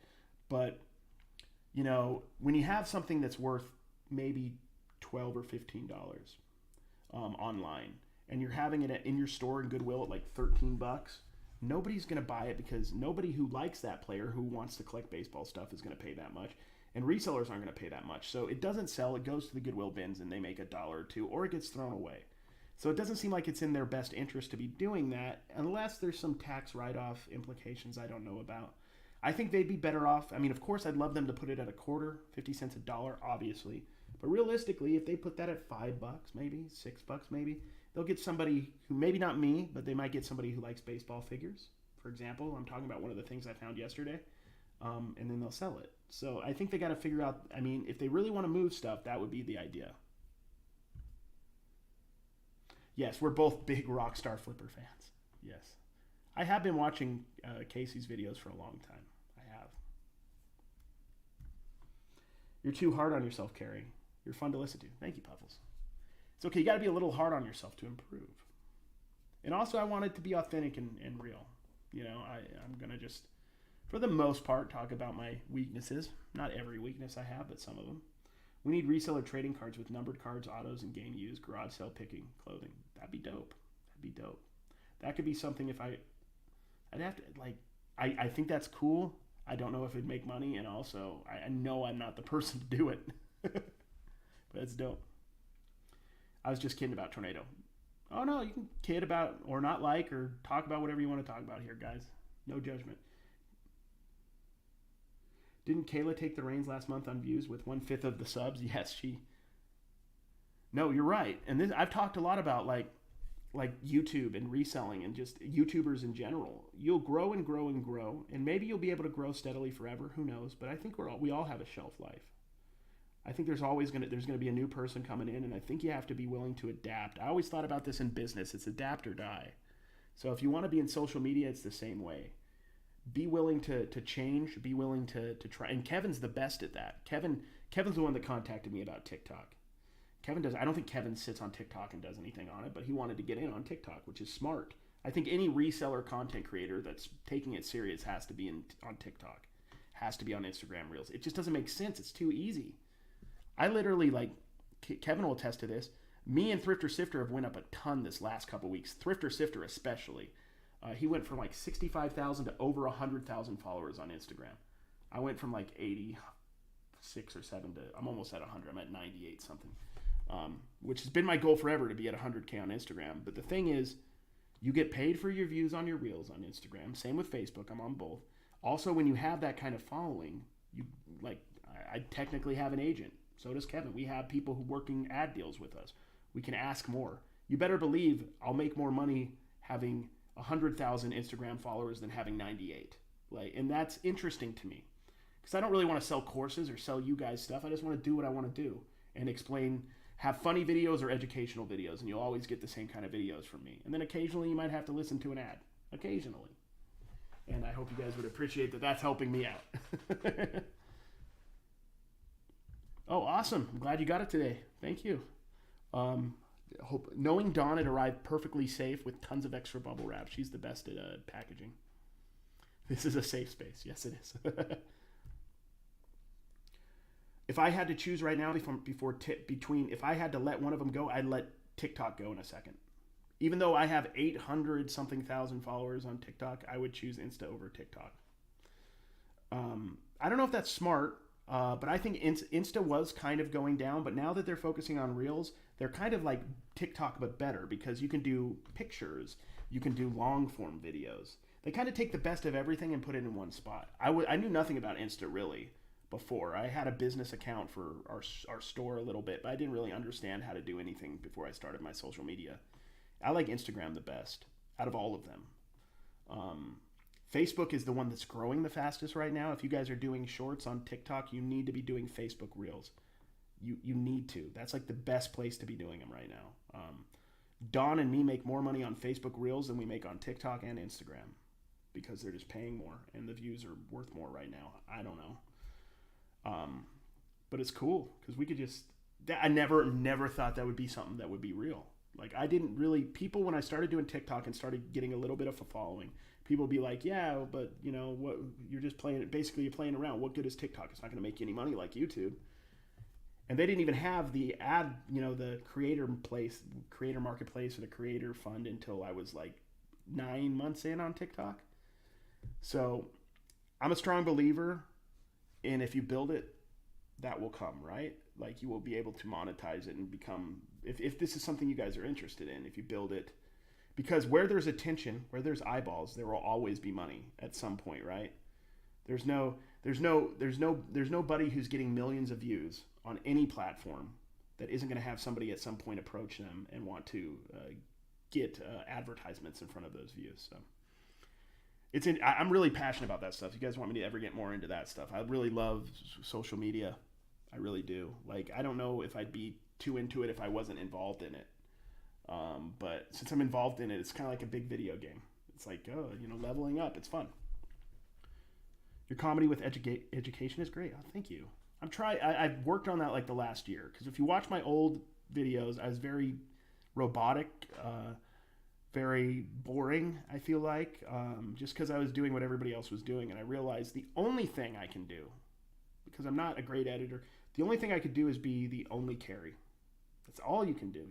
But, when you have something that's worth maybe $12 or $15 online, and you're having it in your store in Goodwill at $13, nobody's going to buy it because nobody who likes that player who wants to collect baseball stuff is going to pay that much. And resellers aren't going to pay that much. So it doesn't sell. It goes to the Goodwill bins and they make $1 or $2, or it gets thrown away. So it doesn't seem like it's in their best interest to be doing that unless there's some tax write-off implications I don't know about. I think they'd be better off. Of course, I'd love them to put it at a quarter, 50 cents, $1, obviously. But realistically, if they put that at $5, maybe $6, maybe, they'll get somebody who, maybe not me, but they might get somebody who likes baseball figures. For example, I'm talking about one of the things I found yesterday, and then they'll sell it. So I think they got to figure out, if they really want to move stuff, that would be the idea. Yes, we're both big Rockstar Flipper fans. Yes. I have been watching Casey's videos for a long time. I have. You're too hard on yourself, Cary. You're fun to listen to. Thank you, Puffles. It's okay. You got to be a little hard on yourself to improve. And also, I want it to be authentic and real. You know, I'm going to just, for the most part, talk about my weaknesses. Not every weakness I have, but some of them. We need reseller trading cards with numbered cards, autos, and game used, garage sale picking, clothing. That'd be dope. That'd be dope. That could be something if I'd have to, like, I think that's cool. I don't know if it'd make money, and also, I know I'm not the person to do it. But it's dope. I was just kidding about Tornado. Oh, no, you can kid about, or not like, or talk about whatever you want to talk about here, guys. No judgment. Didn't Kayla take the reins last month on views with 1/5 of the subs? Yes, she. No, you're right. And this, I've talked a lot about like YouTube and reselling and just YouTubers in general. You'll grow and grow and grow, and maybe you'll be able to grow steadily forever. Who knows? But I think we all have a shelf life. I think there's gonna be a new person coming in, and I think you have to be willing to adapt. I always thought about this in business. It's adapt or die. So if you want to be in social media, it's the same way. Be willing to change. Be willing to try. And Kevin's the best at that. Kevin's the one that contacted me about TikTok. I don't think Kevin sits on TikTok and does anything on it, but he wanted to get in on TikTok, which is smart. I think any reseller content creator that's taking it serious has to be on TikTok, has to be on Instagram Reels. It just doesn't make sense. It's too easy. I literally, like, Kevin will attest to this. Me and Thrifter Sifter have went up a ton this last couple weeks. Thrifter Sifter especially. He went from like 65,000 to over 100,000 followers on Instagram. I went from like 86 or 7 to I'm almost at 100. I'm at 98 something, which has been my goal forever, to be at 100K on Instagram. But the thing is, you get paid for your views on your Reels on Instagram. Same with Facebook. I'm on both. Also, when you have that kind of following, I technically have an agent. So does Kevin. We have people who working ad deals with us. We can ask more. You better believe I'll make more money having 100,000 Instagram followers than having 98. And that's interesting to me, because I don't really want to sell courses or sell you guys stuff. I just want to do what I want to do and explain, have funny videos or educational videos, and you'll always get the same kind of videos from me. And then occasionally you might have to listen to an ad. Occasionally. And I hope you guys would appreciate that that's helping me out. Oh, awesome. I'm glad you got it today. Thank you. Knowing Dawn had arrived perfectly safe with tons of extra bubble wrap. She's the best at packaging. This is a safe space. Yes, it is. If I had to choose right now if I had to let one of them go, I'd let TikTok go in a second. Even though I have 800 something thousand followers on TikTok, I would choose Insta over TikTok. I don't know if that's smart. But I think Insta was kind of going down, but now that they're focusing on Reels, they're kind of like TikTok, but better, because you can do pictures, you can do long form videos. They kind of take the best of everything and put it in one spot. I knew nothing about Insta really before. I had a business account for our store a little bit, but I didn't really understand how to do anything before I started my social media. I like Instagram the best out of all of them. Facebook is the one that's growing the fastest right now. If you guys are doing shorts on TikTok, you need to be doing Facebook Reels. You need to. That's like the best place to be doing them right now. Dawn and me make more money on Facebook Reels than we make on TikTok and Instagram, because they're just paying more and the views are worth more right now. I don't know. But it's cool because we could just, I never thought that would be something that would be real. Like, I didn't really, people, when I started doing TikTok and started getting a little bit of a following, people would be like, yeah, but you know what, you're just playing, basically you're playing around. What good is TikTok? It's not going to make you any money like YouTube. And they didn't even have the ad, the creator marketplace or the creator fund until I was like 9 months in on TikTok. So I'm a strong believer in, if you build it, that will come, right? Like, you will be able to monetize it and become, if this is something you guys are interested in, if you build it, because where there's attention, where there's eyeballs, there will always be money at some point, right? There's nobody who's getting millions of views on any platform that isn't going to have somebody at some point approach them and want to get advertisements in front of those views. So I'm really passionate about that stuff. If you guys want me to ever get more into that stuff, I really love social media. I really do. Like, I don't know if I'd be too into it if I wasn't involved in it. But since I'm involved in it, it's kind of like a big video game. It's like, oh, leveling up. It's fun. Your comedy with education is great. Oh, thank you. I've worked on that like the last year. Because if you watch my old videos, I was very robotic, very boring, I feel like. Just because I was doing what everybody else was doing. And I realized the only thing I can do, because I'm not a great editor, the only thing I could do is be the only Cary. That's all you can do.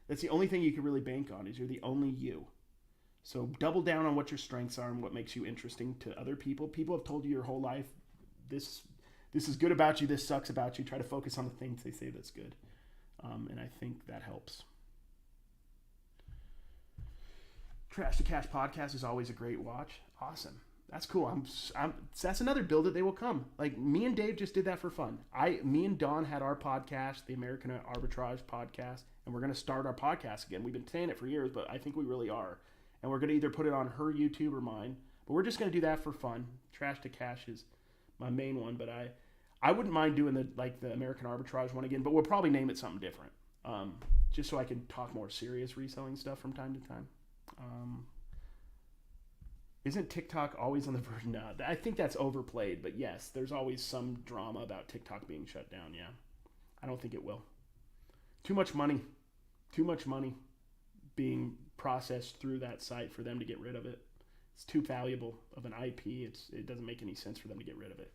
That's the only thing you can really bank on, is you're the only you. So double down on what your strengths are and what makes you interesting to other people. People have told you your whole life, this is good about you, this sucks about you. Try to focus on the things they say that's good. And I think that helps. Trash to Cash podcast is always a great watch. Awesome. That's cool. That's another build it. They will come. Like me and Dave just did that for fun. Me and Dawn had our podcast, the American Arbitrage podcast, and we're going to start our podcast again. We've been saying it for years, but I think we really are. And we're going to either put it on her YouTube or mine. But we're just going to do that for fun. Trash to Cash is my main one. But I wouldn't mind doing the American Arbitrage one again. But we'll probably name it something different. Just so I can talk more serious reselling stuff from time to time. Isn't TikTok always on the verge? No, I think that's overplayed. But yes, there's always some drama about TikTok being shut down. Yeah. I don't think it will. Too much money being processed through that site for them to get rid of it. It's too valuable of an IP. It doesn't make any sense for them to get rid of it.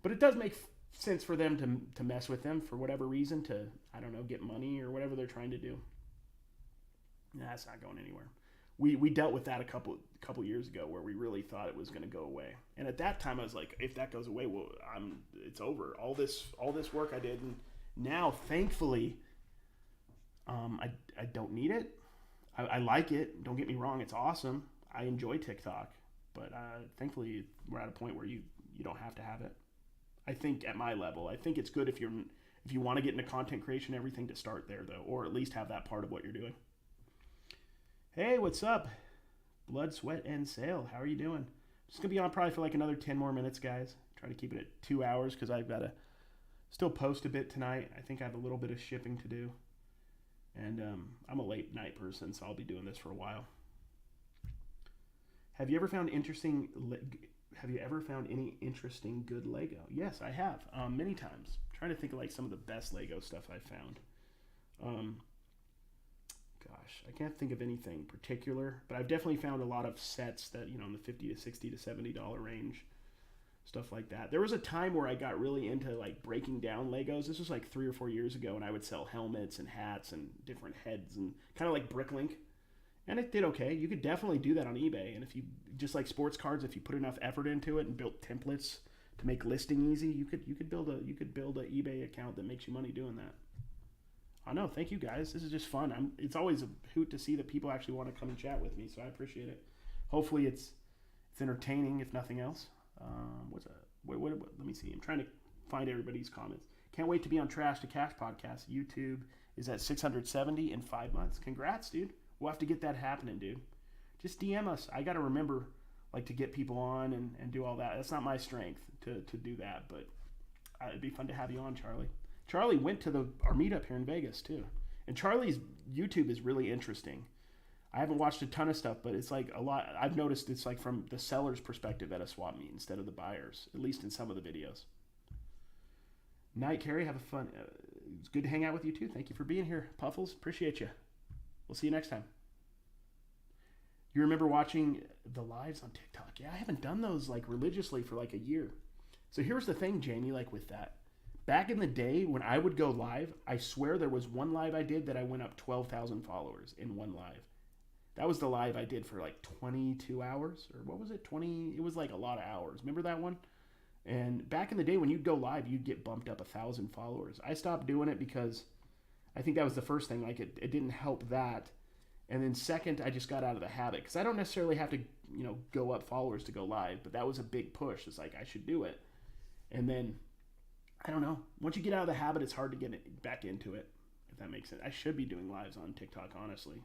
But it does make sense for them to mess with them for whatever reason, to, I don't know, get money or whatever they're trying to do. Nah, that's not going anywhere. We dealt with that a couple years ago where we really thought it was going to go away. And at that time I was like, if that goes away, well, it's over. All this work I did, and now thankfully I don't need it. I like it. Don't get me wrong. It's awesome. I enjoy TikTok, but thankfully we're at a point where you don't have to have it. I think at my level, I think it's good if you want to get into content creation, everything, to start there though, or at least have that part of what you're doing. Hey, what's up? Blood, Sweat, and Sale. How are you doing? Just gonna be on probably for like another 10 more minutes, guys. Try to keep it at 2 hours because I've got to still post a bit tonight. I think I have a little bit of shipping to do. And I'm a late night person, so I'll be doing this for a while. Have you ever found any interesting good Lego? Yes, I have. Many times. I'm trying to think of like some of the best Lego stuff I found. Gosh, I can't think of anything particular, but I've definitely found a lot of sets that, in the $50 to $60 to $70 range. Stuff like that. There was a time where I got really into like breaking down Legos. This was like 3 or 4 years ago, and I would sell helmets and hats and different heads and kind of like Bricklink. And it did okay. You could definitely do that on eBay. And if you, just like sports cards, if you put enough effort into it and built templates to make listing easy, you could build a eBay account that makes you money doing that. I know. Thank you guys. This is just fun. It's always a hoot to see that people actually want to come and chat with me, so I appreciate it. Hopefully it's entertaining, if nothing else. Let me see. I'm trying to find everybody's comments. Can't wait to be on Trash to Cash podcast. YouTube is at 670 in 5 months. Congrats, dude. We'll have to get that happening, dude. Just DM us. I got to remember like to get people on and do all that. That's not my strength to do that, but it'd be fun to have you on, Charlie. Charlie went to our meetup here in Vegas too. And Charlie's YouTube is really interesting. I haven't watched a ton of stuff, but it's like a lot. I've noticed it's like from the seller's perspective at a swap meet instead of the buyers, at least in some of the videos. Night, Cary. Have a fun. It's good to hang out with you too. Thank you for being here, Puffles. Appreciate you. We'll see you next time. You remember watching the lives on TikTok? Yeah, I haven't done those like religiously for like a year. So here's the thing, Jamie, like with that. Back in the day when I would go live, I swear there was one live I did that I went up 12,000 followers in one live. That was the live I did for like 22 hours, or what was it? It was like a lot of hours. Remember that one? And back in the day when you'd go live, you'd get bumped up 1,000 followers. I stopped doing it because I think that was the first thing. Like it didn't help that. And then second, I just got out of the habit because I don't necessarily have to, go up followers to go live, but that was a big push. It's like I should do it. And then I don't know. Once you get out of the habit, it's hard to get back into it, if that makes sense. I should be doing lives on TikTok, honestly.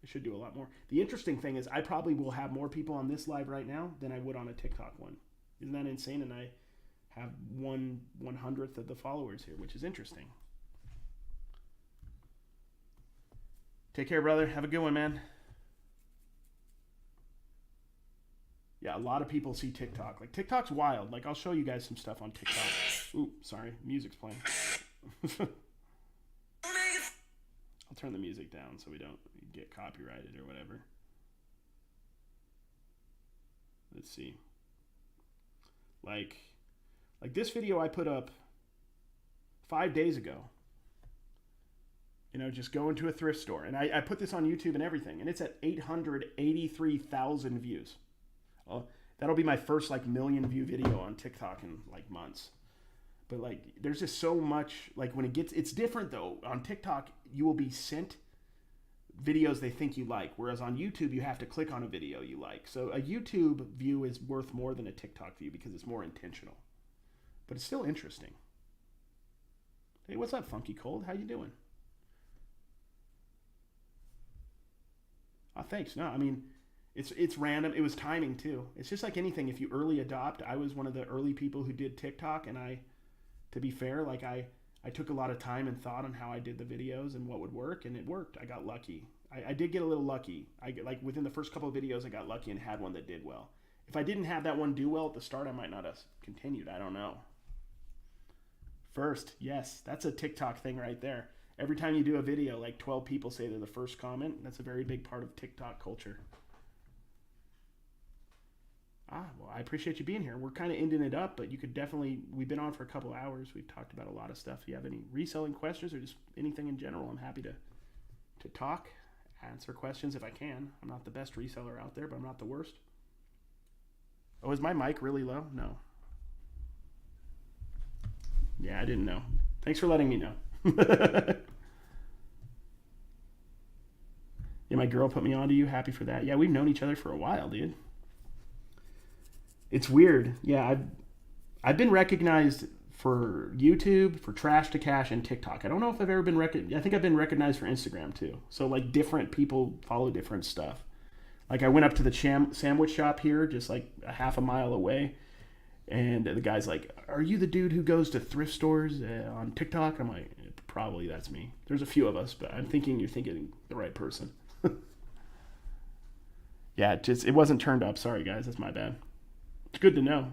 I should do a lot more. The interesting thing is I probably will have more people on this live right now than I would on a TikTok one. Isn't that insane? And I have 1/100th of the followers here, which is interesting. Take care, brother. Have a good one, man. Yeah, a lot of people see TikTok. Like, TikTok's wild. Like, I'll show you guys some stuff on TikTok. Ooh, sorry. Music's playing. I'll turn the music down so we don't get copyrighted or whatever. Let's see. Like this video I put up 5 days ago. You know, just going to a thrift store. And I put this on YouTube and everything. And it's at 883,000 views. That'll be my first like million view video on TikTok in like months. But like, there's just so much, like when it's different though. On TikTok, you will be sent videos they think you like. Whereas on YouTube, you have to click on a video you like. So a YouTube view is worth more than a TikTok view because it's more intentional. But it's still interesting. Hey, what's up, Funky Cold? How you doing? Oh, thanks. No, I mean, it's random. It was timing too. It's just like anything. If you early adopt, I was one of the early people who did TikTok, and to be fair, like I took a lot of time and thought on how I did the videos and what would work, and it worked. I got lucky. I did get a little lucky. Like within the first couple of videos, I got lucky and had one that did well. If I didn't have that one do well at the start, I might not have continued. I don't know. First, yes, that's a TikTok thing right there. Every time you do a video, like 12 people say they're the first comment. That's a very big part of TikTok culture. Well, I appreciate you being here. We're kind of ending it up, but you could definitely, we've been on for a couple hours. We've talked about a lot of stuff. If you have any reselling questions or just anything in general, I'm happy to talk, answer questions if I can. I'm not the best reseller out there, but I'm not the worst. Oh, is my mic really low? No. Yeah, I didn't know. Thanks for letting me know. Yeah, my girl put me on to you. Happy for that. Yeah, we've known each other for a while, dude. It's weird. Yeah, I've been recognized for YouTube, for Trash to Cash, and TikTok. I don't know if I've ever been recognized. I think I've been recognized for Instagram too. So like different people follow different stuff. Like I went up to the sandwich shop here, just like a half a mile away, and the guy's like, "Are you the dude who goes to thrift stores on TikTok?" I'm like, "Probably that's me." There's a few of us, but I'm thinking you're thinking the right person. Yeah, it wasn't turned up. Sorry guys, that's my bad. It's good to know.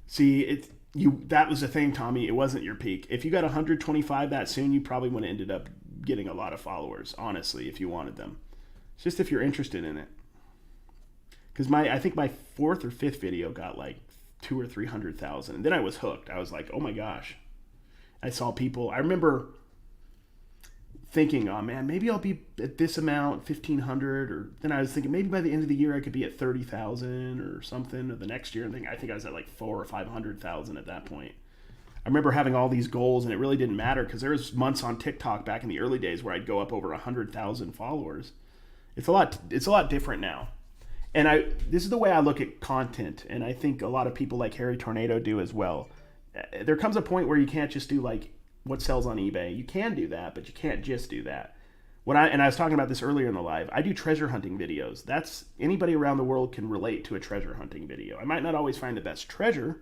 See, that was the thing, Tommy. It wasn't your peak. If you got 125 that soon, you probably would have ended up getting a lot of followers, honestly, if you wanted them. It's just if you're interested in it. Because I think my fourth or fifth video got like 200,000 or 300,000. And then I was hooked. I was like, oh my gosh. I saw people. I remember thinking, oh man, maybe I'll be at this amount, 1,500, or then I was thinking maybe by the end of the year I could be at 30,000 or something, or the next year. And I think I was at like 400,000 or 500,000 at that point. I remember having all these goals, and it really didn't matter because there was months on TikTok back in the early days where I'd go up over 100,000 followers. It's a lot different now. And this is the way I look at content, and I think a lot of people like Harry Tornado do as well. There comes a point where you can't just do like what sells on eBay. You can do that, but you can't just do that. I was talking about this earlier in the live. I do treasure hunting videos. That's anybody around the world can relate to a treasure hunting video. I might not always find the best treasure.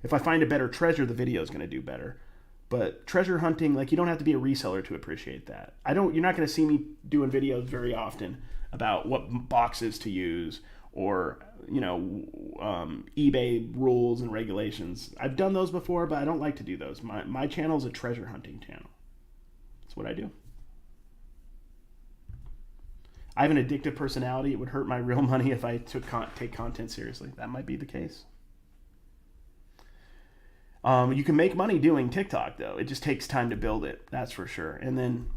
If I find a better treasure, the video is going to do better. But treasure hunting, like you don't have to be a reseller to appreciate that. You're not going to see me doing videos very often about what boxes to use or eBay rules and regulations. I've done those before, but I don't like to do those. My channel is a treasure hunting channel. That's what I do. I have an addictive personality. It would hurt my real money if I take content seriously. That might be the case. You can make money doing TikTok, though. It just takes time to build it. That's for sure. And then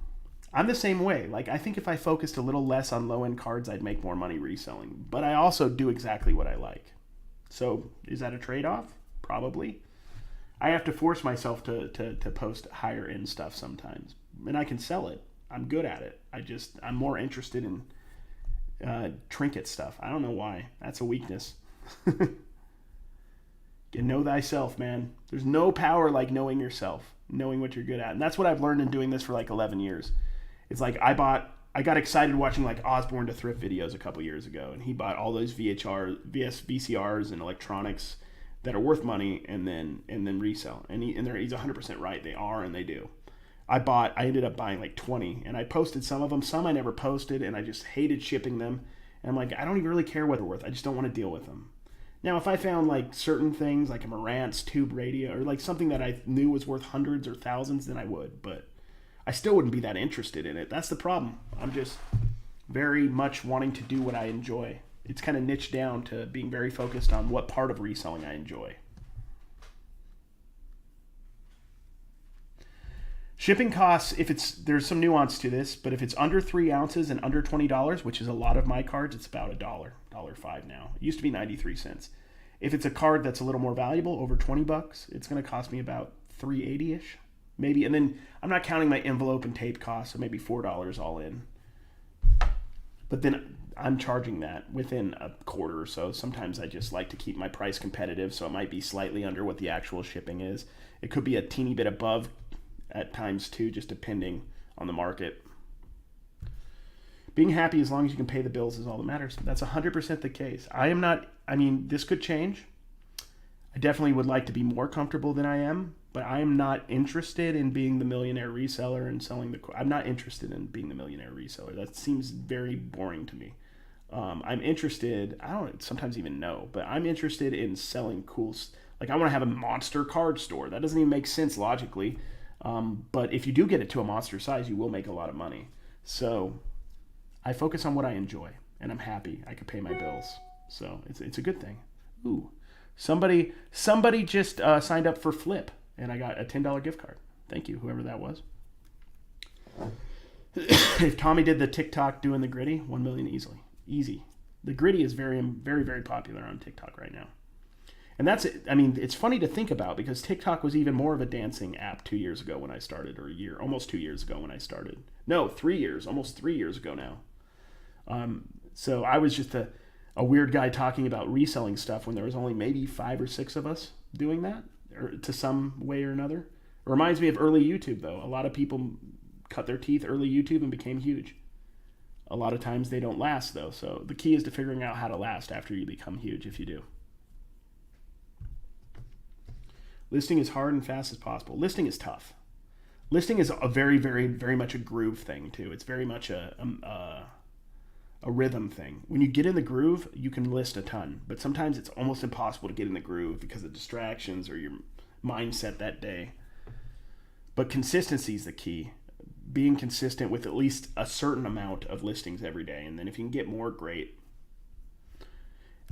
I'm the same way. Like, I think if I focused a little less on low-end cards, I'd make more money reselling. But I also do exactly what I like. So is that a trade-off? Probably. I have to force myself to post higher-end stuff sometimes. And I can sell it. I'm good at it. I'm more interested in trinket stuff. I don't know why. That's a weakness. Know thyself, man. There's no power like knowing yourself, knowing what you're good at. And that's what I've learned in doing this for like 11 years. It's like I got excited watching like Osborne to Thrift videos a couple years ago, and he bought all those VCRs and electronics that are worth money and then resell. And he's 100% right. They are, and they do. I ended up buying like 20, and I posted some of them. Some I never posted, and I just hated shipping them. And I'm like, I don't even really care what they're worth. I just don't want to deal with them. Now, if I found like certain things, like a Marantz tube radio, or like something that I knew was worth hundreds or thousands, then I would. But I still wouldn't be that interested in it. That's the problem. I'm just very much wanting to do what I enjoy. It's kind of niched down to being very focused on what part of reselling I enjoy. Shipping costs, there's some nuance to this, but if it's under 3 ounces and under $20, which is a lot of my cards, it's about $1.05 now. It used to be 93 cents. If it's a card that's a little more valuable, over $20, it's going to cost me about $3.80-ish, maybe. And then I'm not counting my envelope and tape costs, so maybe $4 all in. But then I'm charging that within a quarter or so. Sometimes I just like to keep my price competitive, so it might be slightly under what the actual shipping is. It could be a teeny bit above at times too, just depending on the market. Being happy as long as you can pay the bills is all that matters. That's 100% the case. This could change. I definitely would like to be more comfortable than I am, but I am not interested in being the millionaire reseller and selling I'm not interested in being the millionaire reseller. That seems very boring to me. I'm interested, I don't sometimes even know, but I'm interested in selling cool, like I want to have a monster card store. That doesn't even make sense logically. But if you do get it to a monster size, you will make a lot of money. So I focus on what I enjoy, and I'm happy. I can pay my bills. So it's a good thing. Ooh, somebody just signed up for Flip, and I got a $10 gift card. Thank you, whoever that was. If Tommy did the TikTok doing the gritty, 1 million easily. Easy. The gritty is very, very, very popular on TikTok right now. And that's it. I mean, it's funny to think about because TikTok was even more of a dancing app 2 years ago when I started, or almost 2 years ago when I started. No, 3 years, almost 3 years ago now. So I was just a weird guy talking about reselling stuff when there was only maybe 5 or 6 of us doing that, or to some way or another. It reminds me of early YouTube, though. A lot of people cut their teeth early YouTube and became huge. A lot of times they don't last, though. So the key is to figuring out how to last after you become huge, if you do. Listing as hard and fast as possible. Listing is tough. Listing is a very, very, very much a groove thing, too. It's very much a rhythm thing. When you get in the groove, you can list a ton. But sometimes it's almost impossible to get in the groove because of distractions or your mindset that day. But consistency is the key. Being consistent with at least a certain amount of listings every day. And then if you can get more, great.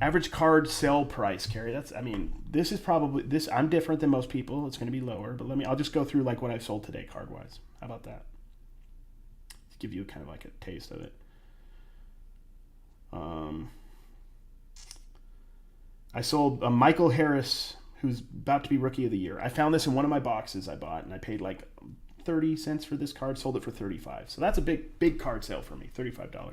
Average card sell price, Cary. This is probably this. I'm different than most people. It's going to be lower, but I'll just go through like what I've sold today card wise. How about that? To give you kind of like a taste of it. I sold a Michael Harris, who's about to be Rookie of the Year. I found this in one of my boxes I bought, and I paid like 30 cents for this card. Sold it for 35. So that's a big card sale for me. $35.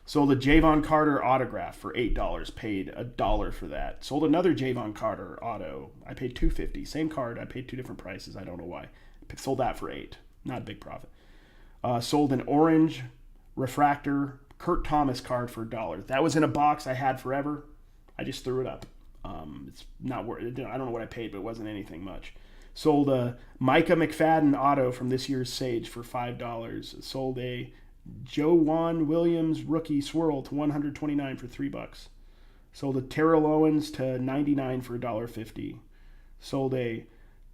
Sold a Javon Carter autograph for $8. Paid $1 for that. Sold another Javon Carter auto. I paid $2.50. Same card. I paid 2 different prices. I don't know why. Sold that for $8. Not a big profit. Sold an orange refractor Kurt Thomas card for $1. That was in a box I had forever. I just threw it up. It's not worth. I don't know what I paid, but it wasn't anything much. Sold a Micah McFadden auto from this year's Sage for $5. Sold a Joe Juan Williams rookie swirl to $129 for $3. Sold a Terrell Owens to $99 for $1.50. Sold a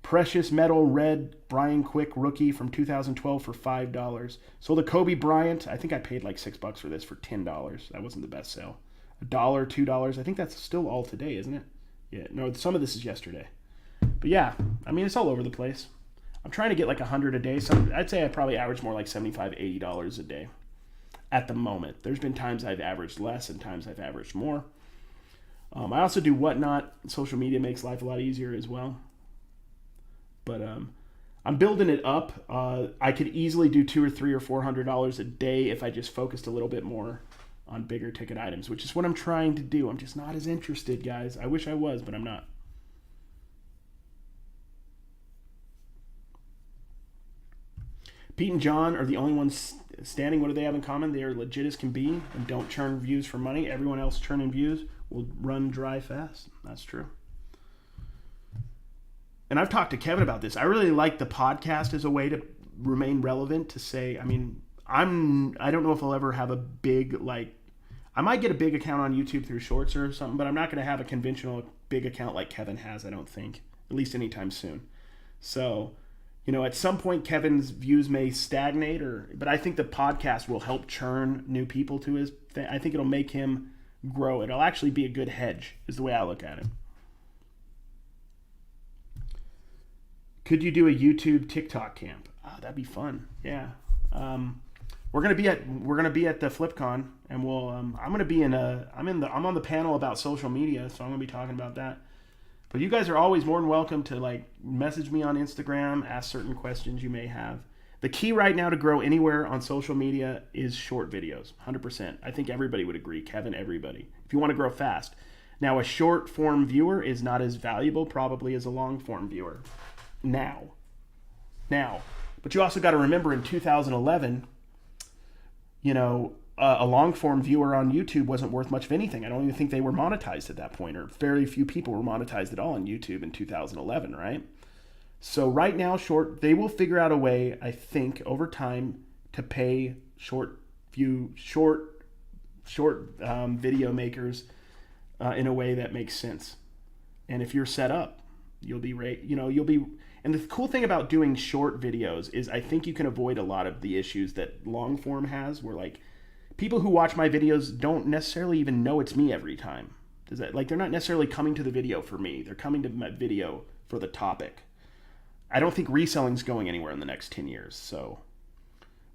Precious Metal red Brian Quick rookie from 2012 for $5. Sold a Kobe Bryant. I think I paid like $6 for this for $10. That wasn't the best sale. $1, $2. I think that's still all today, isn't it? Yeah. No, some of this is yesterday. But yeah, it's all over the place. I'm trying to get like 100 a day. I'd say I probably average more like $75, $80 a day at the moment. There's been times I've averaged less and times I've averaged more. I also do Whatnot. Social media makes life a lot easier as well. But I'm building it up. I could easily do $200 or $300 or $400 a day if I just focused a little bit more on bigger ticket items, which is what I'm trying to do. I'm just not as interested, guys. I wish I was, but I'm not. Pete and John are the only ones standing. What do they have in common? They are legit as can be and don't churn views for money. Everyone else churning views will run dry fast. That's true. and I've talked to Kevin about this. I really like the podcast as a way to remain relevant. To say, I mean, I don't know if I'll ever have a big I might get a big account on YouTube through Shorts or something, but I'm not going to have a conventional big account like Kevin has. I don't think, at least anytime soon. So, at some point Kevin's views may stagnate, but I think the podcast will help churn new people to his. I think it'll make him grow. It'll actually be a good hedge, is the way I look at it. Could you do a YouTube TikTok camp? Oh, that'd be fun. Yeah. We're gonna be at the FlipCon, and I'm on the panel about social media, so I'm gonna be talking about that. But you guys are always more than welcome to message me on Instagram, ask certain questions you may have. The key right now to grow anywhere on social media is short videos, 100%. I think everybody would agree, Kevin, everybody. If you want to grow fast. Now, a short form viewer is not as valuable probably as a long form viewer. Now. But you also got to remember in 2011, a long form viewer on YouTube wasn't worth much of anything. I don't even think they were monetized at that point, or very few people were monetized at all on YouTube in 2011, right? So right now, they will figure out a way, I think, over time to pay short video makers in a way that makes sense. And if you're set up, you'll be. And the cool thing about doing short videos is I think you can avoid a lot of the issues that long form has, where people who watch my videos don't necessarily even know it's me every time. They're not necessarily coming to the video for me. They're coming to my video for the topic. I don't think reselling's going anywhere in the next 10 years. So,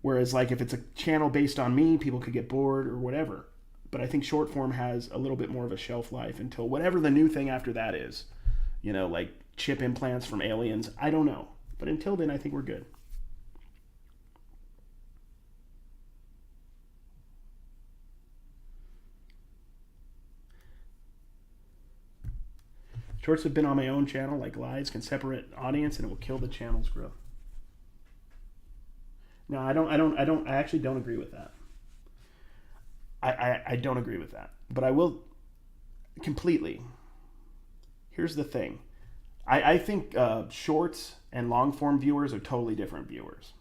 whereas if it's a channel based on me, people could get bored or whatever. But I think short form has a little bit more of a shelf life until whatever the new thing after that is. Chip implants from aliens. I don't know. But until then, I think we're good. Shorts have been on my own channel, lives can separate audience and it will kill the channel's growth. No, I actually don't agree with that. I don't agree with that. But I will completely. Here's the thing. I think shorts and long form viewers are totally different viewers.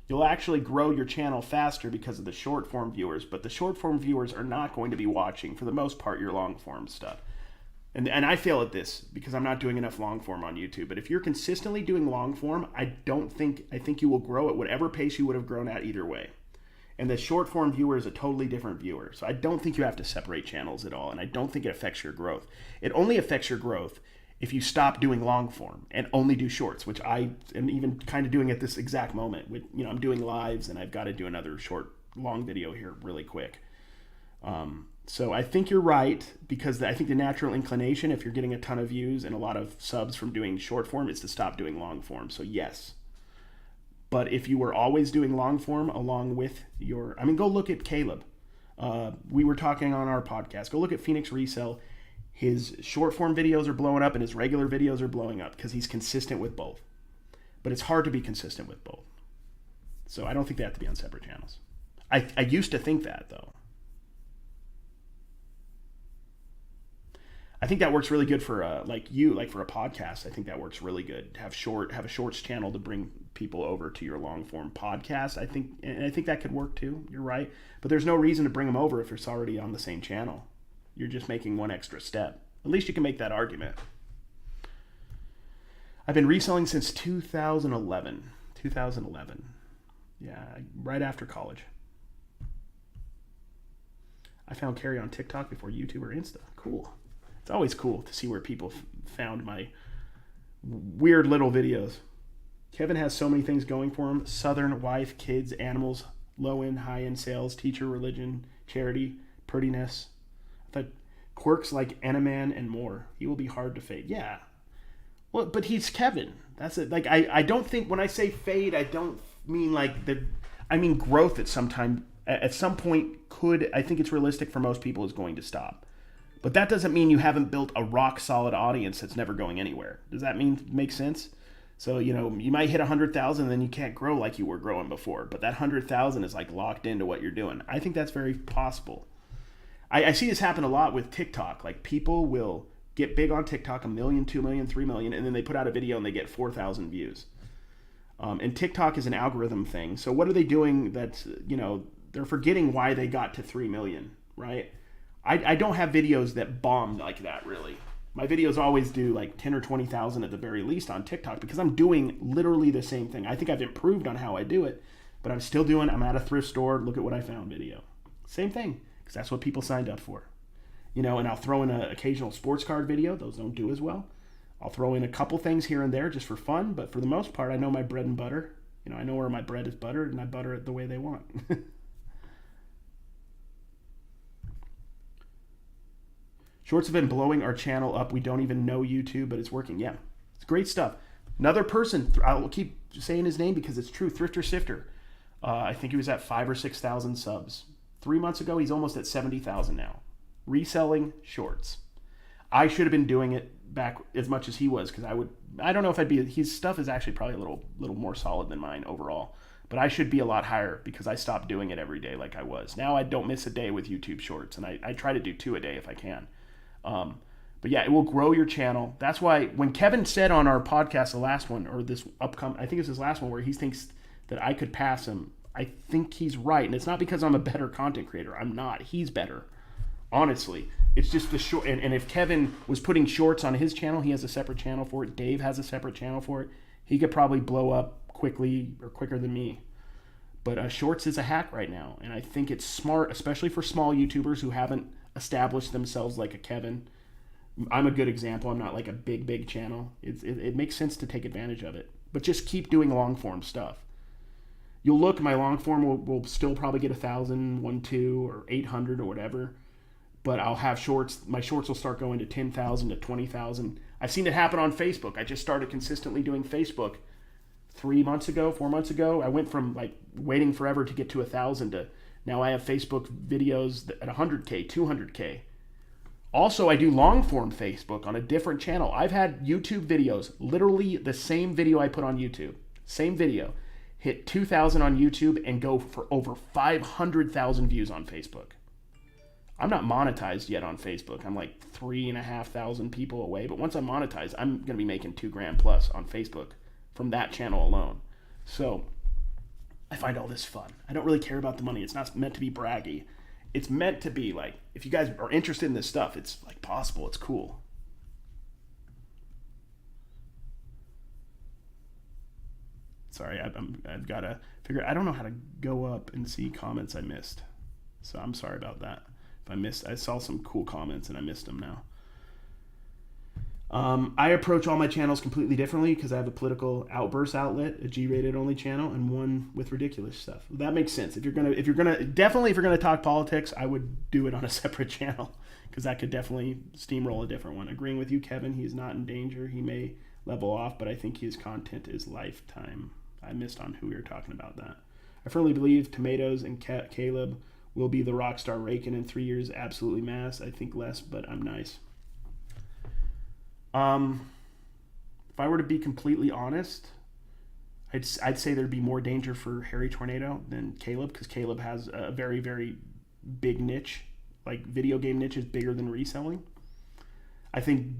You'll actually grow your channel faster because of the short form viewers, but the short form viewers are not going to be watching, for the most part, your long form stuff. And I fail at this because I'm not doing enough long form on YouTube. But if you're consistently doing long form, I think you will grow at whatever pace you would have grown at either way. And the short form viewer is a totally different viewer. So I don't think you have to separate channels at all. And I don't think it affects your growth. It only affects your growth if you stop doing long form and only do shorts, which I am even kind of doing at this exact moment. I'm doing lives and I've got to do another long video here really quick. So I think you're right, because I think the natural inclination, if you're getting a ton of views and a lot of subs from doing short form, is to stop doing long form. So yes. But if you were always doing long form along with go look at Caleb. We were talking on our podcast. Go look at Phoenix Resell. His short form videos are blowing up and his regular videos are blowing up because he's consistent with both. But it's hard to be consistent with both. So I don't think they have to be on separate channels. I used to think that, though. I think that works really good for for a podcast. I think that works really good. Have a shorts channel to bring people over to your long form podcast. I think that could work too. You're right, but there's no reason to bring them over if it's already on the same channel. You're just making one extra step. At least you can make that argument. I've been reselling since 2011. 2011. Yeah, right after college. I found Cary on TikTok before YouTube or Insta. Cool. It's always cool to see where people found my weird little videos. Kevin has so many things going for him. Southern, wife, kids, animals, low-end, high-end sales, teacher, religion, charity, prettiness. I thought quirks like Enaman and more. He will be hard to fade. Yeah. Well, but he's Kevin. That's it. I don't think when I say fade, I don't mean I mean growth at some time. At some point I think it's realistic for most people is going to stop. But that doesn't mean you haven't built a rock solid audience that's never going anywhere. Does that make sense? So, you might hit 100,000 and then you can't grow like you were growing before. But that 100,000 is locked into what you're doing. I think that's very possible. I see this happen a lot with TikTok. People will get big on TikTok, 1 million, 2 million, 3 million, and then they put out a video and they get 4,000 views. And TikTok is an algorithm thing. So what are they doing that, they're forgetting why they got to 3 million, right? I don't have videos that bomb like that, really. My videos always do like 10 or 20,000 at the very least on TikTok because I'm doing literally the same thing. I think I've improved on how I do it, but I'm at a thrift store, look at what I found video. Same thing, because that's what people signed up for. And I'll throw in an occasional sports card video. Those don't do as well. I'll throw in a couple things here and there just for fun, but for the most part, I know my bread and butter. I know where my bread is buttered, and I butter it the way they want. Shorts have been blowing our channel up. We don't even know YouTube, but it's working. Yeah, it's great stuff. Another person, I'll keep saying his name because it's true, Thrifter Sifter. I think he was at 5,000 or 6,000 subs. 3 months ago, he's almost at 70,000 now. Reselling shorts. I should have been doing it back as much as he was because I don't know if his stuff is actually probably a little more solid than mine overall. But I should be a lot higher because I stopped doing it every day like I was. Now I don't miss a day with YouTube Shorts, and I try to do 2 a day if I can. But yeah, it will grow your channel. That's why when Kevin said on our podcast, the last one, or this upcoming, I think it's his last one, where he thinks that I could pass him, I think he's right. And it's not because I'm a better content creator. I'm not. He's better. Honestly. It's just the short. And if Kevin was putting shorts on his channel, he has a separate channel for it. Dave has a separate channel for it. He could probably blow up quickly or quicker than me. But shorts is a hack right now. And I think it's smart, especially for small YouTubers who haven't established themselves like a Kevin. I'm a good example. I'm not like a big channel. It makes sense to take advantage of it. But just keep doing long form stuff. You'll look, my long form will still probably get 1,000, 1,200, or 800 or whatever. But I'll have shorts. My shorts will start going to 10,000 to 20,000. I've seen it happen on Facebook. I just started consistently doing Facebook 4 months ago. I went from like waiting forever to get to 1,000 to now I have Facebook videos at 100K, 200K. Also, I do long form Facebook on a different channel. I've had YouTube videos, literally the same video I put on YouTube, same video, hit 2,000 on YouTube and go for over 500,000 views on Facebook. I'm not monetized yet on Facebook. I'm like 3,500 people away. But once I'm monetized, I'm going to be making $2,000 plus on Facebook from that channel alone. So I find all this fun. I don't really care about the money. It's not meant to be braggy. It's meant to be like, if you guys are interested in this stuff, it's like possible. It's cool. Sorry, I've got to figure. I don't know how to go up and see comments I missed. So I'm sorry about that. I saw some cool comments and I missed them now. I approach all my channels completely differently because I have a political outburst outlet, a G-rated only channel, and one with ridiculous stuff. That makes sense. If you're gonna talk politics, I would do it on a separate channel because that could definitely steamroll a different one. Agreeing with you, Kevin, he's not in danger. He may level off, but I think his content is lifetime. I missed on who we were talking about that. I firmly believe Tomatoes and Caleb will be the rock star raking in 3 years. Absolutely mass. I think less, but I'm nice. If I were to be completely honest, I'd say there'd be more danger for Harry Tornado than Caleb because Caleb has a very, very big niche. Like video game niche is bigger than reselling. I think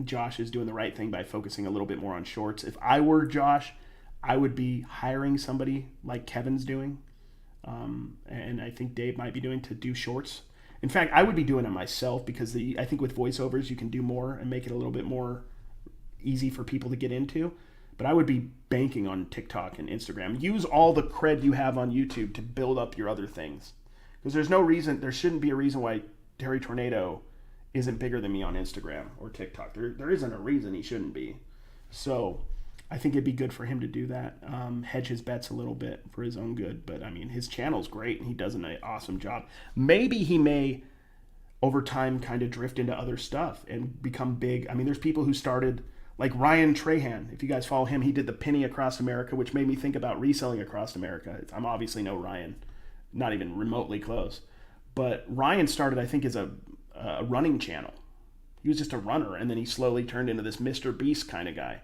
Josh is doing the right thing by focusing a little bit more on shorts. If I were Josh, I would be hiring somebody like Kevin's doing. And I think Dave might be doing to do shorts. In fact, I would be doing it myself because I think with voiceovers you can do more and make it a little bit more easy for people to get into. But I would be banking on TikTok and Instagram. Use all the cred you have on YouTube to build up your other things. Because there shouldn't be a reason why Terry Tornado isn't bigger than me on Instagram or TikTok. There isn't a reason he shouldn't be. So I think it'd be good for him to do that, hedge his bets a little bit for his own good. But, I mean, his channel's great, and he does an awesome job. Maybe he may, over time, kind of drift into other stuff and become big. I mean, there's people who started, like Ryan Trahan. If you guys follow him, he did the Penny Across America, which made me think about reselling across America. I'm obviously no Ryan, not even remotely close. But Ryan started, I think, as a running channel. He was just a runner, and then he slowly turned into this Mr. Beast kind of guy.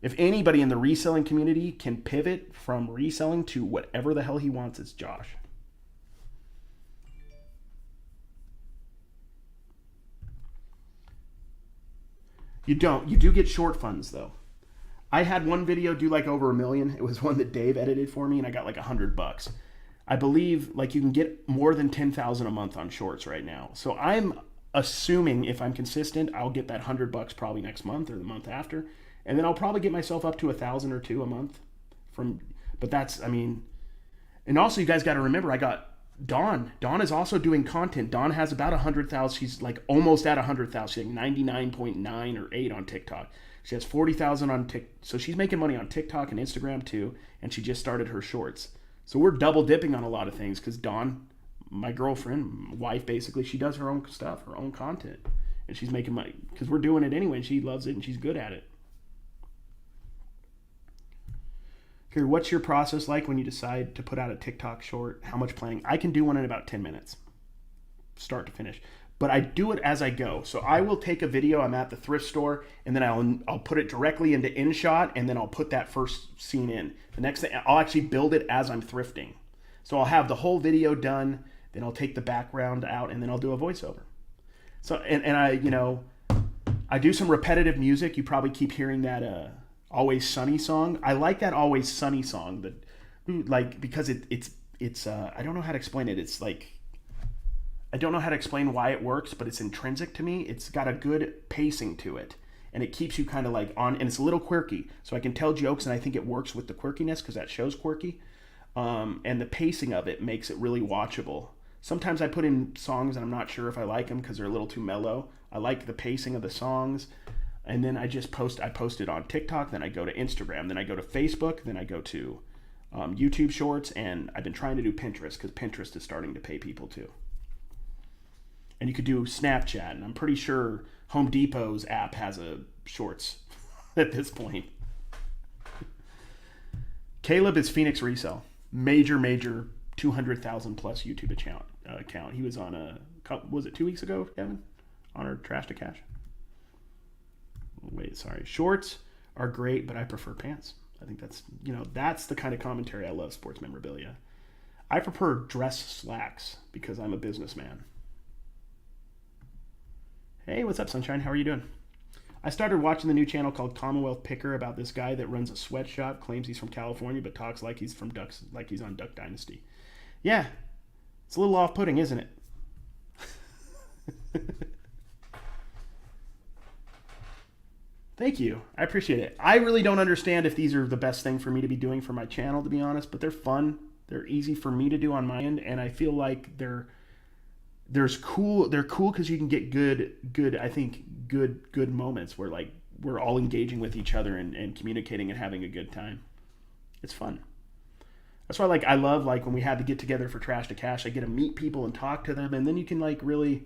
If anybody in the reselling community can pivot from reselling to whatever the hell he wants, it's Josh. You don't. You do get short funds though. I had one video do like over 1 million. It was one that Dave edited for me, and I got like $100. I believe like you can get more than 10,000 a month on shorts right now. So I'm assuming if I'm consistent, I'll get that $100 probably next month or the month after, and then I'll probably get myself up to 1,000 or 2 a month. But that's, I mean, and also you guys got to remember, I got Dawn. Dawn is also doing content. Dawn has about 100,000. She's like almost at 100,000. She's like 99.9 or 8 on TikTok. She has 40,000 on TikTok. So she's making money on TikTok and Instagram too. And she just started her shorts. So we're double dipping on a lot of things because Dawn, my girlfriend, wife basically, she does her own stuff, her own content. And she's making money because we're doing it anyway. And she loves it and she's good at it. Cary, what's your process like when you decide to put out a TikTok short? How much planning? I can do one in about 10 minutes, start to finish. But I do it as I go. So I will take a video. I'm at the thrift store, and then I'll put it directly into InShot, and then I'll put that first scene in. The next thing, I'll actually build it as I'm thrifting. So I'll have the whole video done, then I'll take the background out, and then I'll do a voiceover. So and I do some repetitive music. You probably keep hearing that Always Sunny song. I like that Always Sunny song, because it's I don't know how to explain it. It's like, I don't know how to explain why it works, but it's intrinsic to me. It's got a good pacing to it, and it keeps you kind of like on, and it's a little quirky, so I can tell jokes, and I think it works with the quirkiness because that show's quirky, and the pacing of it makes it really watchable. Sometimes I put in songs and I'm not sure if I like them because they're a little too mellow. I like the pacing of the songs. And then I post it on TikTok, then I go to Instagram, then I go to Facebook, then I go to YouTube Shorts, and I've been trying to do Pinterest because Pinterest is starting to pay people too. And you could do Snapchat, and I'm pretty sure Home Depot's app has a Shorts at this point. Caleb is Phoenix Resell. Major 200,000 plus YouTube account. He was on was it 2 weeks ago, Kevin? On our Trash to Cash. Shorts are great, but I prefer pants. I think that's the kind of commentary I love. Sports memorabilia. I prefer dress slacks because I'm a businessman. Hey, what's up, Sunshine? How are you doing? I started watching the new channel called Commonwealth Picker about this guy that runs a sweatshop, claims he's from California, but talks like he's from like he's on Duck Dynasty. Yeah, it's a little off-putting, isn't it? Thank you. I appreciate it. I really don't understand if these are the best thing for me to be doing for my channel, to be honest, but they're fun. They're easy for me to do on my end, and I feel like they're cool because you can get good moments where like we're all engaging with each other and communicating and having a good time. It's fun. That's why I love when we had to get together for Trash to Cash, I get to meet people and talk to them, and then you can really,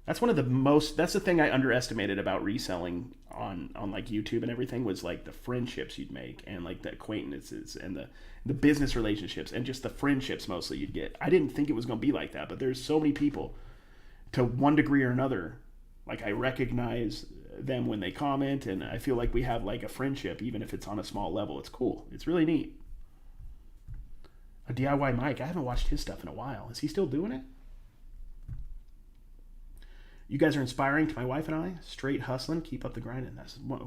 that's the thing I underestimated about reselling on YouTube and everything was the friendships you'd make and the acquaintances and the business relationships and just the friendships mostly you'd get. I didn't think it was going to be like that, but there's so many people to one degree or another. I recognize them when they comment, and I feel like we have a friendship, even if it's on a small level. It's cool. It's really neat. A DIY Mike, I haven't watched his stuff in a while. Is he still doing it? You guys are inspiring to my wife and I. Straight hustling, keep up the grinding.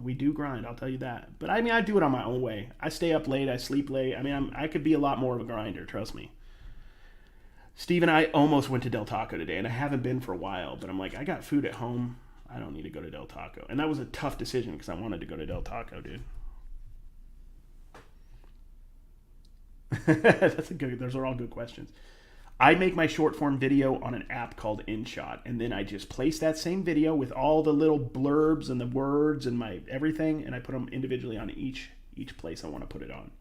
We do grind, I'll tell you that. But I do it on my own way. I stay up late, I sleep late. I could be a lot more of a grinder, trust me. Steve and I almost went to Del Taco today, and I haven't been for a while, but I'm I got food at home. I don't need to go to Del Taco. And that was a tough decision because I wanted to go to Del Taco, dude. Those are all good questions. I make my short form video on an app called InShot, and then I just place that same video with all the little blurbs and the words and my everything, and I put them individually on each place I want to put it on.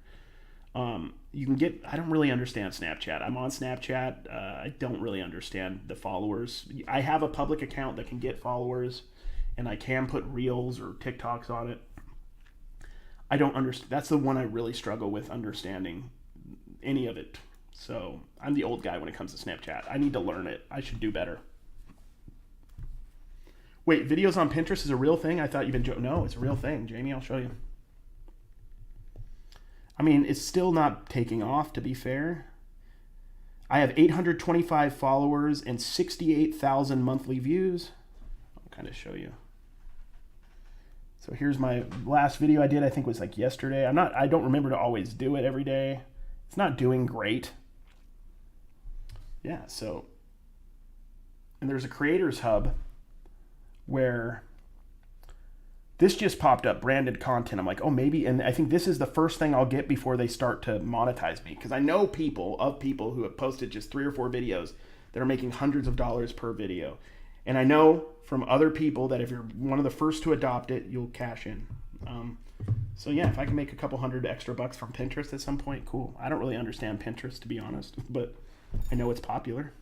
I don't really understand Snapchat. I'm on Snapchat. I don't really understand the followers. I have a public account that can get followers, and I can put Reels or TikToks on it. I don't understand. That's the one I really struggle with understanding any of it. So I'm the old guy when it comes to Snapchat. I need to learn it. I should do better. Wait, videos on Pinterest is a real thing? I thought you've been joking. No, it's a real thing. Jamie, I'll show you. It's still not taking off, to be fair. I have 825 followers and 68,000 monthly views. I'll kind of show you. So here's my last video I did, I think was like yesterday. I don't remember to always do it every day. It's not doing great. Yeah, so, and there's a creators hub where this just popped up, branded content. I'm like, oh, maybe, and I think this is the first thing I'll get before they start to monetize me. Because I know people who have posted just 3 or 4 videos that are making hundreds of dollars per video. And I know from other people that if you're one of the first to adopt it, you'll cash in. So yeah, if I can make a couple $100 extra from Pinterest at some point, cool. I don't really understand Pinterest, to be honest, but I know it's popular.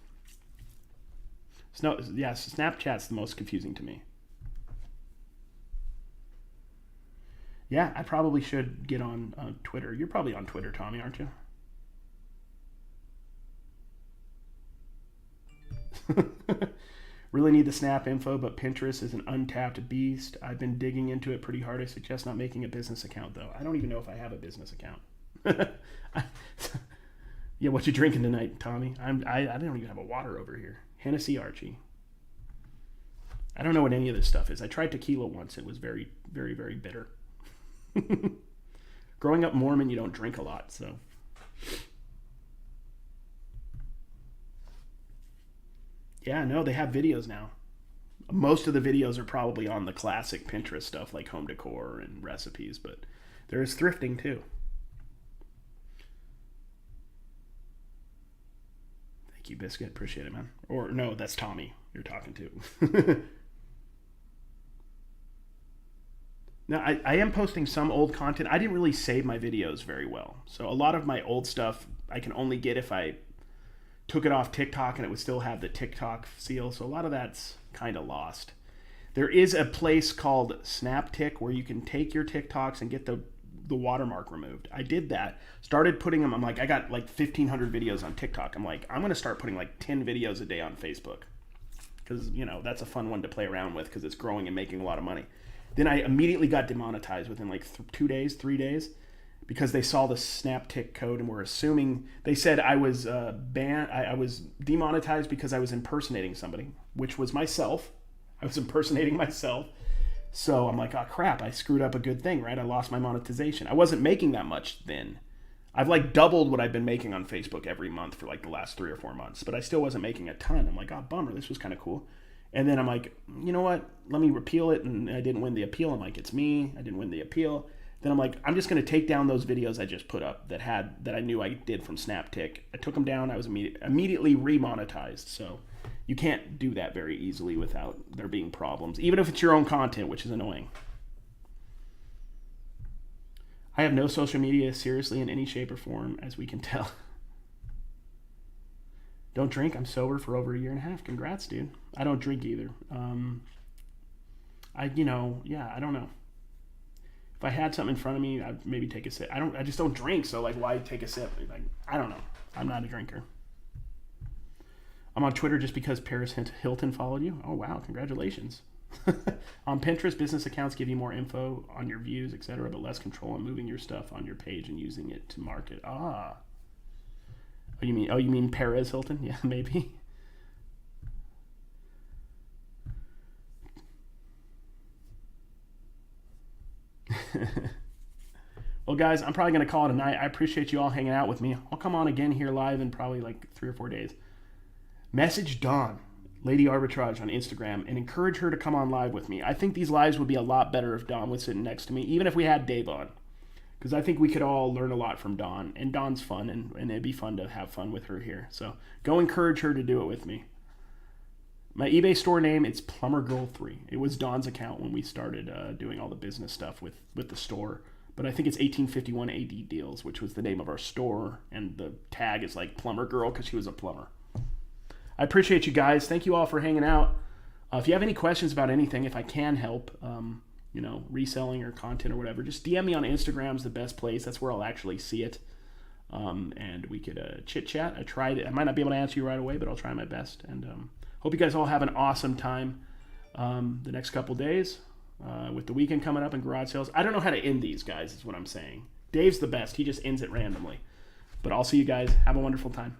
So, yeah, Snapchat's the most confusing to me. Yeah, I probably should get on Twitter. You're probably on Twitter, Tommy, aren't you? Really need the Snap info, but Pinterest is an untapped beast. I've been digging into it pretty hard. I suggest not making a business account, though. I don't even know if I have a business account. Yeah, what you drinking tonight, Tommy? I don't even have a water over here. Hennessy Archie. I don't know what any of this stuff is. I tried tequila once. It was very, very, very bitter. Growing up Mormon, you don't drink a lot, so. Yeah, no, they have videos now. Most of the videos are probably on the classic Pinterest stuff like home decor and recipes, but there is thrifting too. Thank you, Biscuit. Appreciate it, man. Or no, that's Tommy you're talking to. Now, I am posting some old content. I didn't really save my videos very well. So a lot of my old stuff I can only get if I took it off TikTok and it would still have the TikTok seal. So a lot of that's kind of lost. There is a place called SnapTik where you can take your TikToks and get the watermark removed. I did that. Started putting them. I'm like, I got like 1,500 videos on TikTok. I'm like, I'm going to start putting like 10 videos a day on Facebook. Because, you know, that's a fun one to play around with because it's growing and making a lot of money. Then I immediately got demonetized within like 2 days, 3 days, because they saw the SnapTik code and were assuming, they said I was banned. I was demonetized because I was impersonating somebody, which was myself. I was impersonating myself. So I'm like, oh crap, I screwed up a good thing, right? I lost my monetization. I wasn't making that much then. I've like doubled what I've been making on Facebook every month for like the last 3 or 4 months, but I still wasn't making a ton. I'm like, oh bummer, this was kind of cool. And then I'm like, you know what? Let me repeal it. And I didn't win the appeal. I'm like, it's me. I didn't win the appeal. Then I'm like, I'm just going to take down those videos I just put up that I knew I did from SnapTik. I took them down. I was immediately remonetized. So you can't do that very easily without there being problems, even if it's your own content, which is annoying. I have no social media seriously in any shape or form, as we can tell. Don't drink. I'm sober for over 1.5 years. Congrats, dude. I don't drink either. I don't know. If I had something in front of me, I'd maybe take a sip. I just don't drink, so like, why take a sip? Like, I don't know. I'm not a drinker. I'm on Twitter just because Paris Hilton followed you. Oh wow, congratulations. On Pinterest, business accounts give you more info on your views, etc., but less control on moving your stuff on your page and using it to market. Ah. You mean Perez Hilton? Yeah, maybe. Well, guys, I'm probably going to call it a night. I appreciate you all hanging out with me. I'll come on again here live in probably like 3 or 4 days. Message Dawn, Lady Arbitrage, on Instagram and encourage her to come on live with me. I think these lives would be a lot better if Dawn was sitting next to me, even if we had Dave on. Because I think we could all learn a lot from Dawn. And Dawn's fun, and it'd be fun to have fun with her here. So go encourage her to do it with me. My eBay store name, it's PlumberGirl3. It was Dawn's account when we started doing all the business stuff with the store. But I think it's 1851 AD Deals, which was the name of our store. And the tag is like Plumber Girl because she was a plumber. I appreciate you guys. Thank you all for hanging out. If you have any questions about anything, if I can help, reselling or content or whatever, just DM me on Instagram is the best place. That's where I'll actually see it. And we could chit chat. I might not be able to answer you right away, but I'll try my best. And hope you guys all have an awesome time the next couple days with the weekend coming up and garage sales. I don't know how to end these, guys, is what I'm saying. Dave's the best. He just ends it randomly. But I'll see you guys. Have a wonderful time.